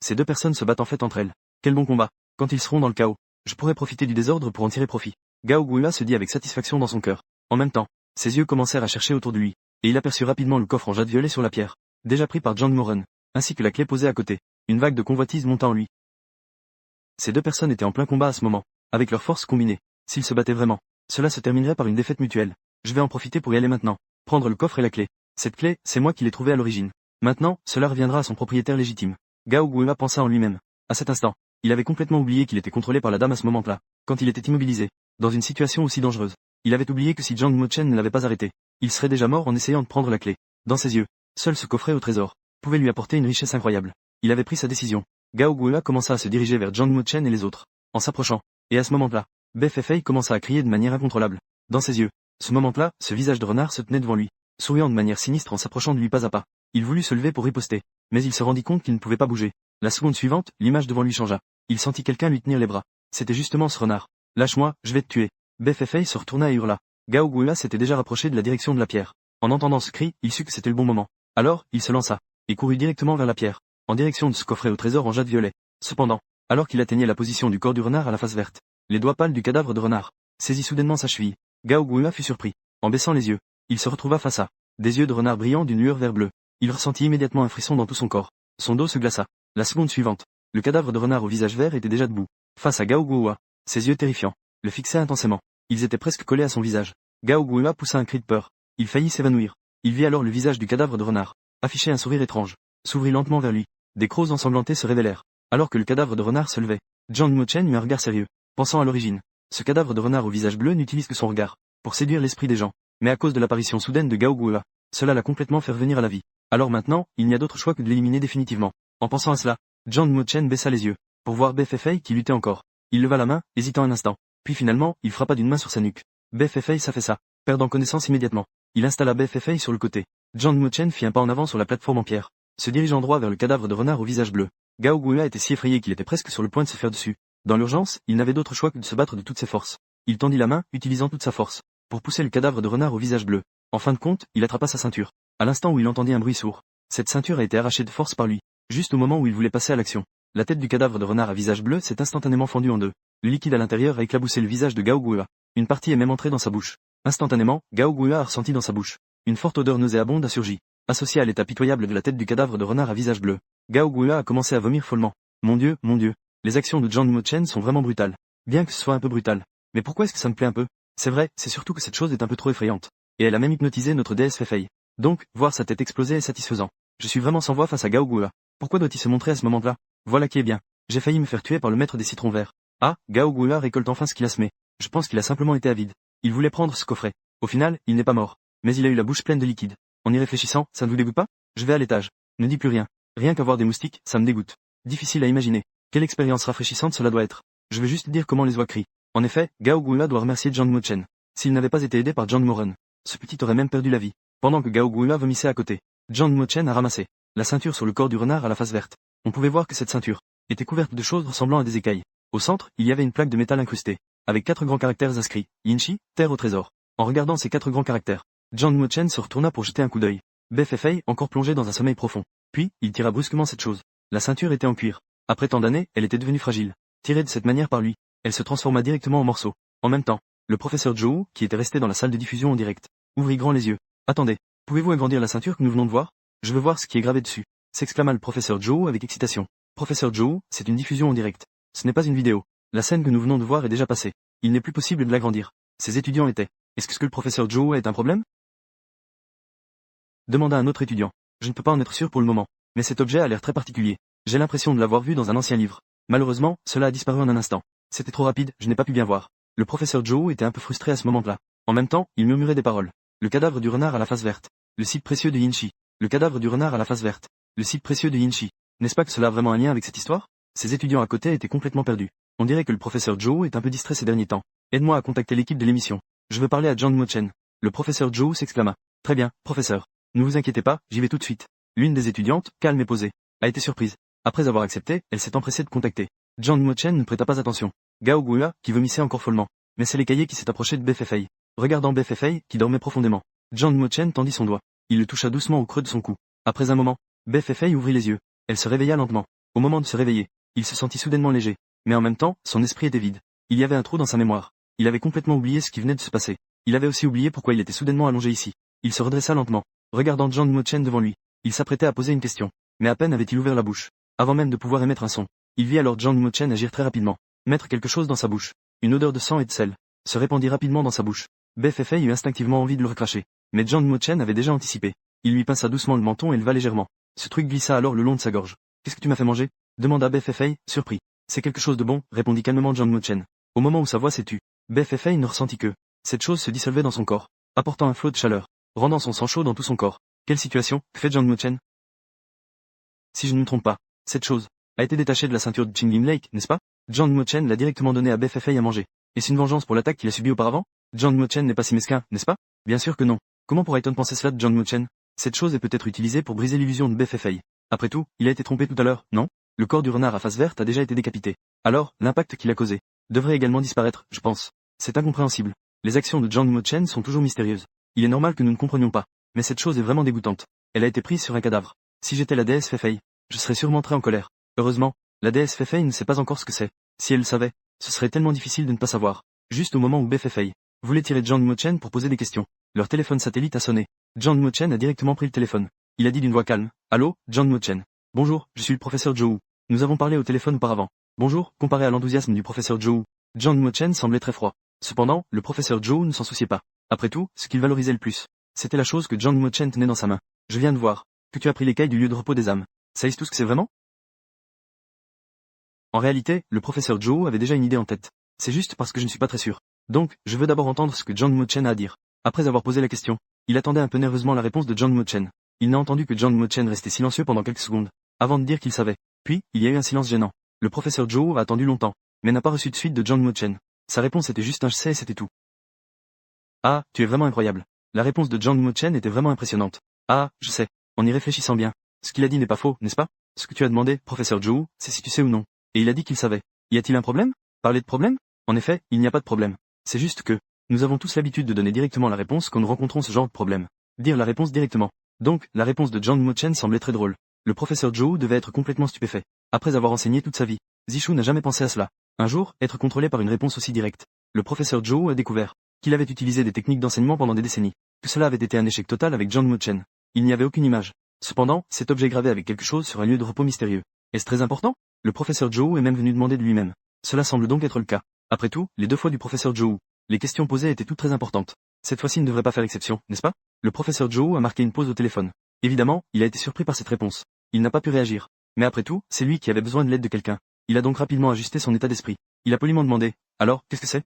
Ces deux personnes se battent en fait entre elles. Quel bon combat. Quand ils seront dans le chaos, je pourrais profiter du désordre pour en tirer profit. Gao Guihua se dit avec satisfaction dans son cœur. En même temps, ses yeux commencèrent à chercher autour de lui, et il aperçut rapidement le coffre en jade violet sur la pierre, déjà pris par Jiang Mo-ren, ainsi que la clé posée à côté. Une vague de convoitise monta en lui. Ces deux personnes étaient en plein combat à ce moment, avec leurs forces combinées. S'ils se battaient vraiment, cela se terminerait par une défaite mutuelle. Je vais en profiter pour y aller maintenant. Prendre le coffre et la clé. Cette clé, c'est moi qui l'ai trouvée à l'origine. Maintenant, cela reviendra à son propriétaire légitime. Gao Guihua pensa en lui-même. À cet instant, il avait complètement oublié qu'il était contrôlé par la dame à ce moment-là, quand il était immobilisé, dans une situation aussi dangereuse. Il avait oublié que si Jiang Mo-chen ne l'avait pas arrêté, il serait déjà mort en essayant de prendre la clé. Dans ses yeux, seul ce coffret au trésor pouvait lui apporter une richesse incroyable. Il avait pris sa décision. Gao Guihua commença à se diriger vers Jiang Mo-chen et les autres, en s'approchant. Et à ce moment-là, Befei commença à crier de manière incontrôlable. Dans ses yeux, ce moment-là, ce visage de renard se tenait devant lui, souriant de manière sinistre en s'approchant de lui pas à pas. Il voulut se lever pour riposter, mais il se rendit compte qu'il ne pouvait pas bouger. La seconde suivante, l'image devant lui changea. Il sentit quelqu'un lui tenir les bras. C'était justement ce renard. Lâche-moi, je vais te tuer. Befei se retourna et hurla. Gao Guihua s'était déjà rapproché de la direction de la pierre. En entendant ce cri, il sut que c'était le bon moment. Alors, il se lança, et courut directement vers la pierre, en direction de ce coffret au trésor en jade violet. Cependant, alors qu'il atteignait la position du corps du renard à la face verte, les doigts pâles du cadavre de renard saisit soudainement sa cheville. Gao Guihua fut surpris. En baissant les yeux, il se retrouva face à des yeux de renard brillants d'une lueur vert bleu. Il ressentit immédiatement un frisson dans tout son corps. Son dos se glaça. La seconde suivante, le cadavre de renard au visage vert était déjà debout, face à Gao Guihua. Ses yeux terrifiants le fixaient intensément. Ils étaient presque collés à son visage. Gao Guihua poussa un cri de peur. Il faillit s'évanouir. Il vit alors le visage du cadavre de renard afficher un sourire étrange, s'ouvrit lentement vers lui. Des crocs ensanglantés se révélèrent, alors que le cadavre de renard se levait. Jiang Mo-chen eut un regard sérieux, pensant à l'origine. Ce cadavre de renard au visage bleu n'utilise que son regard pour séduire l'esprit des gens. Mais à cause de l'apparition soudaine de Gao Guihua, cela l'a complètement fait revenir à la vie. Alors maintenant, il n'y a d'autre choix que de l'éliminer définitivement. En pensant à cela, Jiang Mo-chen baissa les yeux, pour voir Befei qui luttait encore. Il leva la main, hésitant un instant. Puis finalement, il frappa d'une main sur sa nuque. Befei s'affaissa, perdant connaissance immédiatement. Il installa Befei sur le côté. Jiang Mo-chen fit un pas en avant sur la plateforme en pierre, se dirigeant droit vers le cadavre de renard au visage bleu. Gao Guihua était si effrayé qu'il était presque sur le point de se faire dessus. Dans l'urgence, il n'avait d'autre choix que de se battre de toutes ses forces. Il tendit la main, utilisant toute sa force, pour pousser le cadavre de renard au visage bleu. En fin de compte, il attrapa sa ceinture. À l'instant où il entendit un bruit sourd, cette ceinture a été arrachée de force par lui, juste au moment où il voulait passer à l'action. La tête du cadavre de renard à visage bleu s'est instantanément fendue en deux. Le liquide à l'intérieur a éclaboussé le visage de Gao Guihua. Une partie est même entrée dans sa bouche. Instantanément, Gao Guihua a ressenti dans sa bouche une forte odeur nauséabonde a surgi, associée à l'état pitoyable de la tête du cadavre de renard à visage bleu. Gao Guihua a commencé à vomir follement. Mon Dieu, les actions de Jiang Mo-chen sont vraiment brutales. Bien que ce soit un peu brutal. Mais pourquoi est-ce que ça me plaît un peu? C'est vrai, c'est surtout que cette chose est un peu trop effrayante. Et elle a même hypnotisé notre déesse Fei. Donc, voir sa tête exploser est satisfaisant. Je suis vraiment sans voix face à Gao Guihua. Pourquoi doit-il se montrer à ce moment-là? Voilà qui est bien. J'ai failli me faire tuer par le maître des citrons verts. Ah, Gao Guihua récolte enfin ce qu'il a semé. Je pense qu'il a simplement été avide. Il voulait prendre ce coffret. Au final, il n'est pas mort. Mais il a eu la bouche pleine de liquide. En y réfléchissant, ça ne vous dégoûte pas? Je vais à l'étage. Ne dis plus rien. Rien qu'à voir des moustiques, ça me dégoûte. Difficile à imaginer. Quelle expérience rafraîchissante cela doit être. Je vais juste dire comment les oies crient. En effet, Gao Guila doit remercier John Mochen. S'il n'avait pas été aidé par John Moran, ce petit aurait même perdu la vie. Pendant que Gao Guila vomissait à côté, John Mochen a ramassé la ceinture sur le corps du renard à la face verte. On pouvait voir que cette ceinture était couverte de choses ressemblant à des écailles. Au centre, il y avait une plaque de métal incrustée, avec 4 grands caractères inscrits, Yinchi, terre au trésor. En regardant ces 4 grands caractères, John Mochen se retourna pour jeter un coup d'œil. Befei, encore plongé dans un sommeil profond. Puis, il tira brusquement cette chose. La ceinture était en cuir. Après tant d'années, elle était devenue fragile. Tirée de cette manière par lui, elle se transforma directement en morceaux. En même temps, le professeur Zhou, qui était resté dans la salle de diffusion en direct, ouvrit grand les yeux. Attendez, pouvez-vous agrandir la ceinture que nous venons de voir? Je veux voir ce qui est gravé dessus, s'exclama le professeur Zhou avec excitation. Professeur Zhou, c'est une diffusion en direct. Ce n'est pas une vidéo. La scène que nous venons de voir est déjà passée. Il n'est plus possible de l'agrandir. Ces étudiants étaient. Est-ce que le professeur Zhou est un problème? Demanda un autre étudiant. Je ne peux pas en être sûr pour le moment, mais cet objet a l'air très particulier. J'ai l'impression de l'avoir vu dans un ancien livre. Malheureusement, cela a disparu en un instant. C'était trop rapide, je n'ai pas pu bien voir. Le professeur Zhou était un peu frustré à ce moment-là. En même temps, il murmurait des paroles. Le cadavre du renard à la face verte. Le site précieux de Yinchi. Le cadavre du renard à la face verte. Le site précieux de Yinchi. N'est-ce pas que cela a vraiment un lien avec cette histoire? Ces étudiants à côté étaient complètement perdus. On dirait que le professeur Zhou est un peu distrait ces derniers temps. Aide-moi à contacter l'équipe de l'émission. Je veux parler à John Mochen. Le professeur Zhou s'exclama. Très bien, professeur. Ne vous inquiétez pas, j'y vais tout de suite. L'une des étudiantes, calme et posée, a été surprise. Après avoir accepté, elle s'est empressée de contacter. John Mochen ne prêta pas attention. Gao Guila, qui vomissait encore follement. Mais c'est l'écaillé qui s'est approché de Befei. Regardant Befei, qui dormait profondément, John Mochen tendit son doigt. Il le toucha doucement au creux de son cou. Après un moment, Befei ouvrit les yeux. Elle se réveilla lentement. Au moment de se réveiller, il se sentit soudainement léger. Mais en même temps, son esprit était vide. Il y avait un trou dans sa mémoire. Il avait complètement oublié ce qui venait de se passer. Il avait aussi oublié pourquoi il était soudainement allongé ici. Il se redressa lentement, regardant John Mochen devant lui. Il s'apprêtait à poser une question. Mais à peine avait-il ouvert la bouche, avant même de pouvoir émettre un son, il vit alors John Mochen agir très rapidement, mettre quelque chose dans sa bouche. Une odeur de sang et de sel se répandit rapidement dans sa bouche. Befei eut instinctivement envie de le recracher. Mais John Mochen avait déjà anticipé. Il lui pinça doucement le menton et leva légèrement. Ce truc glissa alors le long de sa gorge. Qu'est-ce que tu m'as fait manger? Demanda Befei, surpris. C'est quelque chose de bon, répondit calmement John Mochen. Au moment où sa voix s'est tue, Befei ne ressentit que cette chose se dissolvait dans son corps, apportant un flot de chaleur, rendant son sang chaud dans tout son corps. Quelle situation? Que fait John Mochen? Si je ne me trompe pas, cette chose a été détachée de la ceinture de Qinglim Lake, n'est-ce pas? John Mochen l'a directement donné à Befei à manger. Est-ce une vengeance pour l'attaque qu'il a subie auparavant? John Mochen n'est pas si mesquin, n'est-ce pas? Bien sûr que non. Comment pourrait-on penser cela de John Mochen? Cette chose est peut-être utilisée pour briser l'illusion de Befei. Après tout, il a été trompé tout à l'heure, non? Le corps du renard à face verte a déjà été décapité. Alors, l'impact qu'il a causé devrait également disparaître, je pense. C'est incompréhensible. Les actions de John Mochen sont toujours mystérieuses. Il est normal que nous ne comprenions pas. Mais cette chose est vraiment dégoûtante. Elle a été prise sur un cadavre. Si j'étais la déesse Fei, je serais sûrement très en colère. Heureusement, la déesse Fei ne sait pas encore ce que c'est. Si elle le savait, ce serait tellement difficile de ne pas savoir. Juste au moment où Befei voulait tirer John Mochen pour poser des questions, leur téléphone satellite a sonné. John Mochen a directement pris le téléphone. Il a dit d'une voix calme. Allô, John Mochen. Bonjour, je suis le professeur Zhou. Nous avons parlé au téléphone auparavant. Bonjour, comparé à l'enthousiasme du professeur Zhou, John Mochen semblait très froid. Cependant, le professeur Zhou ne s'en souciait pas. Après tout, ce qu'il valorisait le plus, c'était la chose que John Mochen tenait dans sa main. Je viens de voir que tu as pris l'écaille du lieu de repos des âmes. Sais-tu tout ce que c'est vraiment? En réalité, le professeur Zhou avait déjà une idée en tête. C'est juste parce que je ne suis pas très sûr. Donc, je veux d'abord entendre ce que John Mochen a à dire. Après avoir posé la question, il attendait un peu nerveusement la réponse de John Mochen. Il n'a entendu que John Mochen restait silencieux pendant quelques secondes, avant de dire qu'il savait. Puis, il y a eu un silence gênant. Le professeur Zhou a attendu longtemps, mais n'a pas reçu de suite de John Mochen. Sa réponse était juste un je sais et c'était tout. Ah, tu es vraiment incroyable. La réponse de John Mochen était vraiment impressionnante. Ah, je sais. En y réfléchissant bien. Ce qu'il a dit n'est pas faux, n'est-ce pas? Ce que tu as demandé, professeur Zhou, c'est si tu sais ou non. Et il a dit qu'il savait. Y a-t-il un problème? Parler de problème? En effet, il n'y a pas de problème. C'est juste que, nous avons tous l'habitude de donner directement la réponse quand nous rencontrons ce genre de problème. Dire la réponse directement. Donc, la réponse de John Mochen semblait très drôle. Le professeur Zhou devait être complètement stupéfait. Après avoir enseigné toute sa vie, Zishu n'a jamais pensé à cela. Un jour, être contrôlé par une réponse aussi directe. Le professeur Zhou a découvert qu'il avait utilisé des techniques d'enseignement pendant des décennies. Que cela avait été un échec total avec John Mochen. Il n'y avait aucune image. Cependant, cet objet gravé avec quelque chose sur un lieu de repos mystérieux. Est-ce très important? Le professeur Zhou est même venu demander de lui-même. Cela semble donc être le cas. Après tout, les 2 fois du professeur Zhou, les questions posées étaient toutes très importantes. Cette fois-ci ne devrait pas faire exception, n'est-ce pas? Le professeur Zhou a marqué une pause au téléphone. Évidemment, il a été surpris par cette réponse. Il n'a pas pu réagir. Mais après tout, c'est lui qui avait besoin de l'aide de quelqu'un. Il a donc rapidement ajusté son état d'esprit. Il a poliment demandé. Alors, qu'est-ce que c'est?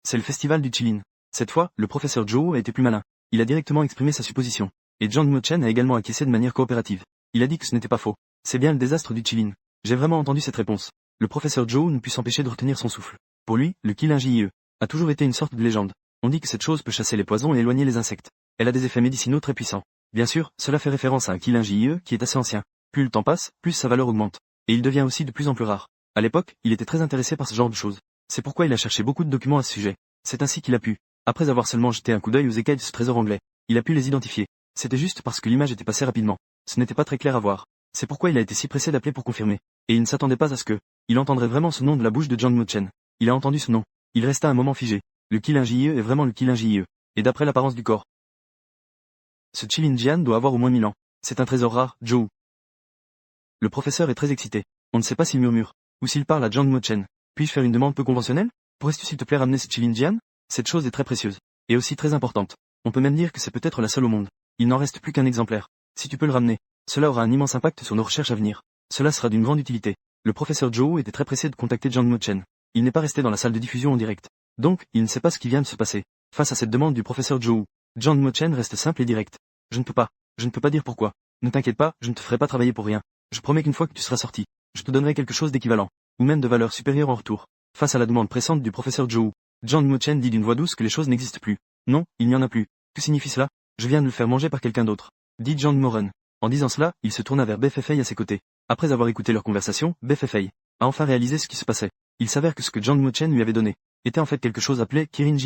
C'est le festival du Chilin. Cette fois, le professeur Joe a été plus malin. Il a directement exprimé sa supposition. Et John Mochen a également acquiescé de manière coopérative. Il a dit que ce n'était pas faux. C'est bien le désastre du Chilin. J'ai vraiment entendu cette réponse. Le professeur Joe ne put s'empêcher de retenir son souffle. Pour lui, le Killing a toujours été une sorte de légende. On dit que cette chose peut chasser les poisons et éloigner les insectes. Elle a des effets médicinaux très puissants. Bien sûr, cela fait référence à un Killing qui est assez ancien. Plus le temps passe, plus sa valeur augmente. Et il devient aussi de plus en plus rare. À l'époque, il était très intéressé par ce genre de choses. C'est pourquoi il a cherché beaucoup de documents à ce sujet. C'est ainsi qu'il a pu, après avoir seulement jeté un coup d'œil aux écailles de ce trésor anglais, il a pu les identifier. C'était juste parce que l'image était passée rapidement. Ce n'était pas très clair à voir. C'est pourquoi il a été si pressé d'appeler pour confirmer. Et il ne s'attendait pas à ce que, il entendrait vraiment ce nom de la bouche de John Mochen. Il a entendu ce nom. Il resta un moment figé. Le Killing est vraiment le Killing. Et d'après l'apparence du corps. Ce Chilinjian doit avoir au moins 1000 ans. C'est un trésor rare, Joe. Le professeur est très excité. On ne sait pas s'il murmure, ou s'il parle à John Mochen. Puis-je faire une demande peu conventionnelle? Pourrais-tu s'il te plaît ramener ce Chilinjian? Cette chose est très précieuse. Et aussi très importante. On peut même dire que c'est peut-être la seule au monde. Il n'en reste plus qu'un exemplaire. Si tu peux le ramener, cela aura un immense impact sur nos recherches à venir. Cela sera d'une grande utilité. Le professeur Joe était très pressé de contacter John Mochen. Il n'est pas resté dans la salle de diffusion en direct. Donc, il ne sait pas ce qui vient de se passer. Face à cette demande du professeur Joe, John Mochen reste simple et direct. Je ne peux pas. Je ne peux pas dire pourquoi. Ne t'inquiète pas, je ne te ferai pas travailler pour rien. Je promets qu'une fois que tu seras sorti, je te donnerai quelque chose d'équivalent, ou même de valeur supérieure en retour. Face à la demande pressante du professeur Joe, John Mochen dit d'une voix douce que les choses n'existent plus. Non, il n'y en a plus. Que signifie cela? Je viens de le faire manger par quelqu'un d'autre. Dit John Moran. En disant cela, il se tourna vers BFFA à ses côtés. Après avoir écouté leur conversation, BFFA a enfin réalisé ce qui se passait. Il s'avère que ce que John Mochen lui avait donné était en fait quelque chose appelé Kirin.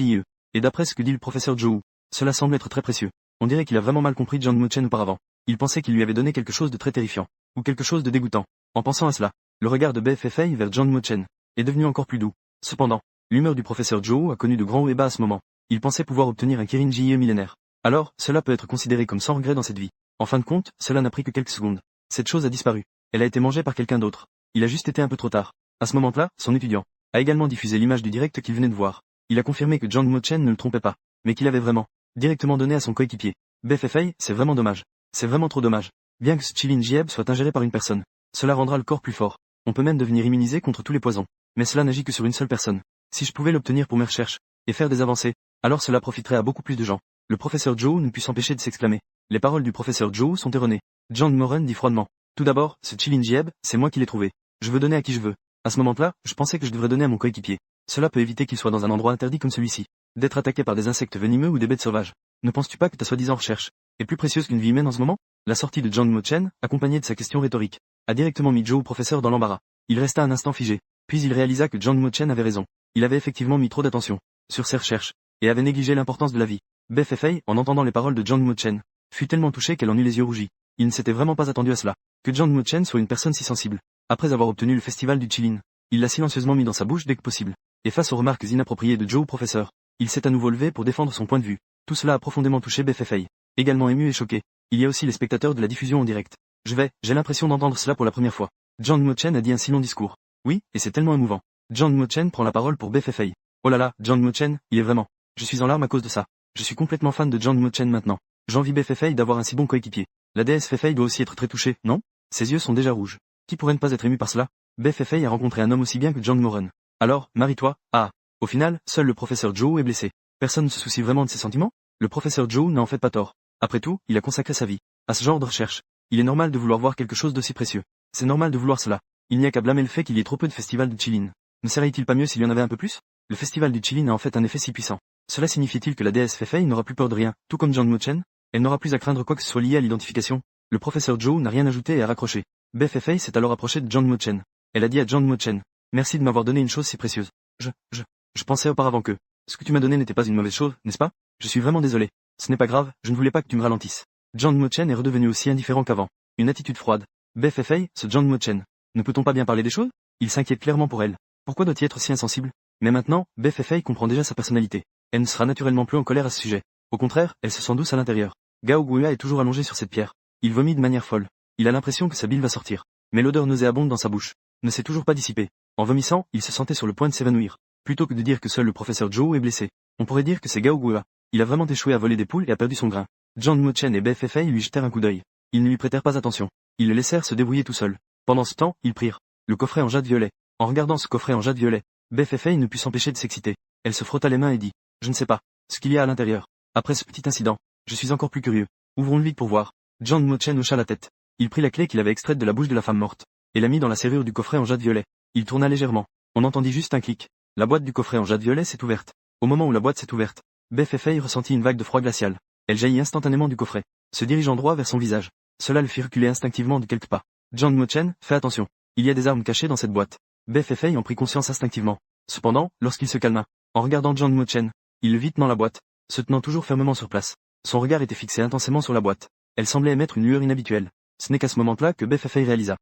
Et d'après ce que dit le professeur Joe, cela semble être très précieux. On dirait qu'il a vraiment mal compris John Mochen auparavant. Il pensait qu'il lui avait donné quelque chose de très terrifiant, ou quelque chose de dégoûtant. En pensant à cela, le regard de BFFA vers John Mochen est devenu encore plus doux. Cependant, l'humeur du professeur Joe a connu de grands hauts et bas à ce moment. Il pensait pouvoir obtenir un Kirin millénaire. Alors, cela peut être considéré comme sans regret dans cette vie. En fin de compte, cela n'a pris que quelques secondes. Cette chose a disparu. Elle a été mangée par quelqu'un d'autre. Il a juste été un peu trop tard. À ce moment-là, son étudiant a également diffusé l'image du direct qu'il venait de voir. Il a confirmé que John Mochen ne le trompait pas, mais qu'il avait vraiment directement donné à son coéquipier. BFFA, c'est vraiment dommage. C'est vraiment trop dommage. Bien que ce Chilinjieb soit ingéré par une personne, cela rendra le corps plus fort. On peut même devenir immunisé contre tous les poisons. Mais cela n'agit que sur une seule personne. Si je pouvais l'obtenir pour mes recherches, et faire des avancées, alors cela profiterait à beaucoup plus de gens. Le professeur Joe ne put s'empêcher de s'exclamer. Les paroles du professeur Joe sont erronées. John Moran dit froidement. Tout d'abord, ce Chilinjieb, c'est moi qui l'ai trouvé. Je veux donner à qui je veux. À ce moment-là, je pensais que je devrais donner à mon coéquipier. Cela peut éviter qu'il soit dans un endroit interdit comme celui-ci. D'être attaqué par des insectes venimeux ou des bêtes sauvages. Ne penses-tu pas que ta soi-disant recherche est plus précieuse qu'une vie humaine en ce moment? La sortie de John Mochen, accompagnée de sa question rhétorique, a directement mis Joe professeur dans l'embarras. Il resta un instant figé. Puis il réalisa que John Mochen avait raison. Il avait effectivement mis trop d'attention sur ses recherches, et avait négligé l'importance de la vie. BFFA, en entendant les paroles de John Mochen, fut tellement touché qu'elle en eut les yeux rougis. Il ne s'était vraiment pas attendu à cela. Que John Mochen soit une personne si sensible. Après avoir obtenu le festival du Chilin, il l'a silencieusement mis dans sa bouche dès que possible. Et face aux remarques inappropriées de Joe professeur, il s'est à nouveau levé pour défendre son point de vue. Tout cela a profondément touché BFFA. Également ému et choqué, il y a aussi les spectateurs de la diffusion en direct. J'ai l'impression d'entendre cela pour la première fois. John Mochen a dit un si long discours. Oui, et c'est tellement émouvant. John Mochen prend la parole pour BFFA. Oh là là, John Mochen, il est vraiment. Je suis en larmes à cause de ça. Je suis complètement fan de John Mochen maintenant. J'envie BFFA d'avoir un si bon coéquipier. La déesse Fefei doit aussi être très touchée, non? Ses yeux sont déjà rouges. Qui pourrait ne pas être ému par cela? BFFA a rencontré un homme aussi bien que John Moran. Alors, marie-toi. Ah. Au final, seul le professeur Joe est blessé. Personne ne se soucie vraiment de ses sentiments? Le professeur Joe n'a en fait pas tort. Après tout, il a consacré sa vie à ce genre de recherche. Il est normal de vouloir voir quelque chose d'aussi précieux. C'est normal de vouloir cela. Il n'y a qu'à blâmer le fait qu'il y ait trop peu de festivals de Chilin. Ne serait-il pas mieux s'il y en avait un peu plus? Le festival du Chilin a en fait un effet si puissant. Cela signifie-t-il que la déesse Fefei n'aura plus peur de rien, tout comme John Mochen? Elle n'aura plus à craindre quoi que ce soit lié à l'identification. Le professeur Joe n'a rien ajouté et a raccroché. BFFA s'est alors approchée de John Mochen. Elle a dit à John Mochen. Merci de m'avoir donné une chose si précieuse. Je pensais auparavant que ce que tu m'as donné n'était pas une mauvaise chose, n'est-ce pas? Je suis vraiment désolé. Ce n'est pas grave, je ne voulais pas que tu me ralentisses. John Mochen est redevenu aussi indifférent qu'avant. Une attitude froide. BFFA, ce John Mochen. Ne peut-on pas bien parler des choses? Il s'inquiète clairement pour elle. Pourquoi doit-il être si insensible? Mais maintenant, BFFA comprend déjà sa personnalité. Elle ne sera naturellement plus en colère à ce sujet. Au contraire, elle se sent douce à l'intérieur. Gao Guya est toujours allongé sur cette pierre. Il vomit de manière folle. Il a l'impression que sa bile va sortir. Mais l'odeur nauséabonde dans sa bouche ne s'est toujours pas dissipée. En vomissant, il se sentait sur le point de s'évanouir. Plutôt que de dire que seul le professeur Joe est blessé, on pourrait dire que c'est Gao Guya. Il a vraiment échoué à voler des poules et a perdu son grain. John Mochen et BFFA lui jetèrent un coup d'œil. Ils ne lui prêtèrent pas attention. Ils le laissèrent se débrouiller tout seul. Pendant ce temps, ils prirent le coffret en jade violet. En regardant ce coffret en jade violet, BFFA ne put s'empêcher de s'exciter. Elle se frotta les mains et dit, je ne sais pas, ce qu'il y a à l'intérieur. Après ce petit incident, je suis encore plus curieux. Ouvrons-le vite pour voir. John Mochen hocha la tête. Il prit la clé qu'il avait extraite de la bouche de la femme morte, et la mit dans la serrure du coffret en jade violet. Il tourna légèrement. On entendit juste un clic. La boîte du coffret en jade violet s'est ouverte. Au moment où la boîte s'est ouverte, Beth Fay ressentit une vague de froid glacial. Elle jaillit instantanément du coffret, se dirigeant droit vers son visage. Cela le fit reculer instinctivement de quelques pas. John Mochen, fais attention. Il y a des armes cachées dans cette boîte. Beth Fay en prit conscience instinctivement. Cependant, lorsqu'il se calma, en regardant John Mochen, il le vit tenant la boîte, se tenant toujours fermement sur place. Son regard était fixé intensément sur la boîte. Elle semblait émettre une lueur inhabituelle. Ce n'est qu'à ce moment-là que Beth Fay réalisa